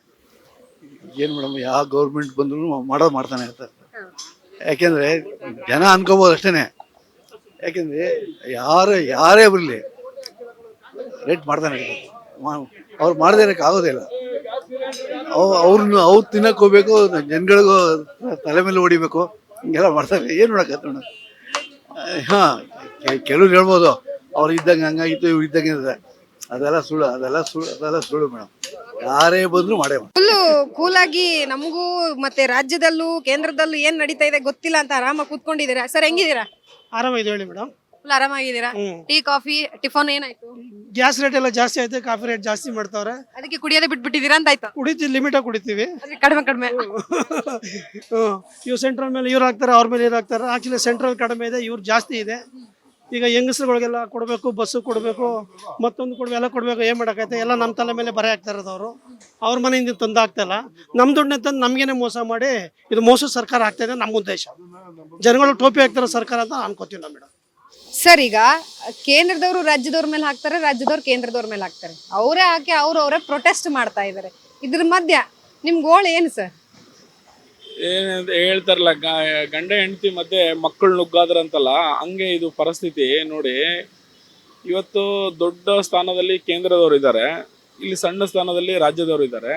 ಏನು ಮೇಡಮ್, ಯಾವ ಗೌರ್ಮೆಂಟ್ ಬಂದ್ರು ಮಾಡ್ತಾನೆ ಇರ್ತಾರೆ. ಯಾಕೆಂದ್ರೆ ಜನ ಅನ್ಕೋಬೋದು ಅಷ್ಟೇನೆ. ಯಾಕೆಂದ್ರೆ ಯಾರೇ ಬರಲಿ ರೇಟ್ ಮಾಡ್ತಾನೆ ಇರ್ತಾರೆ. ಅವ್ರು ಮಾಡದೇ ಇರೋಕೆ ಆಗೋದಿಲ್ಲ. ಅವ್ರು ತಿನ್ನಕ್ಕೆ ಹೋಗ್ಬೇಕು, ಜನಗಳಿಗೂ ತಲೆ ಮೇಲೆ ಹೊಡಿಬೇಕು, ಹಿಂಗೆಲ್ಲ ಮಾಡ್ತಾರೆ. ಏನು ನೋಡಕತ್ತ ಮೇಡಮ್? ಹಾಂ, ಕೆಲವ್ರು ಹೇಳ್ಬೋದು ಅವ್ರು ಇದ್ದಂಗೆ ಹಂಗಾಗಿತ್ತು, ಇವ್ರು ಇದ್ದಂಗೆ ಇದೆ. ಅದೆಲ್ಲ ಸುಳ್ಳು ಮೇಡಮ್. ಯಾರೇ ಬಂದ್ರು ಮಾಡೇ ಫುಲ್ಲು ಕೂಲಾಗಿ ನಮಗೂ ಮತ್ತೆ ರಾಜ್ಯದಲ್ಲೂ ಕೇಂದ್ರದಲ್ಲೂ ಏನ್ ನಡೀತಾ ಇದೆ ಗೊತ್ತಿಲ್ಲ ಅಂತ ಆರಾಮಾಗಿ ಕೂತ್ಕೊಂಡಿದ್ದೀರಾ ಸರ್. ಹೆಂಗಿದ್ದೀರಾ? ಆರಾಮಾಗಿದೆ ಹೇಳಿ ಮೇಡಮ್. ಫುಲ್ ಆರಾಮಾಗಿದ್ದೀರಾ? ಟೀ, ಕಾಫಿ, ಟಿಫನ್ ಏನಾಯ್ತು? ಗ್ಯಾಸ್ ರೇಟ್ ಎಲ್ಲ ಜಾಸ್ತಿ ಆಯ್ತು, ಕಾಫಿ ರೇಟ್ ಜಾಸ್ತಿ ಮಾಡ್ತಾವ್ರೆ. ಅದಕ್ಕೆ ಕುಡಿಯೋದೇ ಬಿಟ್ಬಿಟ್ಟಿದ್ದೀರಾ ಅಂತ ಆಯ್ತು? ಕುಡಿತೀವಿ, ಲಿಮಿಟಾಗಿ ಕುಡಿತೀವಿ. ಕಡಿಮೆ. ಇವ್ರು ಸೆಂಟ್ರಲ್ ಮೇಲೆ ಇವ್ರು ಹಾಕ್ತಾರೆ, ಅವ್ರ ಮೇಲೆ ಇವ್ರು ಹಾಕ್ತಾರೆ. ಆಕ್ಚುಲಿ ಸೆಂಟ್ರಲ್ ಕಡಿಮೆ ಇದೆ, ಇವ್ರು ಜಾಸ್ತಿ ಇದೆ. ಈಗ ಹೆಂಗಸ್ರುಗಳಿಗೆಲ್ಲ ಕೊಡಬೇಕು, ಬಸ್ಸು ಕೊಡಬೇಕು, ಮತ್ತೊಂದು ಕೊಡಬೇಕು, ಎಲ್ಲ ಕೊಡಬೇಕು. ಏನು ಮಾಡೋಕ್ಕೈತೆ? ಎಲ್ಲ ನಮ್ಮ ತಲೆ ಮೇಲೆ ಬರೆ ಹಾಕ್ತಾ ಇರೋದು ಅವರು. ಅವ್ರ ಮನೆಯಿಂದ ತಂದು ಆಗ್ತಾಯಿಲ್ಲ. ನಮ್ಮ ದುಡ್ಡನ್ನ ತಂದು ನಮಗೇನೆ ಮೋಸ ಮಾಡಿ ಇದು ಮೋಸ ಸರ್ಕಾರ ಆಗ್ತಾ ಇದೆ. ನಮ್ಮ ಉದ್ದೇಶ ಜನಗಳು ಟೋಪಿ ಹಾಕ್ತಾರೋ ಸರ್ಕಾರ ಅಂತ ಅನ್ಕೋತೀವಿ ನಾವು ಮೇಡಮ್. ಸರ್, ಈಗ ಕೇಂದ್ರದವರು ರಾಜ್ಯದವ್ರ ಮೇಲೆ ಹಾಕ್ತಾರೆ, ರಾಜ್ಯದವ್ರು ಕೇಂದ್ರದವ್ರ ಮೇಲೆ ಹಾಕ್ತಾರೆ. ಅವರೇ ಹಾಕಿ ಅವ್ರವರೇ ಪ್ರೊಟೆಸ್ಟ್ ಮಾಡ್ತಾ ಇದ್ದಾರೆ. ಇದ್ರ ಮಧ್ಯ ನಿಮ್ ಗೋಳು ಏನು ಸರ್? ಏನಂತ ಹೇಳ್ತಾರಲ್ಲ, ಗಂಡ ಹೆಂಡತಿ ಮಧ್ಯೆ ಮಕ್ಕಳು ನುಗ್ಗಾದ್ರಂತಲ್ಲ, ಹಂಗೆ ಇದು ಪರಿಸ್ಥಿತಿ. ನೋಡಿ, ಇವತ್ತು ದೊಡ್ಡ ಸ್ಥಾನದಲ್ಲಿ ಕೇಂದ್ರದವರು ಇದ್ದಾರೆ, ಇಲ್ಲಿ ಸಣ್ಣ ಸ್ಥಾನದಲ್ಲಿ ರಾಜ್ಯದವರು ಇದ್ದಾರೆ.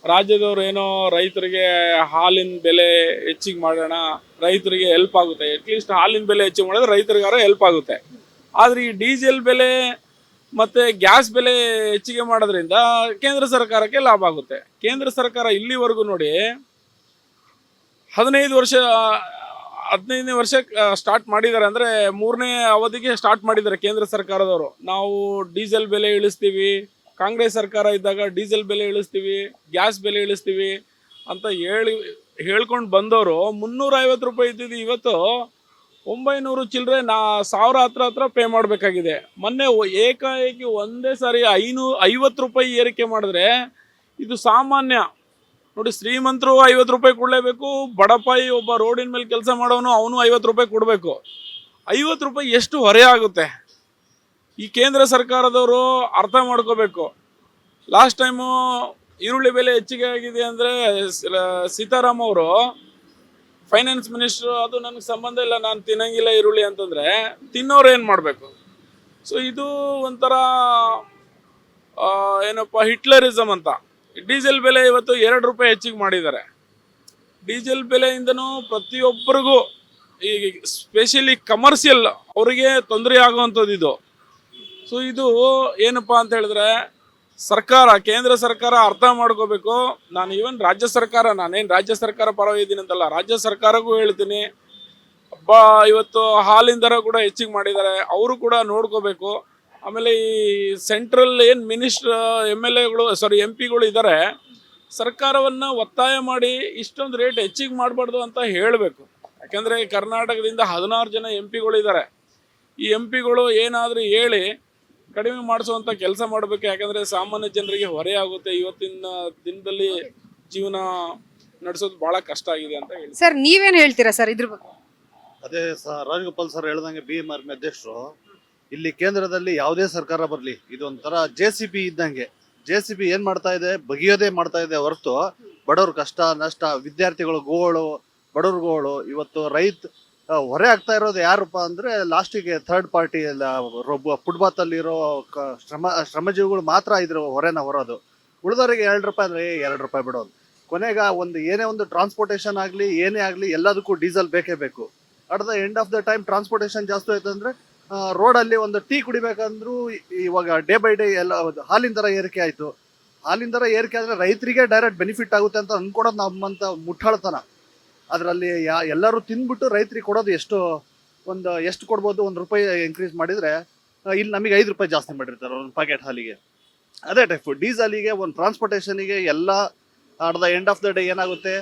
ರಾಜ್ಯದವರು ಏನೋ ರೈತರಿಗೆ ಹಾಲಿನ ಬೆಲೆ ಹೆಚ್ಚಿಗೆ ಮಾಡೋಣ, ರೈತರಿಗೆ ಹೆಲ್ಪ್ ಆಗುತ್ತೆ, ಅಟ್ಲೀಸ್ಟ್ ಹಾಲಿನ ಬೆಲೆ ಹೆಚ್ಚಿಗೆ ಮಾಡಿದ್ರೆ ರೈತರಿಗಾರ ಹೆಲ್ಪ್ ಆಗುತ್ತೆ. ಆದರೆ ಈ ಡೀಸೆಲ್ ಬೆಲೆ ಮತ್ತು ಗ್ಯಾಸ್ ಬೆಲೆ ಹೆಚ್ಚಿಗೆ ಮಾಡೋದ್ರಿಂದ ಕೇಂದ್ರ ಸರ್ಕಾರಕ್ಕೆ ಲಾಭ ಆಗುತ್ತೆ. ಕೇಂದ್ರ ಸರ್ಕಾರ ಇಲ್ಲಿವರೆಗೂ ನೋಡಿ 15ನೇ ವರ್ಷ ಸ್ಟಾರ್ಟ್ ಮಾಡಿದ್ದಾರೆ. ಅಂದರೆ 3ನೇ ಅವಧಿಗೆ ಸ್ಟಾರ್ಟ್ ಮಾಡಿದ್ದಾರೆ ಕೇಂದ್ರ ಸರ್ಕಾರದವರು. ನಾವು ಡೀಸೆಲ್ ಬೆಲೆ ಇಳಿಸ್ತೀವಿ, ಕಾಂಗ್ರೆಸ್ ಸರ್ಕಾರ ಇದ್ದಾಗ ಡೀಸೆಲ್ ಬೆಲೆ ಇಳಿಸ್ತೀವಿ, ಗ್ಯಾಸ್ ಬೆಲೆ ಇಳಿಸ್ತೀವಿ ಅಂತ ಹೇಳ್ಕೊಂಡು ಬಂದವರು 350 ರೂಪಾಯಿ ಇದ್ದಿದ್ದು ಇವತ್ತು 900 ಚಿಲ್ಲರೆ 1000 ಹತ್ರ ಪೇ ಮಾಡಬೇಕಾಗಿದೆ. ಮೊನ್ನೆ ಏಕಾಏಕಿ ಒಂದೇ ಸಾರಿ 550 ರೂಪಾಯಿ ಏರಿಕೆ ಮಾಡಿದ್ರೆ ಇದು ಸಾಮಾನ್ಯ. ನೋಡಿ, ಶ್ರೀಮಂತರು 50 ರೂಪಾಯಿ ಕೊಡಲೇಬೇಕು, ಬಡಪಾಯಿ ಒಬ್ಬ ರೋಡಿನ ಮೇಲೆ ಕೆಲಸ ಮಾಡೋನು ಅವನು 50 ರೂಪಾಯಿ ಕೊಡಬೇಕು. 50 ರೂಪಾಯಿ ಎಷ್ಟು ಹೊರೆ ಆಗುತ್ತೆ? ಈ ಕೇಂದ್ರ ಸರ್ಕಾರದವರು ಅರ್ಥ ಮಾಡ್ಕೋಬೇಕು. ಲಾಸ್ಟ್ ಟೈಮು ಈರುಳ್ಳಿ ಬೆಲೆ ಹೆಚ್ಚಿಗೆ ಆಗಿದೆ ಅಂದರೆ ಸೀತಾರಾಮ್ ಅವರು ಫೈನಾನ್ಸ್ ಮಿನಿಸ್ಟ್ರು, ಅದು ನನಗೆ ಸಂಬಂಧ ಇಲ್ಲ, ನಾನು ತಿನ್ನಂಗಿಲ್ಲ ಈರುಳ್ಳಿ ಅಂತಂದರೆ ತಿನ್ನೋರು ಏನು ಮಾಡಬೇಕು? ಸೊ ಇದು ಒಂಥರ ಏನಪ್ಪ, ಹಿಟ್ಲರಿಸಮ್ ಅಂತ. ಡೀಸೆಲ್ ಬೆಲೆ ಇವತ್ತು 2 ರೂಪಾಯಿ ಹೆಚ್ಚಿಗೆ ಮಾಡಿದ್ದಾರೆ. ಡೀಸೆಲ್ ಬೆಲೆಯಿಂದನೂ ಪ್ರತಿಯೊಬ್ಬರಿಗೂ, ಈ ಸ್ಪೆಷಲಿ ಕಮರ್ಷಿಯಲ್ ಅವರಿಗೆ ತೊಂದರೆ ಆಗುವಂಥದ್ದು ಇದು. ಸೊ ಇದು ಏನಪ್ಪ ಅಂತ ಹೇಳಿದ್ರೆ ಕೇಂದ್ರ ಸರ್ಕಾರ ಅರ್ಥ ಮಾಡ್ಕೋಬೇಕು. ನಾನು ಈವನ್ ನಾನೇನು ರಾಜ್ಯ ಸರ್ಕಾರ ಪರವಾಗಿದ್ದೀನಿ ಅಂತಲ್ಲ, ರಾಜ್ಯ ಸರ್ಕಾರಕ್ಕೂ ಹೇಳ್ತೀನಿ, ಇವತ್ತು ಹಾಲಿನ ದರ ಕೂಡ ಹೆಚ್ಚಿಗೆ ಮಾಡಿದ್ದಾರೆ, ಅವರು ಕೂಡ ನೋಡ್ಕೋಬೇಕು. ಆಮೇಲೆ ಈ ಸೆಂಟ್ರಲ್ ಏನು ಎಂ ಪಿಗಳು ಇದ್ದಾರೆ, ಸರ್ಕಾರವನ್ನು ಒತ್ತಾಯ ಮಾಡಿ ಇಷ್ಟೊಂದು ರೇಟ್ ಹೆಚ್ಚಿಗೆ ಮಾಡಬಾರ್ದು ಅಂತ ಹೇಳಬೇಕು. ಯಾಕಂದರೆ ಕರ್ನಾಟಕದಿಂದ 16 ಜನ ಎಂ ಪಿಗಳಿದ್ದಾರೆ. ಈ ಎಂ ಪಿಗಳು ಏನಾದರೂ ಹೇಳಿ ಕಡಿಮೆ ಮಾಡಿಸುವಂಥ ಕೆಲಸ ಮಾಡಬೇಕು. ಯಾಕಂದರೆ ಸಾಮಾನ್ಯ ಜನರಿಗೆ ಹೊರೆ ಆಗುತ್ತೆ. ಇವತ್ತಿನ ದಿನದಲ್ಲಿ ಜೀವನ ನಡೆಸೋದು ಭಾಳ ಕಷ್ಟ ಆಗಿದೆ ಅಂತ ಹೇಳಿ. ಸರ್, ನೀವೇನು ಹೇಳ್ತೀರಾ ಸರ್ ಇದ್ರ ಬಗ್ಗೆ? ಅದೇ ರಾಜಗೋಪಾಲ್ ಸರ್ ಹೇಳ್ದಂಗೆ BMRM ಅಧ್ಯಕ್ಷರು, ಇಲ್ಲಿ ಕೇಂದ್ರದಲ್ಲಿ ಯಾವುದೇ ಸರ್ಕಾರ ಬರಲಿ, ಇದೊಂಥರ JCB ಇದ್ದಂಗೆ. JCB ಏನು ಮಾಡ್ತಾ ಇದೆ, ಬಗೆಯೋದೇ ಮಾಡ್ತಾ ಇದೆ ಹೊರತು ಬಡವ್ರ ಕಷ್ಟ ನಷ್ಟ, ವಿದ್ಯಾರ್ಥಿಗಳು ಗೋಳು, ಬಡವ್ರ ಗೋಳು. ಇವತ್ತು ಹೊರೆ ಆಗ್ತಾ ಇರೋದು ಯಾರಪ್ಪ ಅಂದರೆ ಲಾಸ್ಟಿಗೆ ಥರ್ಡ್ ಪಾರ್ಟಿ ಫುಟ್ಪಾತಲ್ಲಿರೋ ಶ್ರಮಜೀವಿಗಳು ಮಾತ್ರ ಇದ್ರ ಹೊರೆನ ಹೊರೋದು. ಉಳಿದವರಿಗೆ 2 ರೂಪಾಯಿ ಅಂದರೆ 2 ರೂಪಾಯಿ ಬಿಡೋದು. ಕೊನೆಗೆ ಏನೇ ಒಂದು ಟ್ರಾನ್ಸ್ಪೋರ್ಟೇಷನ್ ಆಗಲಿ ಏನೇ ಆಗಲಿ ಎಲ್ಲದಕ್ಕೂ ಡೀಸೆಲ್ ಬೇಕೇ ಬೇಕು. At the end of the time transportation ಜಾಸ್ತಿ ಆಯ್ತು ಅಂದರೆ ರೋಡಲ್ಲಿ ಒಂದು ಟೀ ಕುಡಿಬೇಕಂದ್ರೂ ಇವಾಗ ಡೇ ಬೈ ಡೇ ಎಲ್ಲ ಹಾಲಿನ ದರ ಏರಿಕೆ ಆಯಿತು. ಹಾಲಿನ ದರ ಏರಿಕೆ ಆದರೆ ರೈತರಿಗೆ ಡೈರೆಕ್ಟ್ ಬೆನಿಫಿಟ್ ಆಗುತ್ತೆ ಅಂತ ಅಂದ್ಕೊಡೋದು ನಮ್ಮಂಥ ಮುಟ್ಟಾಳ್ತನ. ಅದರಲ್ಲಿ ಎಲ್ಲರೂ ತಿಂದ್ಬಿಟ್ಟು ರೈತರಿಗೆ ಕೊಡೋದು ಎಷ್ಟು ಕೊಡ್ಬೋದು, 1 ರೂಪಾಯಿ ಇನ್ಕ್ರೀಸ್ ಮಾಡಿದರೆ ಇಲ್ಲಿ ನಮಗೆ 5 ರೂಪಾಯಿ ಜಾಸ್ತಿ ಮಾಡಿರ್ತಾರೆ ಒಂದು ಪ್ಯಾಕೆಟ್ ಹಾಲಿಗೆ. ಅದೇ ಟೈಪು ಡೀಸೆಲಿಗೆ, ಒಂದು ಟ್ರಾನ್ಸ್ಪೋರ್ಟೇಷನಿಗೆ ಎಲ್ಲ at the end of the day ಏನಾಗುತ್ತೆ,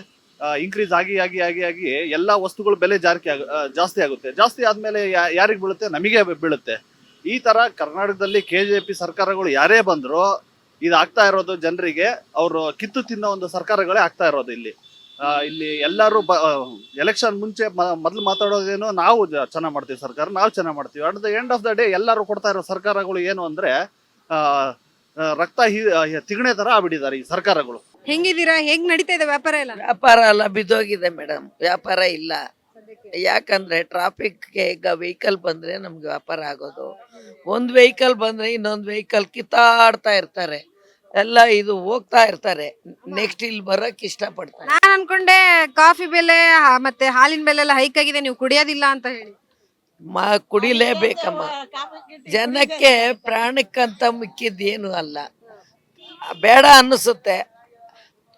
ಇನ್ಕ್ರೀಸ್ ಆಗಿ ಆಗಿ ಆಗಿ ಆಗಿ ಎಲ್ಲ ವಸ್ತುಗಳ ಬೆಲೆ ಜಾಸ್ತಿ ಆಗುತ್ತೆ. ಜಾಸ್ತಿ ಆದಮೇಲೆ ಯಾರಿಗೆ ಬೀಳುತ್ತೆ? ನಮಗೆ ಬೀಳುತ್ತೆ. ಈ ಥರ ಕರ್ನಾಟಕದಲ್ಲಿ KJP ಸರ್ಕಾರಗಳು ಯಾರೇ ಬಂದರೂ ಇದು ಆಗ್ತಾ ಇರೋದು ಜನರಿಗೆ ಅವರು ಕಿತ್ತು ತಿನ್ನೋ ಒಂದು ಸರ್ಕಾರಗಳೇ ಆಗ್ತಾ ಇರೋದು. ಇಲ್ಲಿ ಎಲ್ಲರೂ ಎಲೆಕ್ಷನ್ ಮುಂಚೆ ಮೊದಲು ಮಾತಾಡೋದೇನು, ನಾವು ಚೆನ್ನಾಗಿ ಮಾಡ್ತೀವಿ ಸರ್ಕಾರ, ನಾವು ಚೆನ್ನಾಗಿ ಮಾಡ್ತೀವಿ. At the end of the day ಎಲ್ಲರೂ ಕೊಡ್ತಾ ಇರೋ ಸರ್ಕಾರಗಳು ಏನು ಅಂದರೆ ರಕ್ತ ತಿಗಣೆ ಥರ ಆಗ್ಬಿಟ್ಟಿದ್ದಾರೆ ಈ ಸರ್ಕಾರಗಳು. ಹೆಂಗಿದ್ದೀರಾ? ಹೇಗ್ ನಡೀತಾ ಇದೆ ವ್ಯಾಪಾರ ಎಲ್ಲ? ವ್ಯಾಪಾರ ಎಲ್ಲ ಬಿದ್ದೋಗಿದೆ ಮೇಡಮ್, ವ್ಯಾಪಾರ ಇಲ್ಲ. ಯಾಕಂದ್ರೆ ಟ್ರಾಫಿಕ್ಗೆ ಈಗ ವೆಹಿಕಲ್ ಬಂದ್ರೆ ನಮ್ಗೆ ವ್ಯಾಪಾರ ಆಗೋದು. ಒಂದು ವೆಹಿಕಲ್ ಬಂದ್ರೆ ಇನ್ನೊಂದು ವೆಹಿಕಲ್ ಕಿತ್ತಾಡ್ತಾ ಇರ್ತಾರೆ, ಎಲ್ಲ ಇದು ಹೋಗ್ತಾ ಇರ್ತಾರೆ. ನೆಕ್ಸ್ಟ್ ಇಲ್ಲಿ ಬರಕ್ ಇಷ್ಟಪಡ್ತಾರೆ. ನಾನ್ ಅನ್ಕೊಂಡೆ ಕಾಫಿ ಬೆಲೆ ಮತ್ತೆ ಹಾಲಿನ ಬೆಲೆ ಎಲ್ಲ ಹೈಕ್ ಆಗಿದೆ, ನೀವು ಕುಡಿಯೋದಿಲ್ಲ ಅಂತ ಹೇಳಿ. ಕುಡಿಲೇಬೇಕಮ್ಮ. ಜನಕ್ಕೆ ಪ್ರಾಣಕ್ಕಂತ ಮಿಕ್ಕಿದ್ದೇನು ಅಲ್ಲ, ಬೇಡ ಅನ್ನಿಸುತ್ತೆ.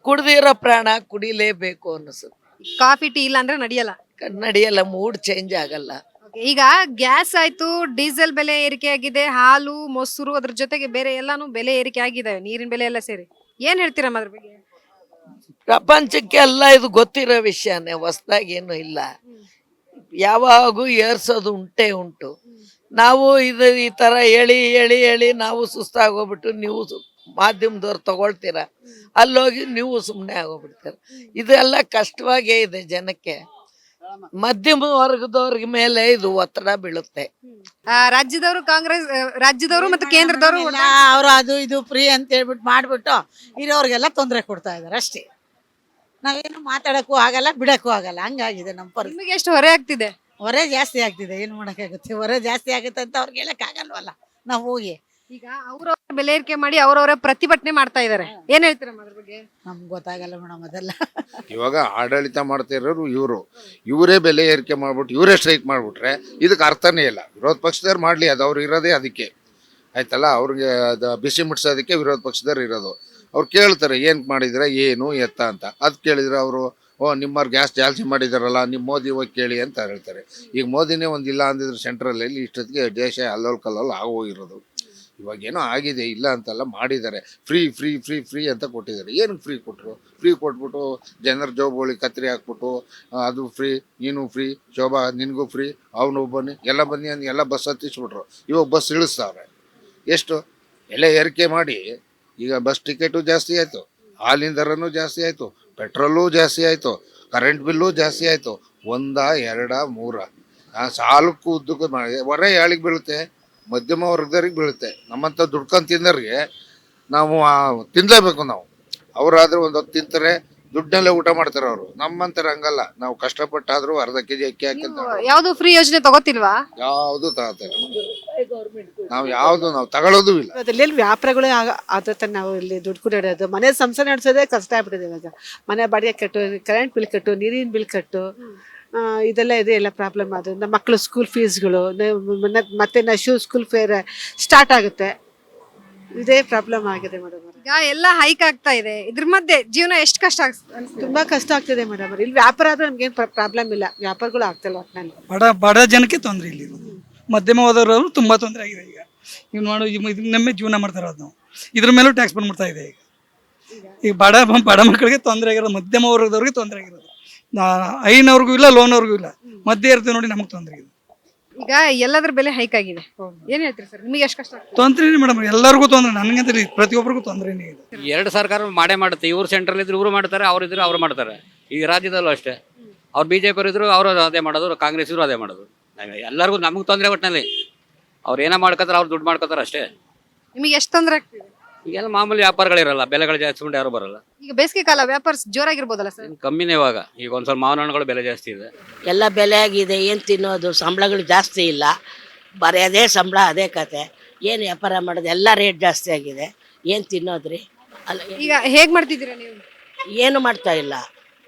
ಕುಡ್ದಿರೋ ಪ್ರಾಣ ಕುಡಿಲೇಬೇಕು ಅನ್ನಿಸುತ್ತೆ. ಕಾಫಿ ಟೀ ಇಲ್ಲ ಅಂದ್ರೆ ನಡೆಯಲ್ಲ, ಮೂಡ್ ಚೇಂಜ್ ಆಗಲ್ಲ. ಈಗ ಗ್ಯಾಸ್ ಆಯ್ತು, ಡೀಸೆಲ್ ಬೆಲೆ ಏರಿಕೆ ಆಗಿದೆ, ಹಾಲು ಮೊಸರು ಅದ್ರ ಜೊತೆಗೆ ಬೇರೆ ಎಲ್ಲಾನು ಬೆಲೆ ಏರಿಕೆ ಆಗಿದೆ, ನೀರಿನ ಬೆಲೆ ಎಲ್ಲ ಸೇರಿ. ಏನ್ ಹೇಳ್ತೀರಮ್ಮ ಅದ್ರ ಬಗ್ಗೆ? ಪ್ರಪಂಚಕ್ಕೆ ಎಲ್ಲ ಇದು ಗೊತ್ತಿರೋ ವಿಷಯನೇ, ಹೊಸದಾಗಿ ಏನು ಇಲ್ಲ. ಯಾವಾಗೂ ಏರ್ಸೋದು ಉಂಟು. ನಾವು ಈ ತರ ಹೇಳಿ ಹೇಳಿ ಹೇಳಿ ನಾವು ಸುಸ್ತಾಗೋಗ್ಬಿಟ್ಟು ನೀವು ಮಾಧ್ಯಮದವ್ರು ತಗೊಳ್ತೀರ, ಅಲ್ಲೋಗಿ ನೀವು ಸುಮ್ಮನೆ ಆಗೋಗ್ಬಿಡ್ತೀರ. ಇದೆಲ್ಲ ಕಷ್ಟವಾಗೇ ಇದೆ ಜನಕ್ಕೆ. ಮಧ್ಯಮ ವರ್ಗದವ್ರ ಮೇಲೆ ಇದು ಒತ್ತಡ ಬೀಳುತ್ತೆ. ರಾಜ್ಯದವರು ಕಾಂಗ್ರೆಸ್, ರಾಜ್ಯದವರು ಮತ್ತು ಕೇಂದ್ರದವರು ಅವರು ಅದು ಇದು ಫ್ರೀ ಅಂತ ಹೇಳ್ಬಿಟ್ಟು ಮಾಡ್ಬಿಟ್ಟು ಇರೋರಿಗೆಲ್ಲ ತೊಂದರೆ ಕೊಡ್ತಾ ಇದಾರೆ ಅಷ್ಟೇ. ನಾವೇನು ಮಾತಾಡಕ್ಕೂ ಆಗಲ್ಲ, ಬಿಡಕ್ಕೂ ಆಗಲ್ಲ, ಹಂಗಾಗಿದೆ ನಮ್ಮ ಪರಿಸ್ಥಿತಿ. ನಿಮಗೆ ಎಷ್ಟು ಹೊರೆ ಆಗ್ತಿದೆ? ಹೊರೆ ಜಾಸ್ತಿ ಆಗ್ತಿದೆ, ಏನು ಮಾಡೋಕ್ಕಾಗುತ್ತೆ? ಹೊರೆ ಜಾಸ್ತಿ ಆಗುತ್ತೆ ಅಂತ ಅವ್ರಿಗೆ ಹೇಳಕ್ಕಾಗಲ್ವಲ್ಲ ನಾವು ಹೋಗಿ. ಈಗ ಅವ್ರವ್ರ ಬೆಲೆ ಏರಿಕೆ ಮಾಡಿ ಅವ್ರವ್ರ ಪ್ರತಿಭಟನೆ ಮಾಡ್ತಾ ಇದಾರೆ, ಏನ್ ಹೇಳ್ತೀರಮ್ಮ ಅದ್ರ ಬಗ್ಗೆ? ನಮ್ಗೆ ಗೊತ್ತಾಗಲ್ಲ ಮೇಡಮ್ ಅದೆಲ್ಲ. ಇವಾಗ ಆಡಳಿತ ಮಾಡ್ತಾ ಇರೋರು ಇವರೇ ಬೆಲೆ ಏರಿಕೆ ಮಾಡ್ಬಿಟ್ಟು ಇವರೇ ಸ್ಟ್ರೈಕ್ ಮಾಡ್ಬಿಟ್ರೆ ಇದಕ್ಕೆ ಅರ್ಥನೇ ಇಲ್ಲ. ವಿರೋಧ ಪಕ್ಷದವ್ರು ಮಾಡಲಿ, ಅದು ಅವ್ರು ಇರೋದೇ ಅದಕ್ಕೆ ಆಯ್ತಲ್ಲ. ಅವ್ರಿಗೆ ಅದು ಬಿಸಿ ಮುಟ್ಸೋದಕ್ಕೆ ವಿರೋಧ ಪಕ್ಷದವ್ರು ಇರೋದು. ಅವ್ರು ಕೇಳ್ತಾರೆ ಏನು ಮಾಡಿದ್ರೆ ಏನು ಎತ್ತ ಅಂತ. ಅದು ಕೇಳಿದ್ರೆ ಅವರು ನಿಮ್ಮವ್ರು ಗ್ಯಾಸ್ ಜಾಸ್ತಿ ಮಾಡಿದಾರಲ್ಲ, ನಿಮ್ಮ ಮೋದಿ ಹೋಗಿ ಕೇಳಿ ಅಂತ ಹೇಳ್ತಾರೆ. ಈಗ ಮೋದಿನೇ ಒಂದಿಲ್ಲ ಅಂದಿದ್ರೆ ಸೆಂಟ್ರಲ್ಲಿ ಇಷ್ಟೊತ್ತಿಗೆ ದೇಶ ಅಲ್ಲೋಲ್ ಕಲ್ಲೋಲ್ ಆಗೋಗಿರೋದು. ಇವಾಗೇನೋ ಆಗಿದೆ, ಇಲ್ಲ ಅಂತಲ್ಲ, ಮಾಡಿದ್ದಾರೆ. ಫ್ರೀ ಫ್ರೀ ಫ್ರೀ ಫ್ರೀ ಅಂತ ಕೊಟ್ಟಿದ್ದಾರೆ. ಏನಕ್ಕೆ ಫ್ರೀ ಕೊಟ್ಟರು? ಫ್ರೀ ಕೊಟ್ಬಿಟ್ಟು ಜನರ ಜೋಬುಗಳಿಗೆ ಕತ್ರಿ ಹಾಕ್ಬಿಟ್ಟು ಅದು ಫ್ರೀ, ನೀನು ಫ್ರೀ, ಶೋಭಾ ನಿನಗೂ ಫ್ರೀ, ಅವನು ಬನ್ನಿ, ಎಲ್ಲ ಬನ್ನಿ ಅಂತ ಎಲ್ಲ ಬಸ್ ಹತ್ತಿಸ್ಬಿಟ್ರು. ಇವಾಗ ಬಸ್ ಇಳಿಸ್ತಾವ್ರೆ. ಎಷ್ಟು ಎಲ್ಲ ಏರಿಕೆ ಮಾಡಿ ಈಗ ಬಸ್ ಟಿಕೆಟು ಜಾಸ್ತಿ ಆಯಿತು, ಹಾಲಿನ ದರನೂ ಜಾಸ್ತಿ ಆಯಿತು, ಪೆಟ್ರೋಲು ಜಾಸ್ತಿ ಆಯಿತು, ಕರೆಂಟ್ ಬಿಲ್ಲು ಜಾಸ್ತಿ ಆಯಿತು. 1, 2, 3 ಸಾಲಕ್ಕೂ ಉದ್ದಕ್ಕೂ ಹೊರೆ ಯಾಳಿಗೆ ಬೀಳುತ್ತೆ? ಮಧ್ಯಮ ವರ್ಗದವ್ರಿಗೆ ಬೀಳುತ್ತೆ. ನಮ್ಮಂಥ ದುಡ್ಕೊಂಡು ತಿನ್ನೋರಿಗೆ ನಾವು ತಿನ್ನಲೇಬೇಕು. ನಾವು ಅವರಾದ್ರೆ ಒಂದು ಹೊತ್ತು ತಿಂತಾರೆ, ದುಡ್ಡಲ್ಲೇ ಊಟ ಮಾಡ್ತಾರೆ ಅವರು. ನಮ್ಮಂತರ ಹಂಗಲ್ಲ, ನಾವು ಕಷ್ಟಪಟ್ಟಾದ್ರೂ ಅರ್ಧ ಕೆಜಿ ಅಕ್ಕಿ ಹಾಕಿದ್ರೆ ಯಾವ್ದು ಫ್ರೀ ಯೋಜನೆ ತಗೋತಿಲ್ವಾ? ಯಾವುದು ತಗೋತಾರೆ ನಾವು, ಯಾವುದು ನಾವು ತಗೊಳ್ಳೋದು ಇಲ್ಲ. ಅದರಲ್ಲಿ ವ್ಯಾಪಾರಗಳೇ ಆದ ನಾವು ಇಲ್ಲಿ ದುಡ್ಡು ಕುಡಿಯೋದು, ಮನೆ ಸಂಸಾರ ನಡೆಸೋದೇ ಕಷ್ಟ ಆಗ್ಬಿಟ್ಟಿದೆ. ಇವಾಗ ಮನೆ ಬಾಡಿಗೆ ಕಟ್ಟು, ಕರೆಂಟ್ ಬಿಲ್ ಕಟ್ಟು, ನೀರಿನ ಬಿಲ್ ಕಟ್ಟು, ಇದೆಲ್ಲ ಇದೆ, ಎಲ್ಲ ಪ್ರಾಬ್ಲಮ್. ಅದು ನಮ್ಮ ಮಕ್ಕಳು ಸ್ಕೂಲ್ ಫೀಸ್ಗಳು, ಮತ್ತೆ ಸ್ಕೂಲ್ ಫೇರ್ ಸ್ಟಾರ್ಟ್ ಆಗುತ್ತೆ. ಇದೇ ಪ್ರಾಬ್ಲಮ್ ಆಗಿದೆ ಮೇಡಮ್. ಈಗ ಎಲ್ಲ ಹೈಕ್ ಆಗ್ತಾ ಇದೆ, ಇದ್ರ ಮಧ್ಯೆ ಜೀವನ ಎಷ್ಟು ಕಷ್ಟ ತುಂಬಾ ಕಷ್ಟ ಆಗ್ತಿದೆ ಮೇಡಮ್. ಇಲ್ಲಿ ವ್ಯಾಪಾರ ಆದ್ರೆ ನಮ್ಗೇನು ಪ್ರಾಬ್ಲಮ್ ಇಲ್ಲ, ವ್ಯಾಪಾರಗಳು ಆಗ್ತಿಲ್ಲ ಒಟ್ಟಿನಲ್ಲಿ. ಬಡ ಜನಕ್ಕೆ ತೊಂದರೆ ಇಲ್ಲಿ. ಮಧ್ಯಮ ಹೋದವರು ತುಂಬಾ ತೊಂದರೆ ಆಗಿದೆ. ಈಗ ನೋಡು, ನಮ್ಮೇ ಜೀವನ ಮಾಡ್ತಾ ಇರೋದು ನಾವು, ಇದ್ರ ಮೇಲೂ ಟ್ಯಾಕ್ಸ್ ಬಂದ್ಬಿಡ್ತಾ ಇದೆ. ಈಗ ಬಡ ಮಕ್ಕಳಿಗೆ ತೊಂದರೆ ಆಗಿರೋದು, ಮಧ್ಯಮ ವರ್ಗದವ್ರಿಗೆ ತೊಂದರೆ ಆಗಿರೋದು. ಐನವ್ರಿಗೂ ಇಲ್ಲ, ಲೋನವ್ರಿಗೂ ಇಲ್ಲ, ಮಧ್ಯೆ ಇರ್ತೀವಿ ನೋಡಿ, ನಮಗೆ ತೊಂದರೆ ಇದೆ. ಈಗ ಎಲ್ಲದ್ರ ಬೆಲೆ ಹೈಕ್ ಆಗಿದೆ, ಏನ್ ಹೇಳ್ತೀರಿ ಸರ್? ನಿಮಗೆ ಎಷ್ಟು ಕಷ್ಟ? ತೊಂದ್ರೆನೇ ಮೇಡಮ್, ಎಲ್ಲರಿಗೂ ತೊಂದರೆ, ನನಗಂತ ಪ್ರತಿಯೊಬ್ಬರಿಗೂ ತೊಂದರೆನೇ ಇದೆ. ಎರಡು ಸರ್ಕಾರ ಮಾಡುತ್ತೆ. ಇವ್ರು ಸೆಂಟ್ರಲ್ ಇದ್ರು ಇವರು ಮಾಡ್ತಾರೆ, ಅವ್ರು ಇದ್ರು ಅವ್ರು ಮಾಡ್ತಾರೆ. ಈಗ ರಾಜ್ಯದಲ್ಲೂ ಅಷ್ಟೇ, ಅವ್ರು BJP ಇದ್ರು ಅವರು ಅದೇ ಮಾಡೋದು, ಕಾಂಗ್ರೆಸ್ ಇದ್ರು ಅದೇ ಮಾಡೋದು. ಎಲ್ಲರಿಗೂ ನಮಗೆ ತೊಂದರೆ ಒಟ್ಟಿನಲ್ಲಿ. ಅವ್ರು ಏನೋ ಮಾಡ್ಕೋತಾರೆ, ಅವ್ರು ದುಡ್ಡು ಮಾಡ್ಕೋತಾರೆ ಅಷ್ಟೇ. ನಿಮಗೆ ಎಷ್ಟು ತೊಂದರೆ ಆಗ್ತಿದೆ? ಈಗೆಲ್ಲ ಮಾಮೂಲಿ ವ್ಯಾಪಾರಗಳಿರಲ್ಲ, ಬೆಲೆಗಳು ಜಾಸ್ತಿ ಉಂಟು, ಯಾರು ಬರಲ್ಲ. ಈಗ ಬೇಸಿಗೆ ಕಾಲ ವ್ಯಾಪಾರ ಜೋರಾಗಿರ್ಬೋದಲ್ಲ ಸರ್? ಕಮ್ಮಿನೇ ಇವಾಗ. ಈಗ ಒಂದ್ ಸ್ವಲ್ಪ ಮಾವಿನ ಹಣ್ಣುಗಳು ಬೆಲೆ ಜಾಸ್ತಿ ಇದೆ. ಎಲ್ಲ ಬೆಲೆ ಆಗಿದೆ, ಏನು ತಿನ್ನೋದು? ಸಂಬಳಗಳು ಜಾಸ್ತಿ ಇಲ್ಲ, ಬರೀ ಅದೇ ಸಂಬಳ, ಅದೇ ಕತೆ. ಏನು ವ್ಯಾಪಾರ ಮಾಡೋದು? ಎಲ್ಲ ರೇಟ್ ಜಾಸ್ತಿ ಆಗಿದೆ, ಏನು ತಿನ್ನೋದ್ರಿ? ಅಲ್ಲ, ಈಗ ಹೇಗ್ ಮಾಡ್ತಿದ್ದೀರಾ ನೀವು? ಏನು ಮಾಡ್ತಾ ಇಲ್ಲ,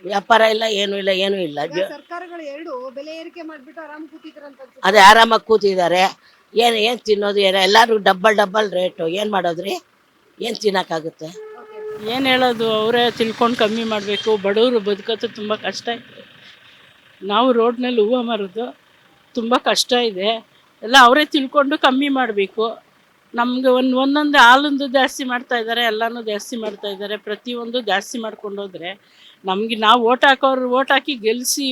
ವ್ಯಾಪಾರ ಇಲ್ಲ, ಏನು ಇಲ್ಲ, ಏನೂ ಇಲ್ಲ. ಸರ್ಕಾರಗಳು ಎರಡು ಬೆಲೆ ಏರಿಕೆ ಮಾಡ್ಬಿಟ್ಟು ಆರಾಮ್ ಕೂತಿದ್ರಂತ. ಅದೇ ಆರಾಮಾಗಿ ಕೂತಿದ್ದಾರೆ. ಏನು ತಿನ್ನೋದು? ಎಲ್ಲರೂ ಡಬ್ಬಲ್ ರೇಟು. ಏನು ಮಾಡೋದ್ರಿ? ಏನು ತಿನ್ನೋಕ್ಕಾಗುತ್ತೆ? ಏನು ಹೇಳೋದು? ಅವರೇ ತಿಳ್ಕೊಂಡು ಕಮ್ಮಿ ಮಾಡಬೇಕು. ಬಡವರು ಬದುಕೋದು ತುಂಬ ಕಷ್ಟ ಇದೆ. ನಾವು ರೋಡ್ನಲ್ಲಿ ಹೂವು ಮಾರೋದು ತುಂಬ ಕಷ್ಟ ಇದೆ. ಎಲ್ಲ ಅವರೇ ತಿಳ್ಕೊಂಡು ಕಮ್ಮಿ ಮಾಡಬೇಕು. ನಮಗೆ ಒಂದೊಂದು ಹಾಲೊಂದು ಜಾಸ್ತಿ ಮಾಡ್ತಾ ಇದ್ದಾರೆ, ಎಲ್ಲನೂ ಜಾಸ್ತಿ ಮಾಡ್ತಾ ಇದ್ದಾರೆ. ಪ್ರತಿಯೊಂದು ಜಾಸ್ತಿ ಮಾಡ್ಕೊಂಡು ಹೋದರೆ ನಮಗೆ ನಾವು ಓಟ್ ಹಾಕಿ ಗೆಲ್ಲಿಸಿ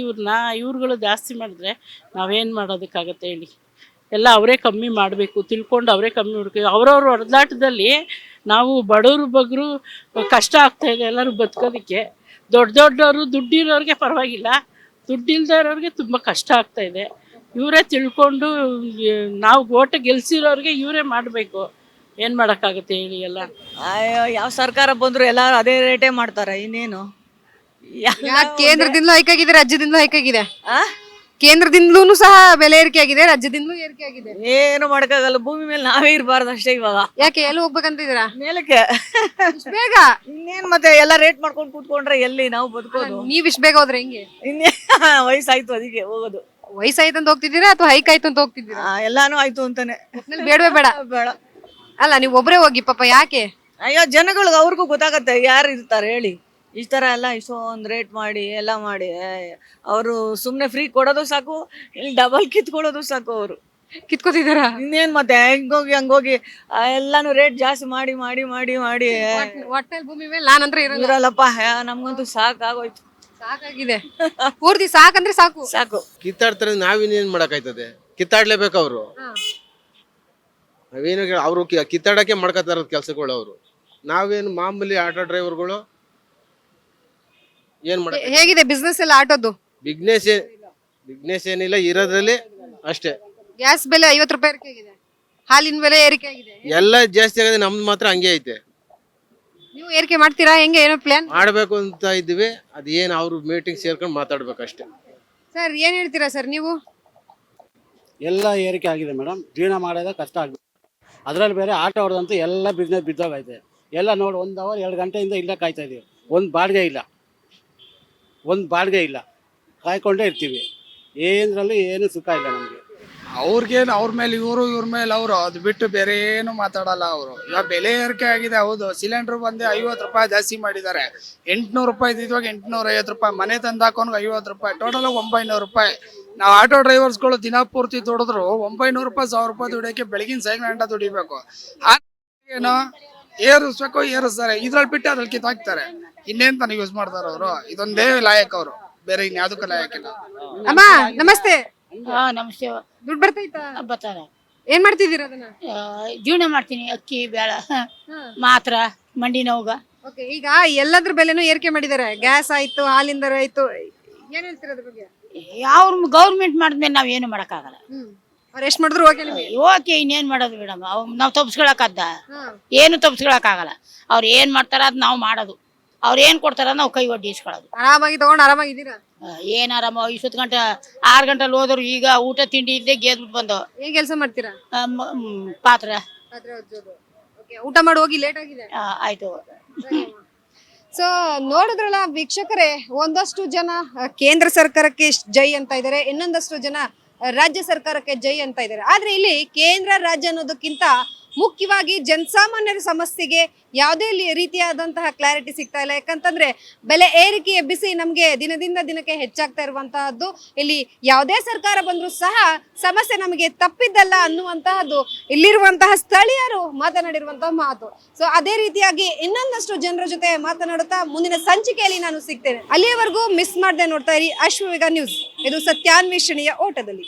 ಇವ್ರುಗಳು ಜಾಸ್ತಿ ಮಾಡಿದ್ರೆ ನಾವೇನು ಮಾಡೋದಕ್ಕಾಗತ್ತೆ ಹೇಳಿ. ಎಲ್ಲ ಅವರೇ ಕಮ್ಮಿ ಮಾಡಬೇಕು, ತಿಳ್ಕೊಂಡು ಅವರೇ ಕಮ್ಮಿ ಮಾಡಬೇಕು. ಅವ್ರವ್ರ ಹೊಡೆದಾಟದಲ್ಲಿ ನಾವು ಬಡವರು ಬಗ್ಗರು ಕಷ್ಟ ಆಗ್ತಾಯಿದೆ ಎಲ್ಲರೂ ಬದುಕೋದಕ್ಕೆ. ದೊಡ್ಡವ್ರು ದುಡ್ಡಿರೋರಿಗೆ ಪರವಾಗಿಲ್ಲ, ದುಡ್ಡಿಲ್ಲದೆ ಇರೋರಿಗೆ ತುಂಬ ಕಷ್ಟ ಆಗ್ತಾಯಿದೆ. ಇವರೇ ತಿಳ್ಕೊಂಡು ನಾವು ಓಟ್ ಗೆಲ್ಸಿರೋರಿಗೆ ಇವರೇ ಮಾಡಬೇಕು. ಏನು ಮಾಡೋಕ್ಕಾಗುತ್ತೆ ಹೇಳಿ ಎಲ್ಲ. ಯಾವ ಸರ್ಕಾರ ಬಂದರೂ ಎಲ್ಲರೂ ಅದೇ ರೇಟೇ ಮಾಡ್ತಾರೆ, ಇನ್ನೇನು. ಕೇಂದ್ರದಿಂದಲೂ ಹೈಕ್ ಆಗಿದೆ, ರಾಜ್ಯದಿಂದಲೂ ಹೈಕ್ ಆಗಿದೆ. ಕೇಂದ್ರದಿಂದಲೂ ಸಹ ಬೆಲೆ ಏರಿಕೆ ಆಗಿದೆ, ರಾಜ್ಯದಿಂದಲೂ ಏರಿಕೆ ಆಗಿದೆ. ಏನು ಮಾಡೋಕ್ಕಾಗಲ್ಲ, ಭೂಮಿ ಮೇಲೆ ನಾವೇ ಇರಬಾರ್ದು ಅಷ್ಟೇ ಇವಾಗ. ಯಾಕೆ ಎಲ್ಲಿ ಹೋಗ್ಬೇಕಂತಿದ್ದೀರಾ? ಮೇಲಕ್ಕೆ ಬೇಗ ಇನ್ನೇನು ಮತ್ತೆ ಎಲ್ಲ ರೇಟ್ ಮಾಡ್ಕೊಂಡು ಕೂತ್ಕೊಂಡ್ರೆ ಎಲ್ಲಿ ನಾವು ಬದುಕೋದು? ನೀವ್ ಇಷ್ಟ ಬೇಗ ಹೋದ್ರೆ ಹೆಂಗೆ? ಇನ್ನೇ ವಯಸ್ಸಾಯ್ತು ಅದಕ್ಕೆ ಹೋಗೋದು. ವಯಸ್ಸಾಯ್ತು ಅಂತ ಹೋಗ್ತಿದ್ದೀರಾ ಅಥವಾ ಹೈಕ್ ಆಯ್ತು ಅಂತ ಹೋಗ್ತಿದ್ದೀರಾ? ಎಲ್ಲಾನು ಆಯ್ತು ಅಂತಾನೆ. ಬೇಡವೇ ಬೇಡ ಬೇಡ. ಅಲ್ಲ ನೀವು ಒಬ್ರೇ ಹೋಗಿ ಪಾಪ, ಯಾಕೆ? ಅಯ್ಯೋ ಜನಗಳಿಗೆ ಅವ್ರಿಗೂ ಗೊತ್ತಾಗತ್ತೆ ಯಾರು ಇರ್ತಾರೆ ಹೇಳಿ. ಈ ಥರ ಎಲ್ಲ ಇಷ್ಟೊಂದು ರೇಟ್ ಮಾಡಿ ಎಲ್ಲ ಮಾಡಿ ಅವರು ಸುಮ್ಮನೆ ಫ್ರೀ ಕೊಡೋದು ಸಾಕು, ಇಲ್ಲಿ ಡಬಲ್ ಕಿತ್ಕೊಳ್ಳೋದು ಸಾಕು. ಅವರು ಕಿತ್ಕೋತಿದಾರ. ಇನ್ನೇನು ಮತ್ತೆ ಹಂಗೋಗಿ ಎಲ್ಲಾನು ರೇಟ್ ಜಾಸ್ತಿ ಮಾಡಿ ಮಾಡಿ ಮಾಡಿ ಮಾಡಿ ಒಟ್ಟಲ್ಲಿ ಭೂಮಿ ಮೇಲೆ ನಾನಂದ್ರೆ ಇರಲ್ಲಪ್ಪ. ನಮ್ಗಂತೂ ಸಾಕಾಗೋಯ್ತು, ಸಾಕಾಗಿದೆ. ಪೂರ್ತಿ ಸಾಕಂದ್ರೆ ಸಾಕು ಸಾಕು. ಕಿತ್ತಾಡ್ತಾರೆ, ನಾವಿನ್ನೇನ್ ಮಾಡಕ್ಕಾಯ್ತದೆ? ಕಿತ್ತಾಡ್ಲೇಬೇಕು ಅವರು. ನಾವೇನು ಅವರು ಕಿತ್ತಾಡಕ್ಕೆ ಮಾಡ್ಕೊತಾ ಇರೋದು ಕೆಲಸಗಳು. ಅವರು ನಾವೇನು ಮಾಮೂಲಿ ಆಟೋ ಡ್ರೈವರ್ಗಳು ಏನ್ ಮಾಡ. ಹೇಗಿದೆ ಬಿಸ್ನೆಸ್ ಎಲ್ಲ ಆಟೋದು? ಬಿಗ್ನೆಸ್ ಏನಿಲ್ಲ, ಇರೋದ್ರಲ್ಲಿ ಅಷ್ಟೇ. ಗ್ಯಾಸ್ ಬೆಲೆ 50 ರೂಪಾಯಿ ಏರಿಕೆ ಆಗಿದೆ, ಹಾಲಿನ ಬೆಲೆ ಏರಿಕೆ ಆಗಿದೆ, ಎಲ್ಲ ಜಾಸ್ತಿ ಆಗಿದೆ. ನಮ್ದು ಮಾತ್ರ ಹಂಗೆ ಐತೆ. ನೀವು ಏರಿಕೆ ಮಾಡ್ತೀರಾ ಹೆಂಗೆ? ಏನೋ ಪ್ಲಾನ್ ಮಾಡ್ಬೇಕು ಅಂತ ಇದ್ದೀವಿ. ಅದೇನು ಅವ್ರು ಮೀಟಿಂಗ್ ಸೇರ್ಕೊಂಡು ಮಾತಾಡ್ಬೇಕು ಅಷ್ಟೇ. ಸರ್ ಏನ್ ಹೇಳ್ತೀರಾ ಸರ್ ನೀವು? ಎಲ್ಲ ಏರಿಕೆ ಆಗಿದೆ ಮೇಡಮ್, ಜೀವನ ಮಾಡೋದೇ ಕಷ್ಟ ಆಗಿದೆ. ಅದರಲ್ಲಿ ಬೇರೆ ಆಟೋ ಹೊಡೆದಂತೂ ಎಲ್ಲ ಬಿಸ್ನೆಸ್ ಬಿದ್ದೋಗೈತೆ. ಎಲ್ಲ ನೋಡಿ 1 ಅವರ್ 2 ಗಂಟೆಯಿಂದ ಇಲ್ಲೇ ಕಾಯ್ತಾ ಇದೀವಿ. ಒಂದು ಬಾಡಿಗೆ ಇಲ್ಲ, ಕಾಯ್ಕೊಂಡೇ ಇರ್ತೀವಿ. ಏನರಲ್ಲೂ ಏನು ಸುಖ ಇಲ್ಲ ನಮಗೆ. ಅವ್ರಿಗೇನು ಅವ್ರ ಮೇಲೆ ಇವ್ರ ಮೇಲೆ ಅವರು, ಅದು ಬಿಟ್ಟು ಬೇರೆ ಏನು ಮಾತಾಡಲ್ಲ ಅವರು. ಇವಾಗ ಬೆಲೆ ಏರಿಕೆ ಆಗಿದೆ, ಹೌದು. ಸಿಲಿಂಡರ್ ಬಂದು 50 ರೂಪಾಯಿ ಜಾಸ್ತಿ ಮಾಡಿದ್ದಾರೆ. 800 ರೂಪಾಯಿ ಇದ್ದಿದ್ವಾಗ 850 ರೂಪಾಯಿ, ಮನೆ ತಂದು ಹಾಕೊಂಡು 50 ರೂಪಾಯಿ, ಟೋಟಲ್ 900 ರೂಪಾಯಿ. ನಾವು ಆಟೋ ಡ್ರೈವರ್ಸ್ಗಳು ದಿನ ಪೂರ್ತಿ ದುಡಿದ್ರು 900 ರೂಪಾಯಿ 1000 ರೂಪಾಯಿ ದುಡಿಯೋಕ್ಕೆ ಬೆಳಗಿನ 5 ಗಂಟೆ ದುಡಿಬೇಕು. ಏನೋ ಏರಿಸ್ತಾರೆ, ಇದ್ರಲ್ಲಿ ಬಿಟ್ಟು ಅದ್ರಲ್ಲಿ ಕಿತ್ತಾಕ್ತಾರೆ. ಇನ್ನೇನ್ ತಾನು ಯೂಸ್ ಮಾಡ್ತಾರ ಅವರು? ಇದೊಂದೇ ಲಾಯಕ್ ಅವರು, ಬೇರೆ ಇನ್ಯಾವುದಕ್ಕೂ ಲಾಯಕ್ಕಿಲ್ಲ. ಅಮ್ಮ ನಮಸ್ತೆ. ನಮಸ್ತೆ. ದುಡ್ಡು ಬರ್ತೈತಾ? ಬರ್ತಾರೆ. ಏನ್ ಮಾಡ್ತಿದ್ದೀರಾ ಅದನ್ನ? ಜೀವನ ಮಾಡ್ತೀನಿ. ಅಕ್ಕಿ ಬೇಳೆ ಮಾತ್ರ ಮಂಡಿ ನೋವುಗ. ಓಕೆ, ಈಗ ಎಲ್ಲದ್ರ ಬೆಲೆನೂ ಏರಿಕೆ ಮಾಡಿದ್ದಾರೆ. ಗ್ಯಾಸ್ ಆಯ್ತು, ಹಾಲಿನ ದರ ಆಯ್ತು, ಏನ್ ಹೇಳ್ತೀರಾ ಅದ್ರ ಬಗ್ಗೆ? ಯಾವ ಗೌರ್ಮೆಂಟ್ ಮಾಡಿದ್ಮೇಲೆ ನಾವ್ ಏನು ಮಾಡಕ್ಕಾಗಲ್ಲ. ಅವ್ರು ಎಷ್ಟ್ ಮಾಡಿದ್ರು ಓಕೆ ನಿಮಗೆ? ಓಕೆ, ಇನ್ನೇನ್ ಮಾಡೋದು ಮೇಡಮ್? ನಾವ್ ತಪ್ಪಿಸ್ಕೊಳಕ್ಕಾದ? ಏನು ತಪ್ಪಿಸ್ಕೊಳಕ್ಕಾಗಲ್ಲ. ಅವ್ರು ಏನ್ ಮಾಡ್ತಾರ ಅದ್ ನಾವು ಮಾಡೋದು. ಅವ್ರು ಏನ್ ಕೊಡ್ತಾರ ನಾವು ಕೈ ಒಡ್ಡಿ ಇಸ್ಕೊಳ್ಳೋದು. ಆರಾಮಾಗಿ ತಗೊಂಡು ಆರಾಮಾಗಿದ್ದೀರಾ? ಏನ್ ಆರಾಮ? 6 ಗಂಟೆ ಹೋದ್ರು. ಈಗ ಊಟ ತಿಂಡಿ ಇದ್ದೆ ಗೆದ್ಬಿಟ್ಟು ಬಂದು. ಏನ್ ಕೆಲಸ ಮಾಡ್ತೀರಾ? ಪಾತ್ರೆ ಊಟ ಮಾಡಿ ಹೋಗಿ, ಲೇಟ್ ಆಗಿದೆ. ಆಯ್ತು. ಸೊ ನೋಡಿದ್ರಲ್ಲ ವೀಕ್ಷಕರೇ, ಒಂದಷ್ಟು ಜನ ಕೇಂದ್ರ ಸರ್ಕಾರಕ್ಕೆ ಜೈ ಅಂತ ಇದ್ದಾರೆ, ಇನ್ನೊಂದಷ್ಟು ಜನ ರಾಜ್ಯ ಸರ್ಕಾರಕ್ಕೆ ಜೈ ಅಂತ ಇದ್ದಾರೆ. ಆದ್ರೆ ಇಲ್ಲಿ ಕೇಂದ್ರ ರಾಜ್ಯ ಅನ್ನೋದಕ್ಕಿಂತ ಮುಖ್ಯವಾಗಿ ಜನಸಾಮಾನ್ಯರ ಸಮಸ್ಯೆಗೆ ಯಾವುದೇ ರೀತಿಯಾದಂತಹ ಕ್ಲಾರಿಟಿ ಸಿಗ್ತಾ ಇಲ್ಲ. ಯಾಕಂತಂದ್ರೆ ಬೆಲೆ ಏರಿಕೆಯ ಬಿಸಿ ನಮಗೆ ದಿನದಿಂದ ದಿನಕ್ಕೆ ಹೆಚ್ಚಾಗ್ತಾ ಇರುವಂತಹದ್ದು. ಇಲ್ಲಿ ಯಾವುದೇ ಸರ್ಕಾರ ಬಂದರೂ ಸಹ ಸಮಸ್ಯೆ ನಮಗೆ ತಪ್ಪಿದ್ದಲ್ಲ ಅನ್ನುವಂತಹದ್ದು ಇಲ್ಲಿರುವಂತಹ ಸ್ಥಳೀಯರು ಮಾತನಾಡಿರುವಂತಹ ಮಾತು. ಸೊ ಅದೇ ರೀತಿಯಾಗಿ ಇನ್ನೊಂದಷ್ಟು ಜನರ ಜೊತೆ ಮಾತನಾಡುತ್ತಾ ಮುಂದಿನ ಸಂಚಿಕೆಯಲ್ಲಿ ನಾನು ಸಿಗ್ತೇನೆ. ಅಲ್ಲಿಯವರೆಗೂ ಮಿಸ್ ಮಾಡದೆ ನೋಡ್ತಾ ಇರಿ ಅಶ್ವವೇಗ ನ್ಯೂಸ್. ಇದು ಸತ್ಯಾನ್ವೇಷಣೆಯ ಓಟದಲ್ಲಿ.